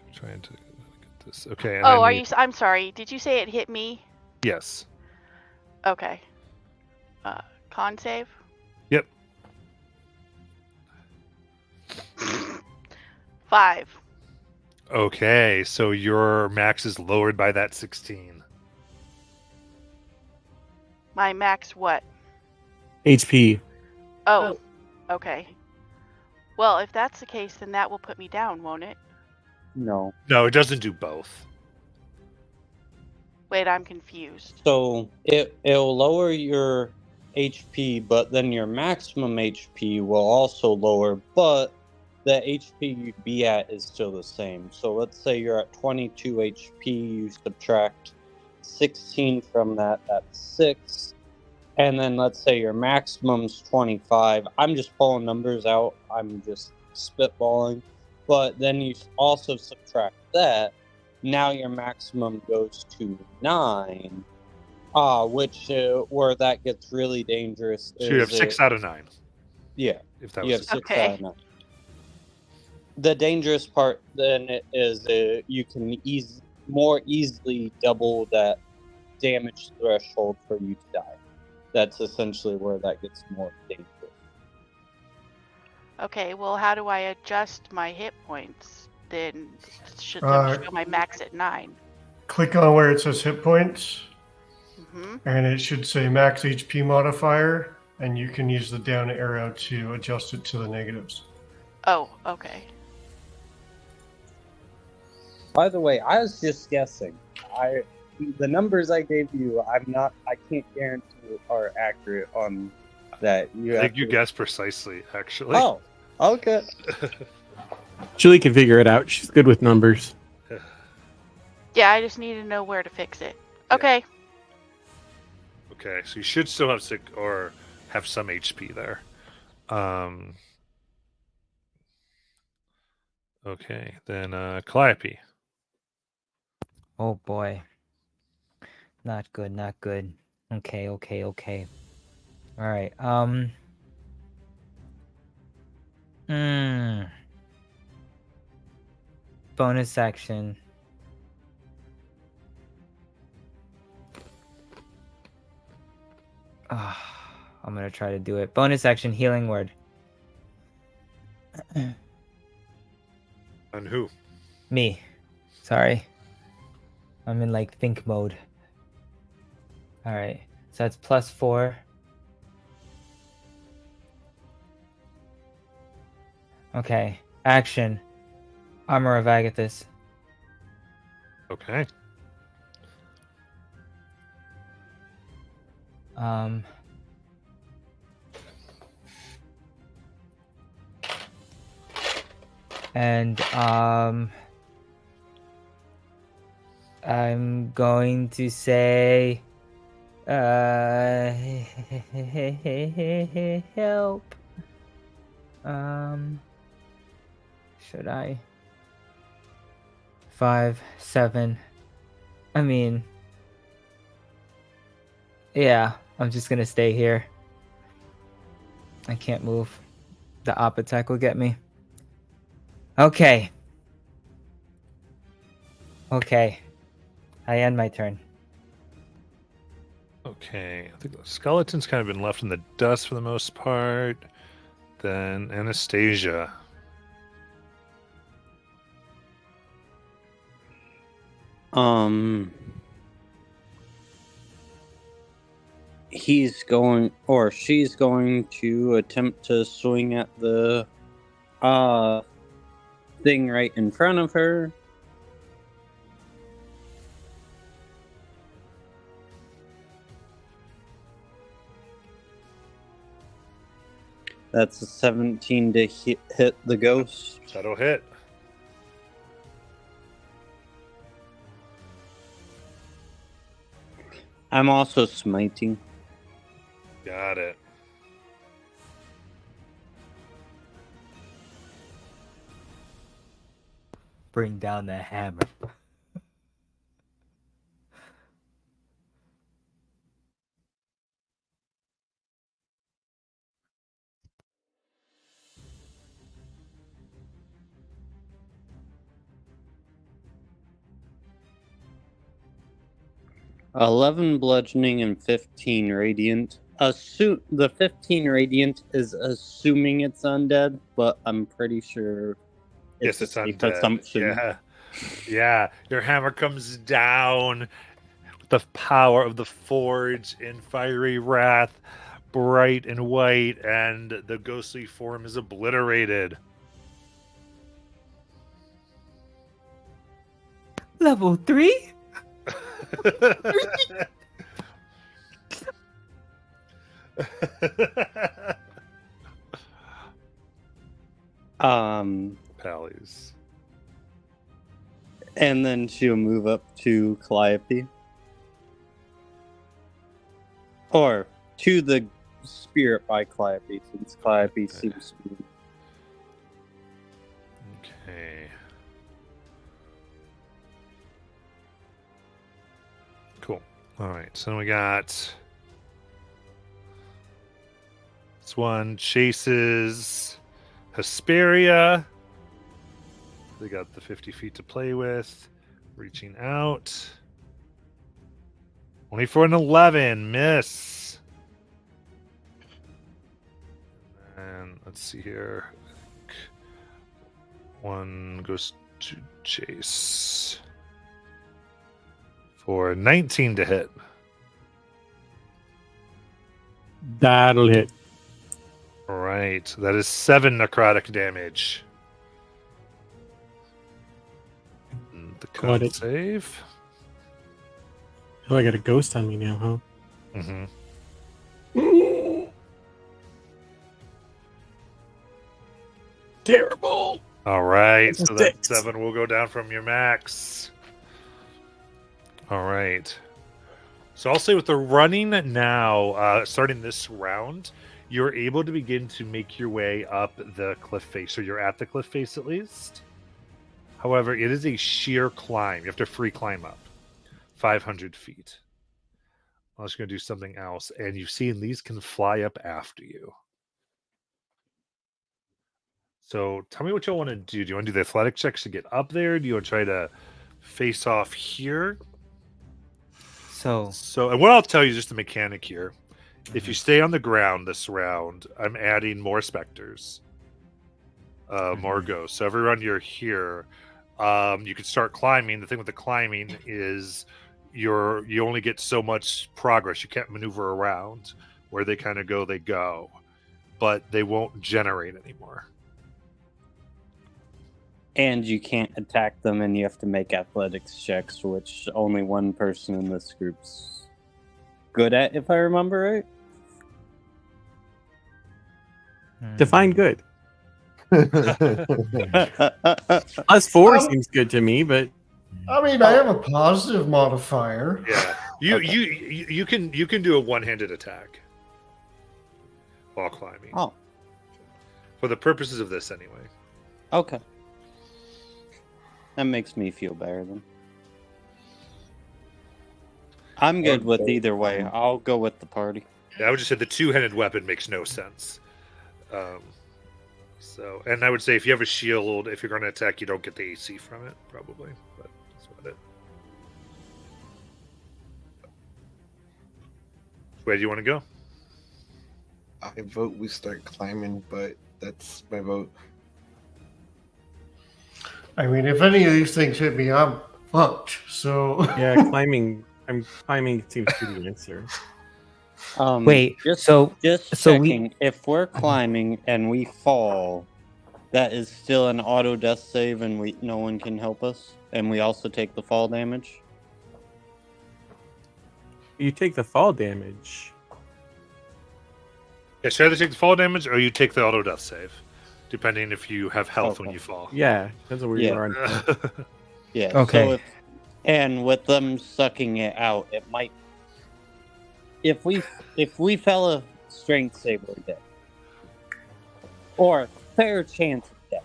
I'm trying to get this. Okay. And Oh, then are you? I'm sorry. Did you say it hit me? Yes. Okay. Con save. Yep. 5. Okay, so your max is lowered by that 16. My max what? HP. Oh. Okay. Well, if that's the case, then that will put me down, won't it? No. No, it doesn't do both. Wait, I'm confused. So it'll lower your HP, but then your maximum HP will also lower, but the HP you'd be at is still the same. So let's say you're at 22 HP, you subtract 16 from that, that's 6. And then let's say your maximum's 25. I'm just pulling numbers out. I'm just spitballing. But then you also subtract that. Now your maximum goes to 9. Which where that gets really dangerous So you have 6 out of 9. Yeah. If that You was have 6 Okay. out of 9. The dangerous part then is you can more easily double that damage threshold for you to die. That's essentially where that gets more dangerous. Okay, well, how do I adjust my hit points? Then should Uh, show my max at 9. Click on where it says hit points, Hmm. and it should say max HP modifier, and you can use the down arrow to adjust it to the negatives. Oh, okay. By the way, I was just guessing. The numbers I gave you, I can't guarantee are accurate on that. I think you guessed precisely, actually. Oh, okay. Julie can figure it out. She's good with numbers. Yeah, I just need to know where to fix it. Okay. Okay, so you should still have 6 or have some HP there. Okay, then Calliope. Oh boy. Not good, not good. Okay. Alright, bonus action. I'm gonna try to do it. Bonus action, healing word. On who? Me. Sorry. I'm in like think mode. Alright, so that's +4. Okay, action. Armor of Agathis. Okay. And I'm going to say help. Should I? 5, 7. I mean, yeah, I'm just gonna stay here. I can't move. The op attack will get me. Okay. Okay. I end my turn. Okay, I think the skeleton's kind of been left in the dust for the most part. Then Anastasia. He's going, or she's going to attempt to swing at the thing right in front of her. That's a 17 to hit the ghost. That'll hit. I'm also smiting. Got it. Bring down the hammer. 11 bludgeoning and 15 radiant. The 15 radiant is assuming it's undead, but I'm pretty sure Yes, it's a safe undead. assumption. Yeah. Your hammer comes down with the power of the forge in fiery wrath, bright and white, and the ghostly form is obliterated. Level 3? Pallies. And then she'll move up to Calliope. Or to the spirit by Calliope, since Calliope seems to be. Okay. Cool. All right. So we got this one chases Hesperia. They got the 50 feet to play with. Reaching out. Only for an 11. Miss. And let's see here. One goes to chase. For 19 to hit. That'll hit. All right. That is 7 necrotic damage. And the Got con it. save. Oh, I got a ghost on me now, huh? Mm-hmm. Terrible. All right. That's a So that 6. 7 will go down from your max. All right. So I'll say with the running now, starting this round, you're able to begin to make your way up the cliff face. So you're at the cliff face at least. However, it is a sheer climb. You have to free climb up 500 feet. I was going to do something else. And you've seen these can fly up after you. So tell me what y'all want to do. Do you want to do the athletic checks to get up there? Do you want to try to face off here? So, And what I'll tell you, just the mechanic here. If you stay on the ground this round, I'm adding more specters, more ghosts. So every round you're here, you can start climbing. The thing with the climbing is you only get so much progress. You can't maneuver around. Where they kind of go, they go, but they won't generate anymore. And you can't attack them, and you have to make athletics checks, which only one person in this group's good at, if I remember right. Define good. Plus 4 seems good to me, but I mean, I have a positive modifier. Yeah, you can do a one-handed attack while climbing. Oh, for the purposes of this, anyway. Okay. That makes me feel better then. I'm good with either way. I'll go with the party. Yeah, I would just say the two-handed weapon makes no sense. And I would say if you have a shield, if you're going to attack, you don't get the AC from it, probably. But that's about it. Where do you want to go? I vote we start climbing, but that's my vote. I mean, if any of these things hit me, I'm fucked. So yeah, climbing seems to be the answer. wait, just so checking. If we're climbing and we fall, that is still an auto death save, and no one can help us, and we also take the fall damage. You take the fall damage. Yeah, so either take the fall damage or you take the auto death save, depending if you have health when you fall. Yeah, depends on where you are. Yeah. Okay. So and with them sucking it out, it might. If we fell a strength save, we're dead. Or fair chance of death.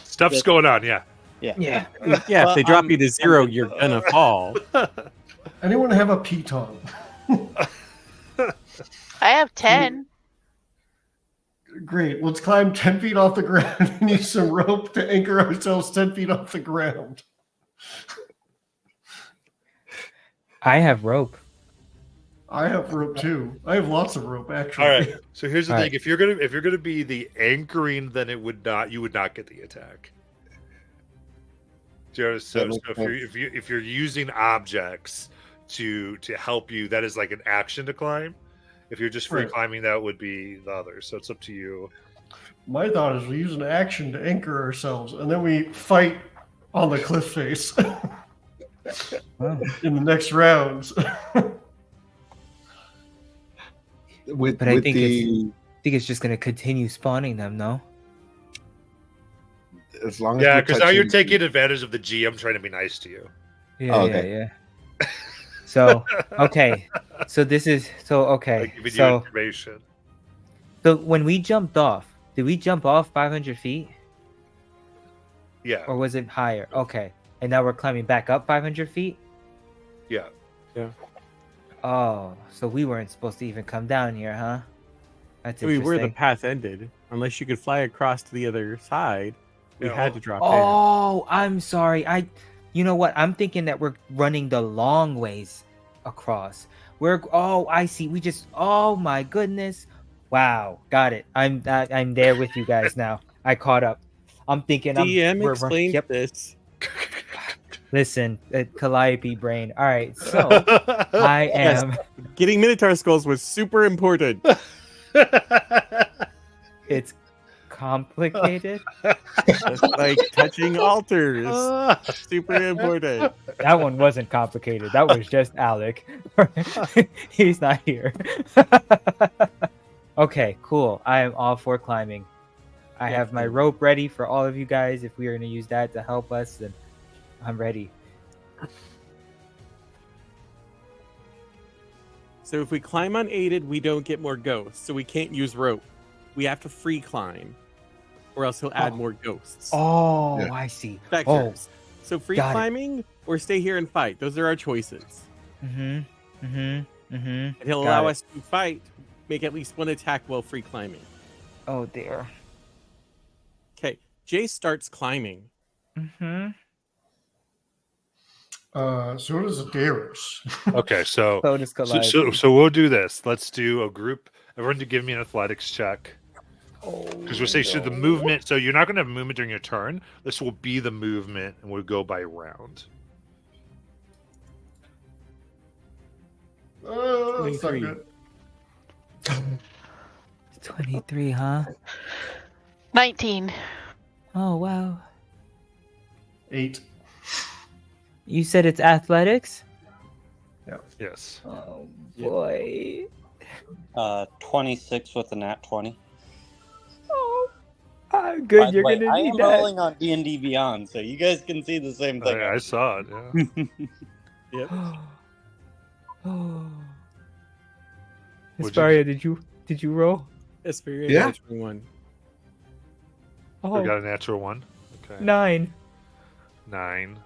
Stuff's going on, yeah. Yeah. If they drop you to 0, you're gonna fall. anyone have a piton? I have 10. Great. Let's climb 10 feet off the ground and use some rope to anchor ourselves 10 feet off the ground. I have rope. I have rope too. I have lots of rope actually. All right. So here's the All thing: right. if you're gonna be the anchoring, then you would not get the attack. So if you're using objects to help you, that is like an action to climb. If you're just free Right. climbing, that would be the other. So it's up to you. My thought is we use an action to anchor ourselves, and then we fight on the cliff face Wow. in the next rounds. With, But I with think the I think it's just gonna continue spawning them, no? as long as Yeah, we're because now you're touching- taking advantage of the GM trying to be nice to you. Yeah, Oh, yeah, okay. yeah. So okay, so this is so okay. Like giving you So information. when we jumped off, did we jump off 500 feet Yeah, or was it higher? Okay, and now we're climbing back up 500 feet. yeah. Oh, so we weren't supposed to even come down here, huh? That's I mean, where the interesting. path ended, unless you could fly across to the other side, we Yeah, had oh- to drop down. Oh, I'm sorry. You know what? I'm thinking that we're running the long ways across. I see. Oh my goodness. Wow, got it. I'm there with you guys now. I caught up. I'm thinking DM explained yep. this. Listen, Calliope brain. All right, so I Yes. am. Getting Minotaur skulls was super important. It's complicated. Just like touching altars. Super important. That one wasn't complicated. That was just Alec. He's not here. Okay, cool. I am all for climbing. I have my rope ready for all of you guys. If we are going to use that to help us, then I'm ready. So if we climb unaided, we don't get more ghosts. So we can't use rope. We have to free climb, or else he'll add more ghosts. Oh, Yeah. I see. Vectors. So free got it. climbing or stay here and fight. Those are our choices. And And he'll Got allow it. us to fight, make at least one attack while free climbing. Oh dear. Okay, Jay starts climbing. So does Darius. Okay, so So does Calliope. so we'll do this. Let's do a group. Everyone to give me an athletics check. Oh, Because we'll say so the movement. So you're not going to have movement during your turn. This will be the movement, and we'll go by round. That's not 23. good. 23, huh? 19. Oh wow. 8. You said it's athletics? Yes. Oh boy. 26 with a nat 20. Oh, By good. the You're way, gonna I need am that. rolling on D&D Beyond, so you guys can see the same thing. I saw it. Yeah. Yep. Oh. What'd you Asparia, did you roll? Esperia Yeah. got a 21. We Oh, got a natural one. Okay. 9. 9.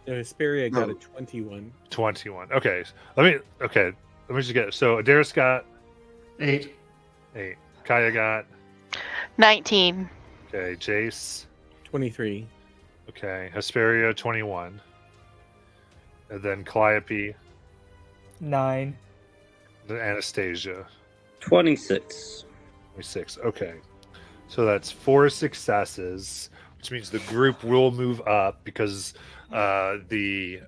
Esperia got a No. 21. 21. Okay. Let me just get so Adaris got 8. 8. Kaya got 19. okay. Jace 23. okay. Hesperia 21. And then Calliope, 9. then Anastasia 26. 26. Okay. So that's 4 successes, which means the group will move up because the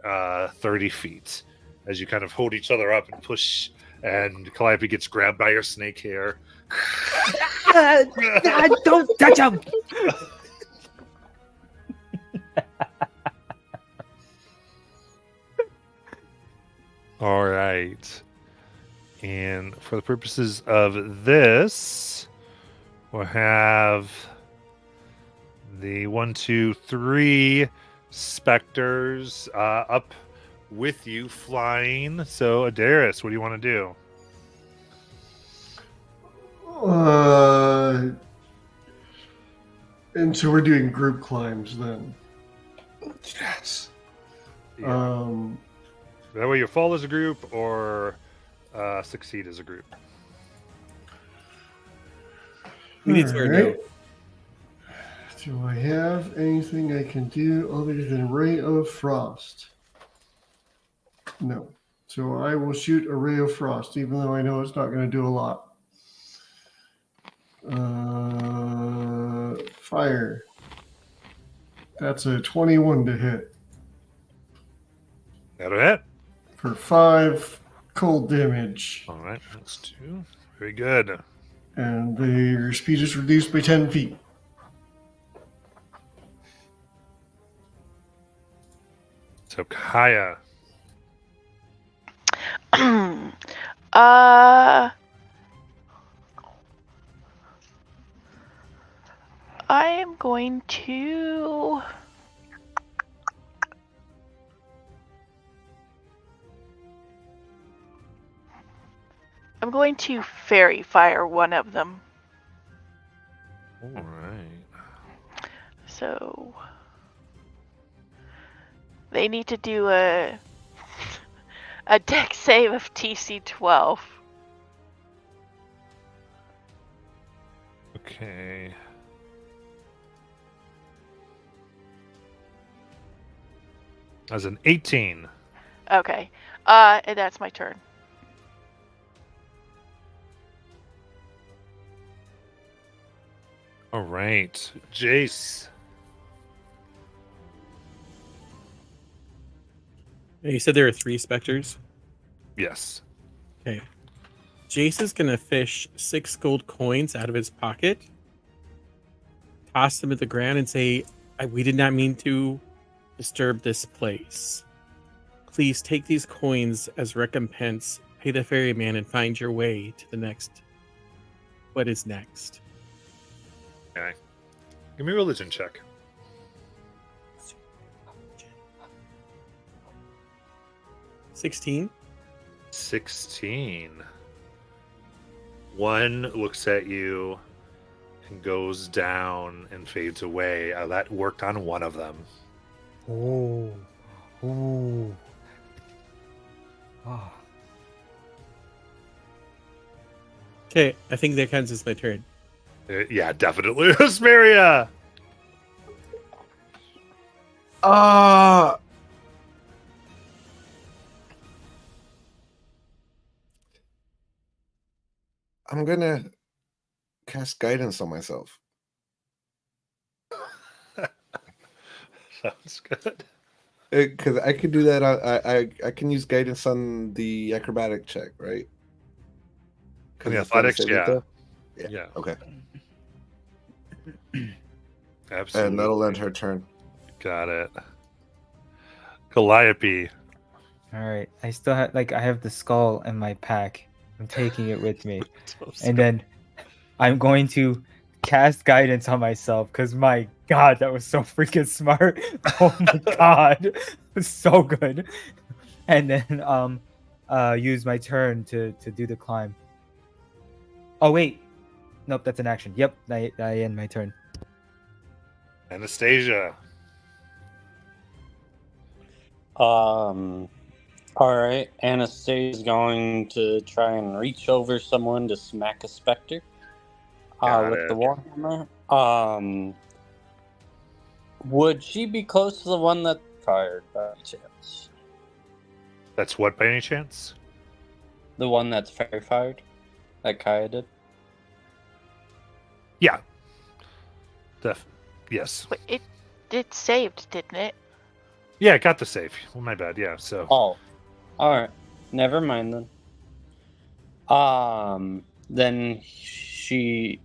30 feet as you kind of hold each other up and push, and Calliope gets grabbed by your snake hair. Don't touch him. All right. And for the purposes of this, we'll have the 1, 2, 3 specters up with you flying. So, Adaris, what do you want to do? And so we're doing group climbs then. Yes. That way you fall as a group or succeed as a group. We need to Alright. Do I have anything I can do other than Ray of Frost? No. So I will shoot a ray of frost, even though I know it's not going to do a lot. Fire. That's a 21 to hit. That'll hit. For 5 cold damage. All right, that's 2. Very good. And their speed is reduced by 10 feet. So Kaya. I am going to. I'm going to fairy fire one of them. All right. So they need to do a deck save of TC 12. Okay. As an 18. Okay. And that's my turn. All right, Jace. You said there are 3 specters? Yes. Okay. Jace is going to fish 6 gold coins out of his pocket, toss them at the ground, and say, we did not mean to disturb this place. Please take these coins as recompense, pay the ferryman, and find your way to the next. What is next? Okay. Give me a religion check. 16. 16. One looks at you and goes down and fades away. That worked on one of them. Ooh. Ooh. Oh. Okay, I think that counts as my turn. Yeah, definitely. Hesperia! I'm gonna cast guidance on myself. Sounds good. Because I could do that. I can use guidance on the acrobatic check, right? The athletics, yeah. Yeah. Okay. Absolutely. And that'll end her turn. Got it. Calliope. All right. I still have I have the skull in my pack. I'm taking it with me. And then I'm going to cast guidance on myself because my god, that was so freaking smart. Oh my god. It was so good. And then use my turn to do the climb. Oh wait. Nope, that's an action. Yep, I end my turn. Anastasia. All right. Anastasia's going to try and reach over someone to smack a specter. With the warhammer. Would she be close to the one that fired by any chance? That's what by any chance? The one that's fairy fired, that Kaya did. Yeah. Yes. Wait, it saved, didn't it? Yeah, I got the save. Well, my bad. Yeah. So. Oh, all right. Never mind then. Then she's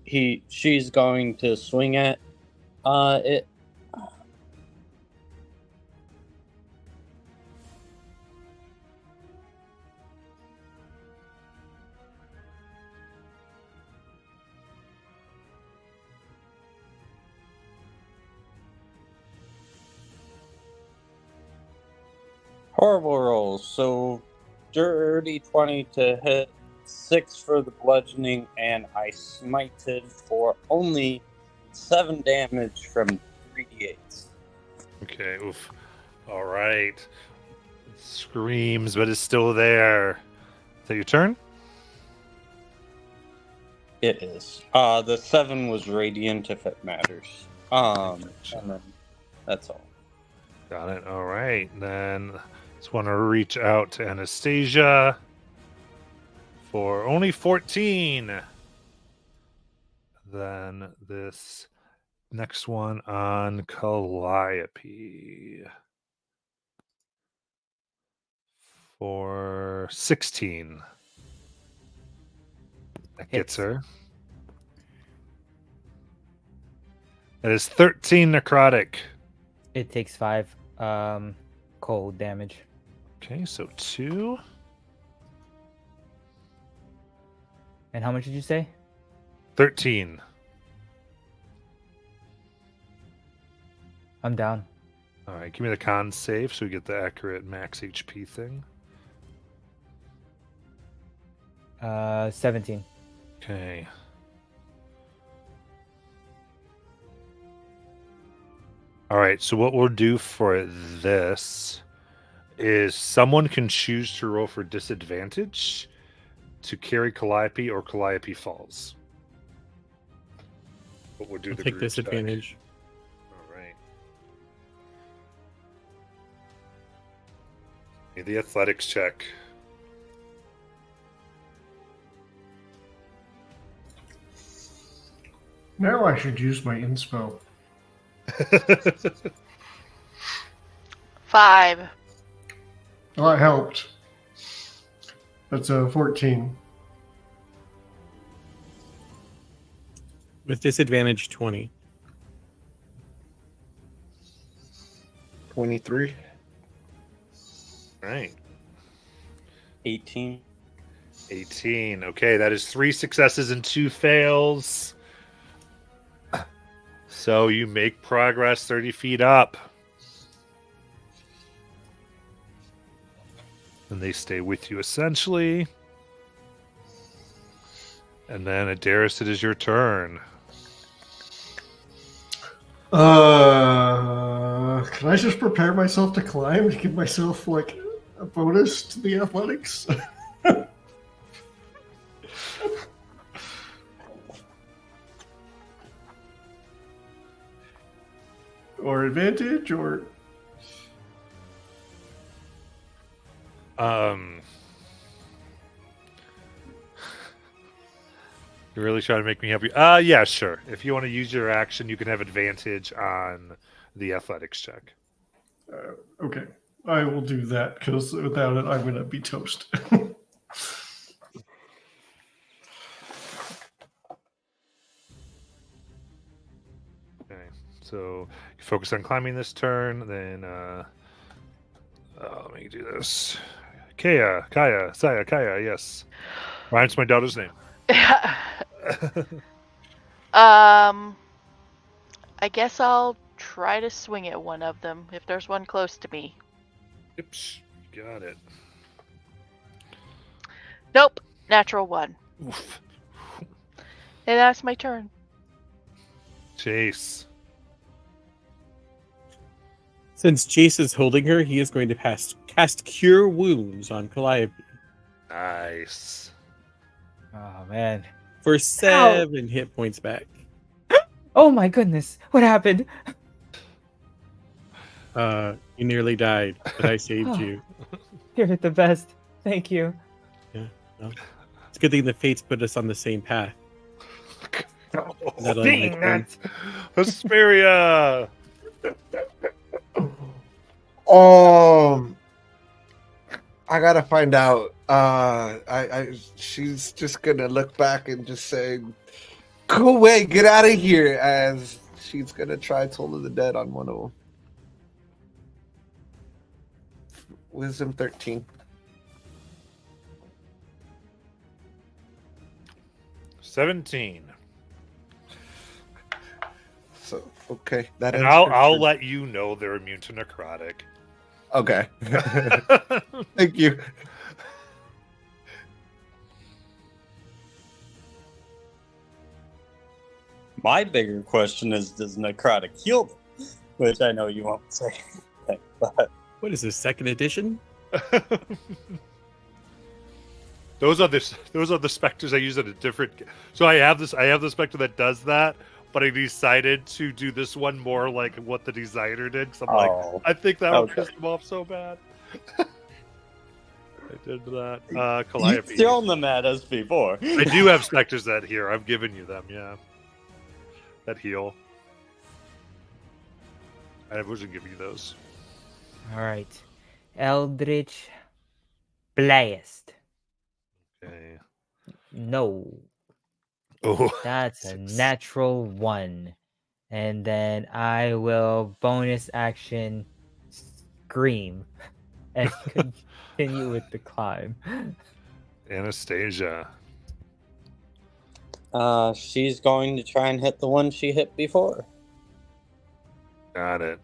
going to swing at it. Horrible rolls. So, dirty 20 to hit, 6 for the bludgeoning, and I smited for only 7 damage from 3d8s. Okay. Oof. All right. It screams, but it's still there. Is that your turn? It is. The 7 was radiant, if it matters. And then that's all. Got it. All right. Then Just want to reach out to Anastasia for only 14. Then this next one on Calliope for 16. That gets Hits. her. That is 13 necrotic. It takes 5 cold damage. Okay, so 2. And how much did you say? 13. I'm down. All right, give me the con save so we get the accurate max HP thing. 17. Okay. All right, so what we'll do for this is someone can choose to roll for disadvantage to carry Calliope, or Calliope falls. But we'll do I'll the take group check. disadvantage. All right. Need the athletics check. Now I should use my inspo. 5. Oh, that helped. That's a 14. With disadvantage, 20. 23. Right. 18. 18. Okay, that is 3 successes and 2 fails. So you make progress 30 feet up. And they stay with you essentially. And then Adaris, it is your turn. Can I just prepare myself to climb to give myself like a bonus to the athletics? Or advantage, or You're really trying to make me happy. Yeah, sure. If you want to use your action, you can have advantage on the athletics check. okay, I will do that because without it, I'm gonna be toast. Okay, so you focus on climbing this turn, then let me do this. Kaya, Saya, Kaya, yes. Rhymes my daughter's name. I guess I'll try to swing at one of them if there's one close to me. Yep, got it. Nope, natural 1. Oof. And that's my turn. Chase. Since Chase is holding her, he is going to cast Cure Wounds on Calliope Nice. Oh man. for 7 hit points back. Oh my goodness. What happened? You nearly died, but I saved you. You're the best. Thank you. Yeah, well, it's a good thing the fates put us on the same path. That'll end my turn. Hesperia. I gotta find out. She's just gonna look back and just say, "Go away, get out of here!" As she's gonna try Toll of the Dead on one of them. Wisdom 13. 17. So okay, that. And ends her I'll turn. let you know they're immune to necrotic. Okay. Thank you. My bigger question is, does necrotic heal them? Which I know you won't say anything, but What is this, second edition? Those are the specters I use at a different. So I have the specter that does that, but I decided to do this one more like what the designer did. Because I'm like, I think that would piss them off so bad. I did that. You've Calliope. thrown them at us before. I do have specters that here. I've given you them, yeah. That heal. I wasn't giving you those. All right. Eldritch Blast. Okay. No. Oh, That's a natural 1. And then I will bonus action scream and continue with the climb. Anastasia. She's going to try and hit the one she hit before. Got it.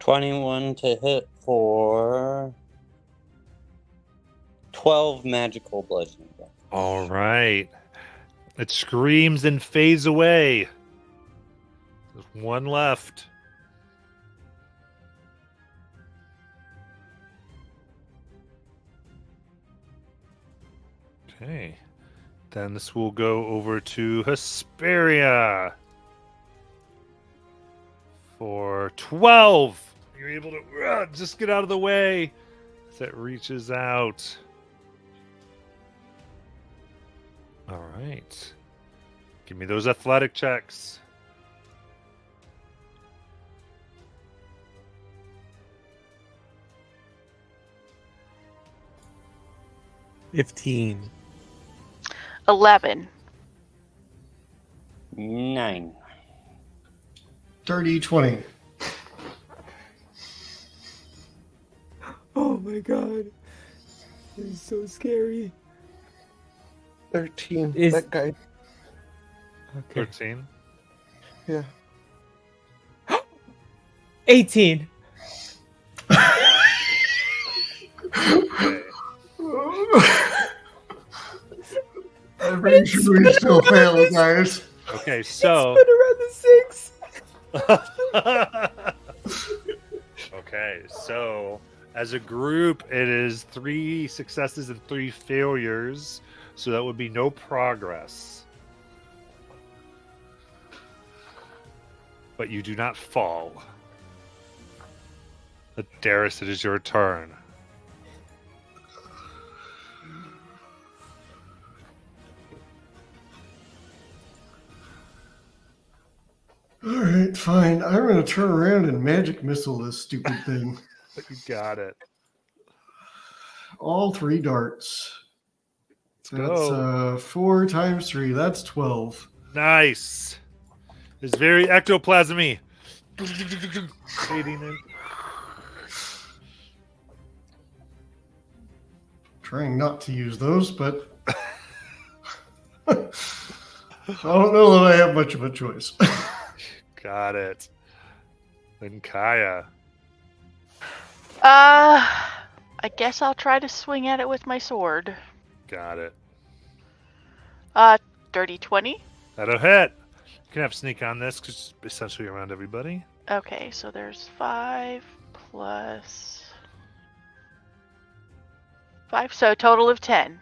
$21 to hit for 12 magical bludgeoning damage. All right. It screams and fades away. There's one left. Okay. Then this will go over to Hesperia. For 12. You're able to just get out of the way as it reaches out. All right. Give me those athletic checks. $15. 11. 9. 30, 20. Oh my god. This is so scary. 13. Is- That guy. Okay. 13. Yeah. 18. Okay. I'm pretty sure we still fail, guys. Okay, so. It's been around the 6. Okay, so as a group, it is 3 successes and 3 failures. So that would be no progress. But you do not fall. Darius, it is your turn. All right, fine. I'm going to turn around and magic missile this stupid thing. You got it. All 3 darts. Let's That's go. 4 times 3. That's 12. Nice. It's very ectoplasmy. Fading in. Trying not to use those, but I don't know that I have much of a choice. Got it. Then Kaya. I guess I'll try to swing at it with my sword. Got it. Dirty 20. That'll hit. You can have sneak on this because it's essentially around everybody. Okay, so there's 5 plus 5, so a total of 10.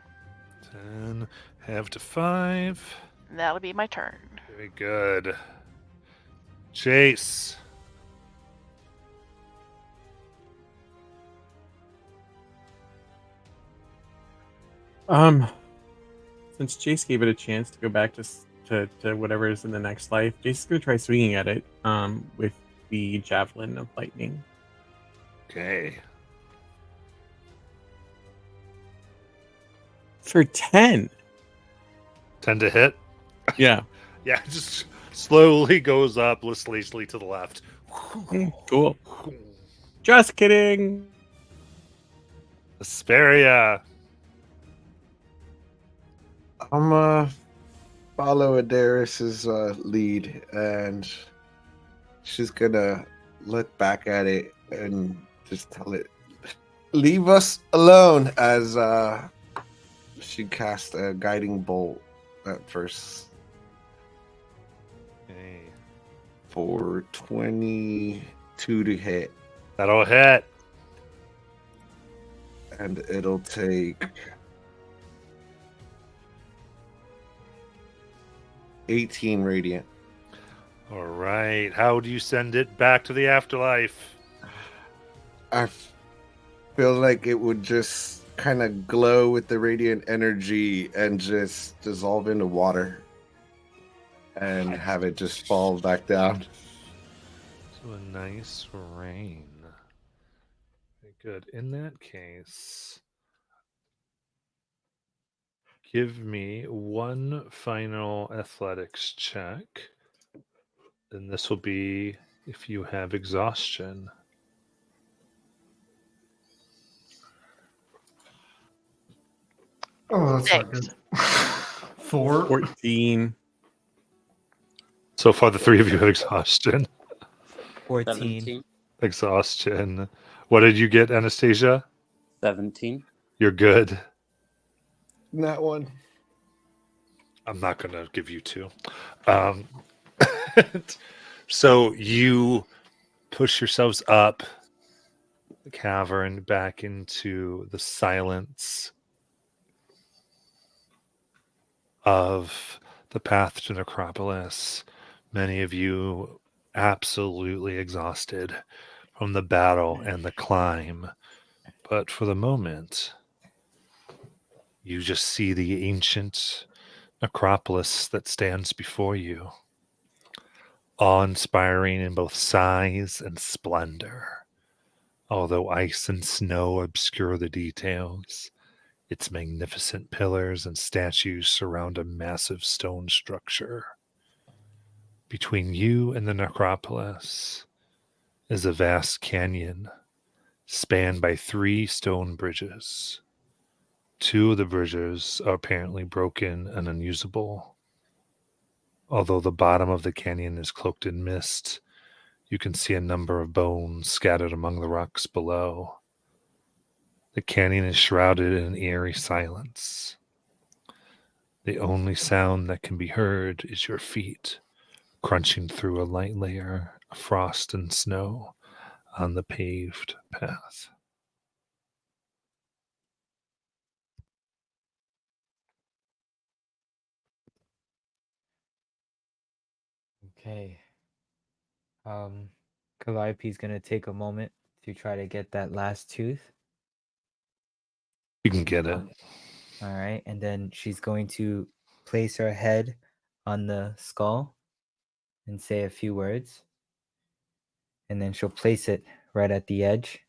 10, half to 5. And that'll be my turn. Very good. Chase. Since Jace gave it a chance to go back to whatever is in the next life, Jace is gonna try swinging at it with the javelin of lightning. Okay. For 10. 10 to hit. Yeah. Yeah, just slowly goes up listlessly to the left. Cool. Just kidding. Asperia. I'm follow Adaris's lead, and she's gonna look back at it and just tell it, "Leave us alone." As she cast a guiding bolt at first. Okay. For 22 to hit, That'll hit. and it'll take 18 radiant. All right. How do you send it back to the afterlife? I feel like it would just kind of glow with the radiant energy and just dissolve into water and have it just fall back down. So a nice rain. Very good. In that case, give me one final athletics check. And this will be if you have exhaustion. Oh, that's not good. 4. 14. So far, the three of you have exhaustion. 14. 17. Exhaustion. What did you get, Anastasia? 17. You're good. That one. I'm not going to give you two. So you push yourselves up the cavern back into the silence of the path to Necropolis. Many of you absolutely exhausted from the battle and the climb. But for the moment, you just see the ancient necropolis that stands before you, awe-inspiring in both size and splendor. Although ice and snow obscure the details, its magnificent pillars and statues surround a massive stone structure. Between you and the necropolis is a vast canyon spanned by 3 stone bridges. 2 of the bridges are apparently broken and unusable. Although the bottom of the canyon is cloaked in mist, you can see a number of bones scattered among the rocks below. The canyon is shrouded in an eerie silence. The only sound that can be heard is your feet crunching through a light layer of frost and snow on the paved path. Okay. Calliope's gonna take a moment to try to get that last tooth. You can get it. All right, and then she's going to place her head on the skull and say a few words. And then she'll place it right at the edge.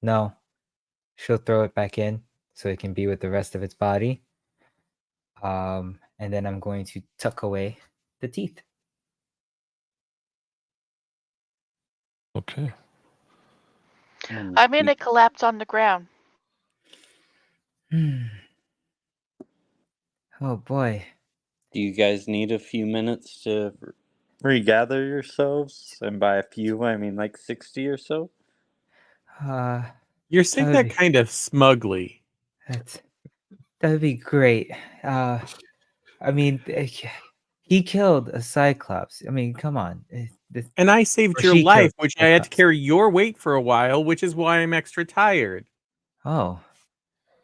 No, she'll throw it back in so it can be with the rest of its body. And then I'm going to tuck away the teeth. Okay. I'm going to collapse on the ground. Oh boy. Do you guys need a few minutes to regather yourselves? And by a few, I mean like 60 or so? You're saying that kind of smugly. That would be great. I mean, he killed a cyclops. I mean, come on. And I saved your life, which I had to carry your weight for a while, which is why I'm extra tired. Oh.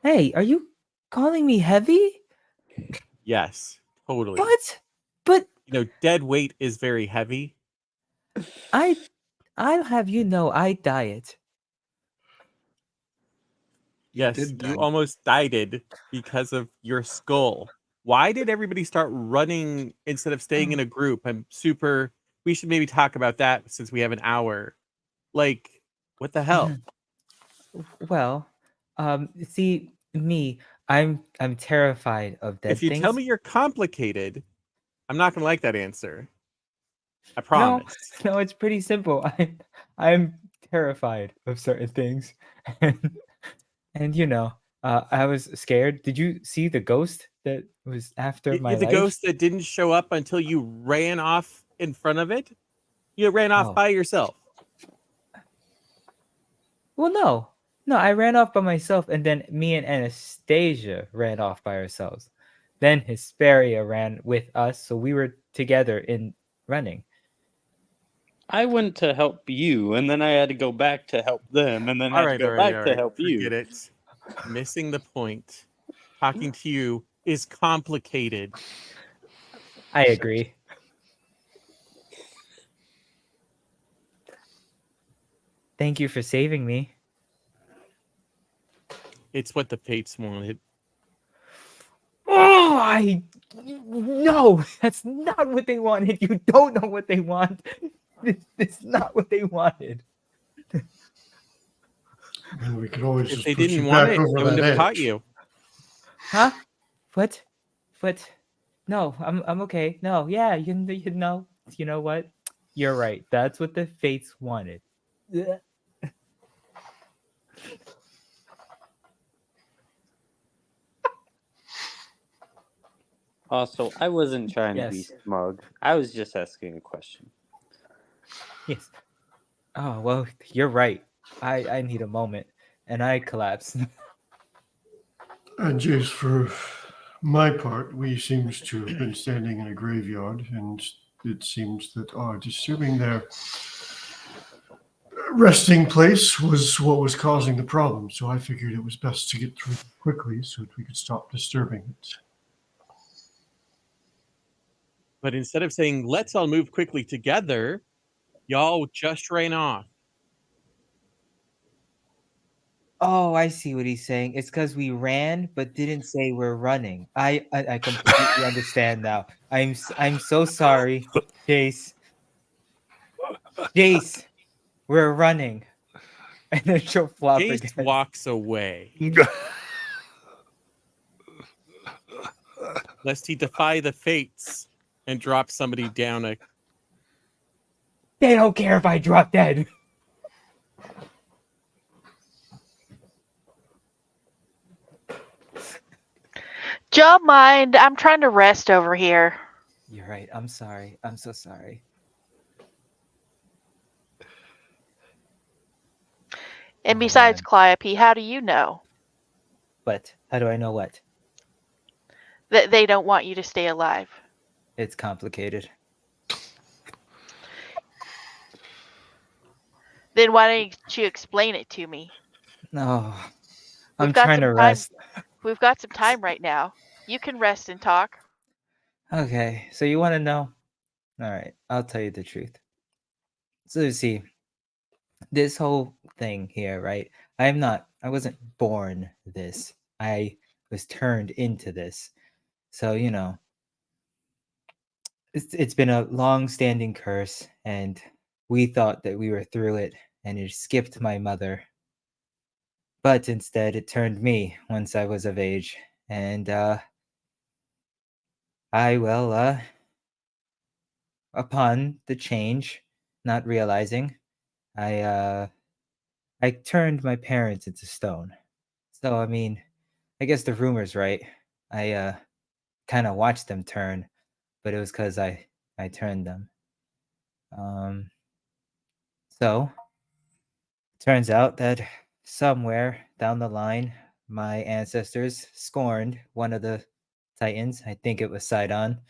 Hey, are you calling me heavy? Yes, totally. What? But dead weight is very heavy. I'll have you know I diet. Yes, you almost died because of your skull. Why did everybody start running instead of staying in a group? We should maybe talk about that since we have an hour. Like, what the hell? Well, see, me, I'm terrified of dead If you things. tell me you're complicated, I'm not gonna like that answer. I promise. No, it's pretty simple. I'm terrified of certain things. And I was scared. Did you see the ghost that was after my The life? ghost that didn't show up until you ran off in front of it? You ran off by yourself. Well, no, I ran off by myself, and then me and Anastasia ran off by ourselves. Then Hesperia ran with us, so we were together in running. I went to help you, and then I had to go back to help them, and then I had to go back to help you. Forget it. Missing the point. Talking to you is complicated. I agree. Thank you for saving me. It's what the fates wanted. Oh, no, that's not what they wanted. You don't know what they want. It's not what they wanted. And we could always If just they push didn't you want back it, over they wouldn't that have caught edge. you. Huh? What? No, I'm okay. No, yeah, you know what? You're right. That's what the fates wanted. Ugh. Also, I wasn't trying to be Yes. smug. I was just asking a question. Yes. Oh, well, you're right. I need a moment. And I collapse. And Jace, for my part, we seems to have been standing in a graveyard, and it seems that our disturbing their resting place was what was causing the problem. So I figured it was best to get through quickly so that we could stop disturbing it. But instead of saying, let's all move quickly together, y'all just ran off. Oh, I see what he's saying. It's because we ran but didn't say we're running. I completely understand now. I'm so sorry, Jace. Jace, we're running. And then she'll flop Jace again. walks away, lest he defy the fates and drop somebody down a. They don't care if I drop dead. Don't mind. I'm trying to rest over here. You're right. I'm sorry. I'm so sorry. And Oh, besides, man. Calliope, how do you know What? How do I know what? that they don't want you to stay alive? It's complicated. Then why don't you explain it to me? No. We've I'm got trying some to time. rest. We've got some time right now. You can rest and talk. Okay. So you want to know? All right. I'll tell you the truth. So you see, this whole thing here, right? I wasn't born this. I was turned into this. So, it's been a long-standing curse, and we thought that we were through it, and it skipped my mother. But instead, it turned me once I was of age, and upon the change, not realizing, I turned my parents into stone. So I mean, I guess the rumor's right. I kind of watched them turn, but it was because I turned them. So turns out that somewhere down the line, my ancestors scorned one of the Titans. I think it was Sidon.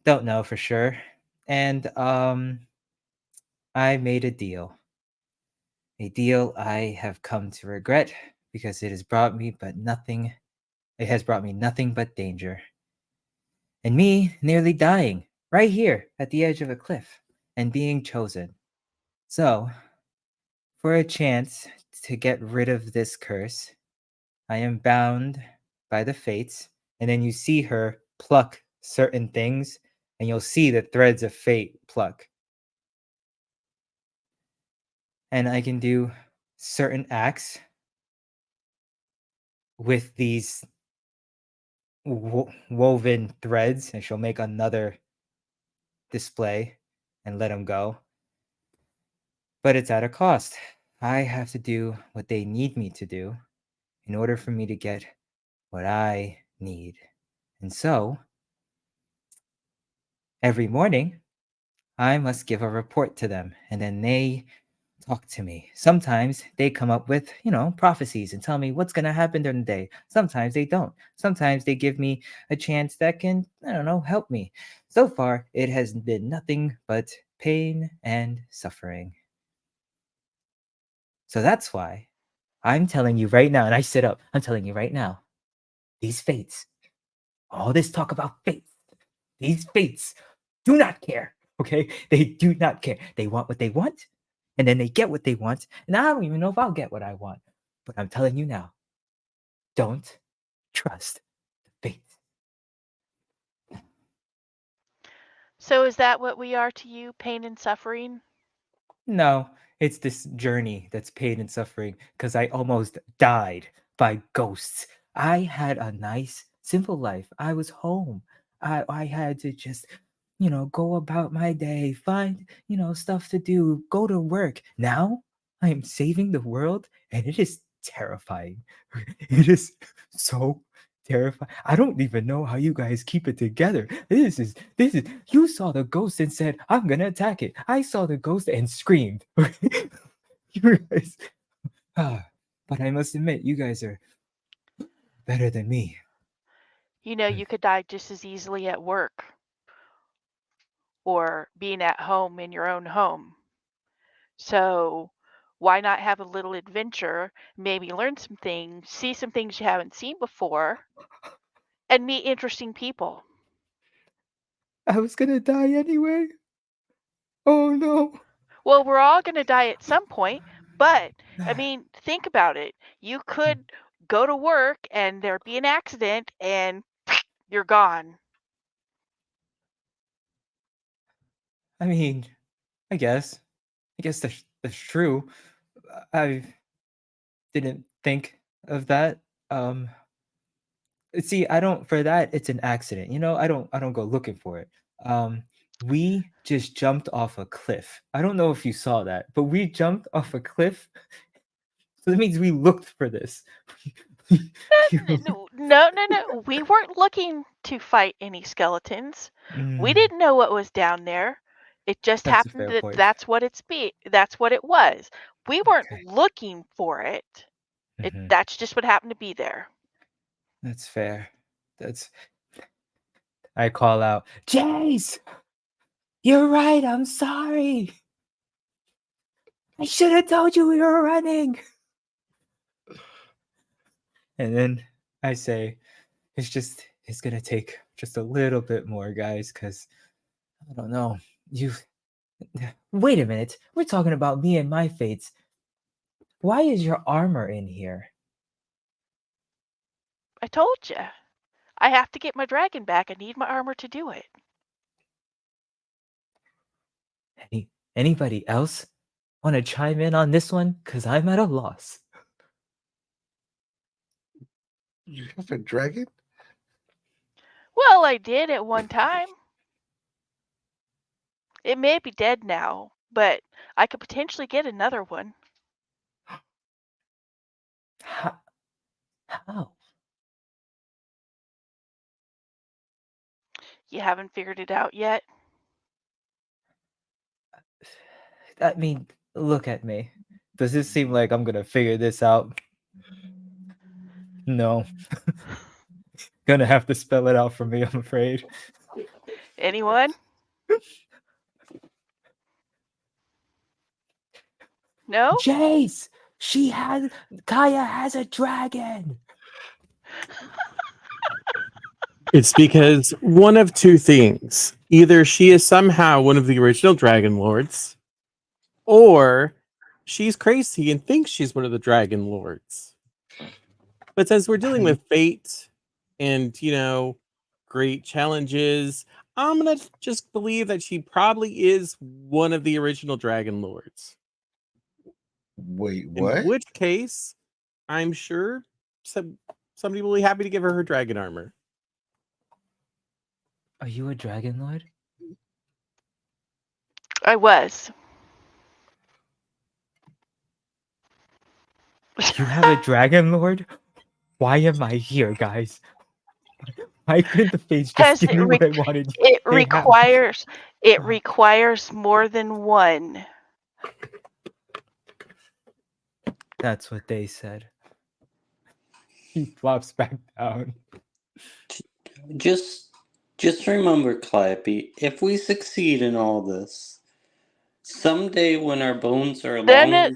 Don't know for sure. And I made a deal. A deal I have come to regret because it has brought me nothing but danger. And me nearly dying right here at the edge of a cliff and being chosen. So, for a chance to get rid of this curse, I am bound by the fates. And then you see her pluck certain things, and you'll see the threads of fate pluck. And I can do certain acts with these woven threads, and she'll make another display and let them go. But it's at a cost. I have to do what they need me to do in order for me to get what I need. And so, every morning, I must give a report to them, and then they talk to me. Sometimes they come up with, prophecies and tell me what's going to happen during the day. Sometimes they don't. Sometimes they give me a chance that can, help me. So far, it has been nothing but pain and suffering. So that's why I'm telling you right now, and I sit up, I'm telling you right now, these fates, all this talk about fates, These fates do not care. Okay, they do not care. They want what they want, and then they get what they want. And I don't even know if I'll get what I want. But I'm telling you now, don't trust the fates. So is that what we are to you, pain and suffering? No, it's this journey that's pain and suffering because I almost died by ghosts. I had a nice, simple life. I was home. I had to just, go about my day, find, stuff to do, go to work. Now I am saving the world and it is terrifying. It is so terrifying. I don't even know how you guys keep it together. This is you saw the ghost and said, I'm gonna attack it. I saw the ghost and screamed. You guys, but I must admit, you guys are better than me. You could die just as easily at work or being at home in your own home. So why not have a little adventure, maybe learn some things, see some things you haven't seen before, and meet interesting people? I was gonna die anyway. Oh no. Well, we're all going to die at some point, but I mean, think about it. You could go to work and there be an accident and you're gone. I mean, I guess that's true. I didn't think of that. See, I don't for that it's an accident. I don't go looking for it. We just jumped off a cliff. I don't know if you saw that, but we jumped off a cliff. So that means we looked for this. No. We weren't looking to fight any skeletons. We didn't know what was down there. It just That's a happened fair that point. that's what it was. We weren't Okay. looking for it. Mhm. That's just what happened to be there. That's fair. I call out, Jace! You're right, I'm sorry. I should have told you we were running. And then I say, it's gonna take just a little bit more, guys, because I don't know. Wait a minute. We're talking about me and my fates. Why is your armor in here? I told you. I have to get my dragon back. I need my armor to do it. Anybody else want to chime in on this one? Because I'm at a loss. You have a dragon? Well, I did at one time. It may be dead now, but I could potentially get another one. How? You haven't figured it out yet? I mean, look at me. Does it seem like I'm gonna figure this out? No. Gonna have to spell it out for me, I'm afraid. Anyone? No? Jace! Kaya has a dragon! It's because one of two things. Either she is somehow one of the original Dragon Lords, or she's crazy and thinks she's one of the Dragon Lords. But since we're dealing with fate and, great challenges, I'm going to just believe that she probably is one of the original Dragon Lords. Wait, what? In which case, I'm sure somebody will be happy to give her dragon armor. Are you a dragon lord? I was. You have a dragon lord? Why am I here, guys? Why couldn't the fates just give me what I wanted? It requires more than one. That's what they said. He flops back down. Just remember, Clappy, if we succeed in all this, someday when our bones are long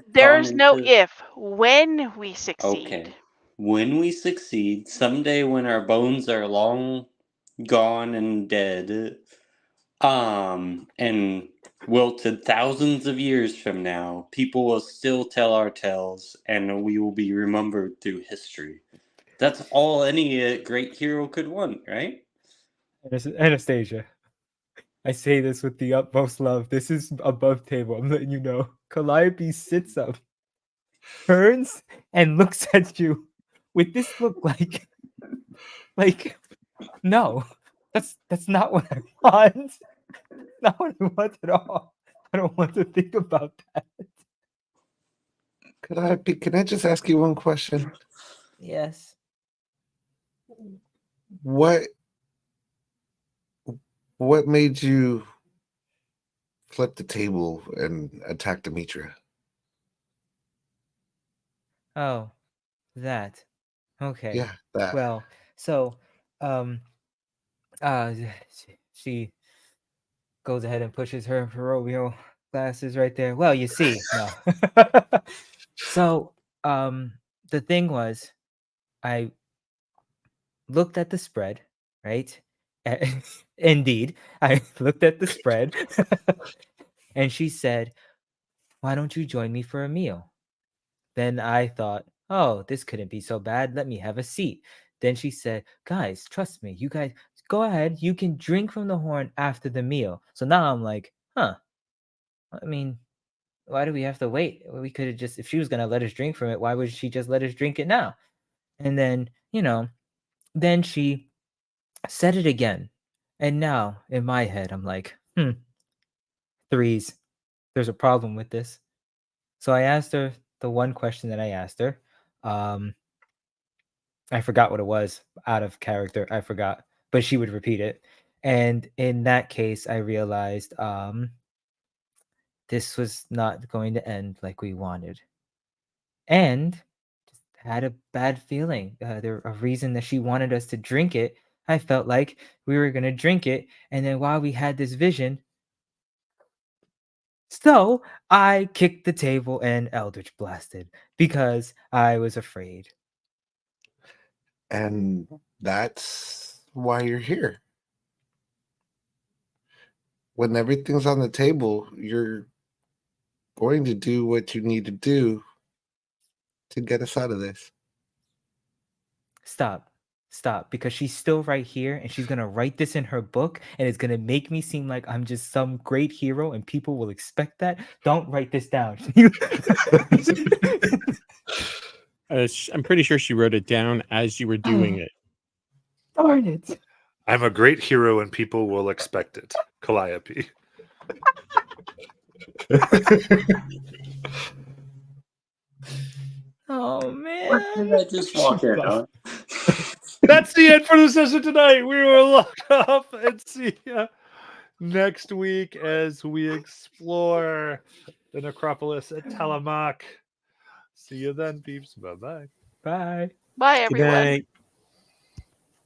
There's gone no into... if. When we succeed. Okay. When we succeed, someday when our bones are long gone and dead, and wilted thousands of years from now, people will still tell our tales, and we will be remembered through history. That's all any great hero could want, right? Anastasia, I say this with the utmost love. This is above table. I'm letting you know. Calliope sits up, turns, and looks at you with this look like, no, that's not what I want. Not what I want at all. I don't want to think about that. Can I just ask you one question? Yes. What made you flip the table and attack Demetra? Oh, that. Okay. Yeah, that. Well, so, uh, she goes ahead and pushes her Romeo glasses right there. Well, you see, no. So, the thing was, I looked at the spread, right? Indeed, I looked at the spread, and she said, "Why don't you join me for a meal?" Then I thought, "Oh, this couldn't be so bad. Let me have a seat." Then she said, "Guys, trust me. You guys go ahead. You can drink from the horn after the meal." So now I'm like, huh. I mean, why do we have to wait? We could have just, if she was going to let us drink from it, why would she just let us drink it now? And then, then she said it again. And now in my head, I'm like, threes. There's a problem with this. So I asked her the one question that I asked her. I forgot what it was, out of character. I forgot, but she would repeat it. And in that case, I realized this was not going to end like we wanted. And just had a bad feeling. There a reason that she wanted us to drink it. I felt like we were going to drink it. And then while we had this vision, so I kicked the table and Eldritch blasted because I was afraid. And that's why you're here. When everything's on the table, you're going to do what you need to do to get us out of this. Stop, because she's still right here and she's going to write this in her book and it's going to make me seem like I'm just some great hero and people will expect that. Don't write this down. I'm pretty sure she wrote it down as you were doing it. Darn it. I'm a great hero and people will expect it. Calliope. Oh, man. Did I just walk in, huh? That's the end for the session tonight. We will lock up and see you next week as we explore the necropolis at Tillamook. See you then, peeps. Bye-bye. Bye. Bye, Good everyone. night.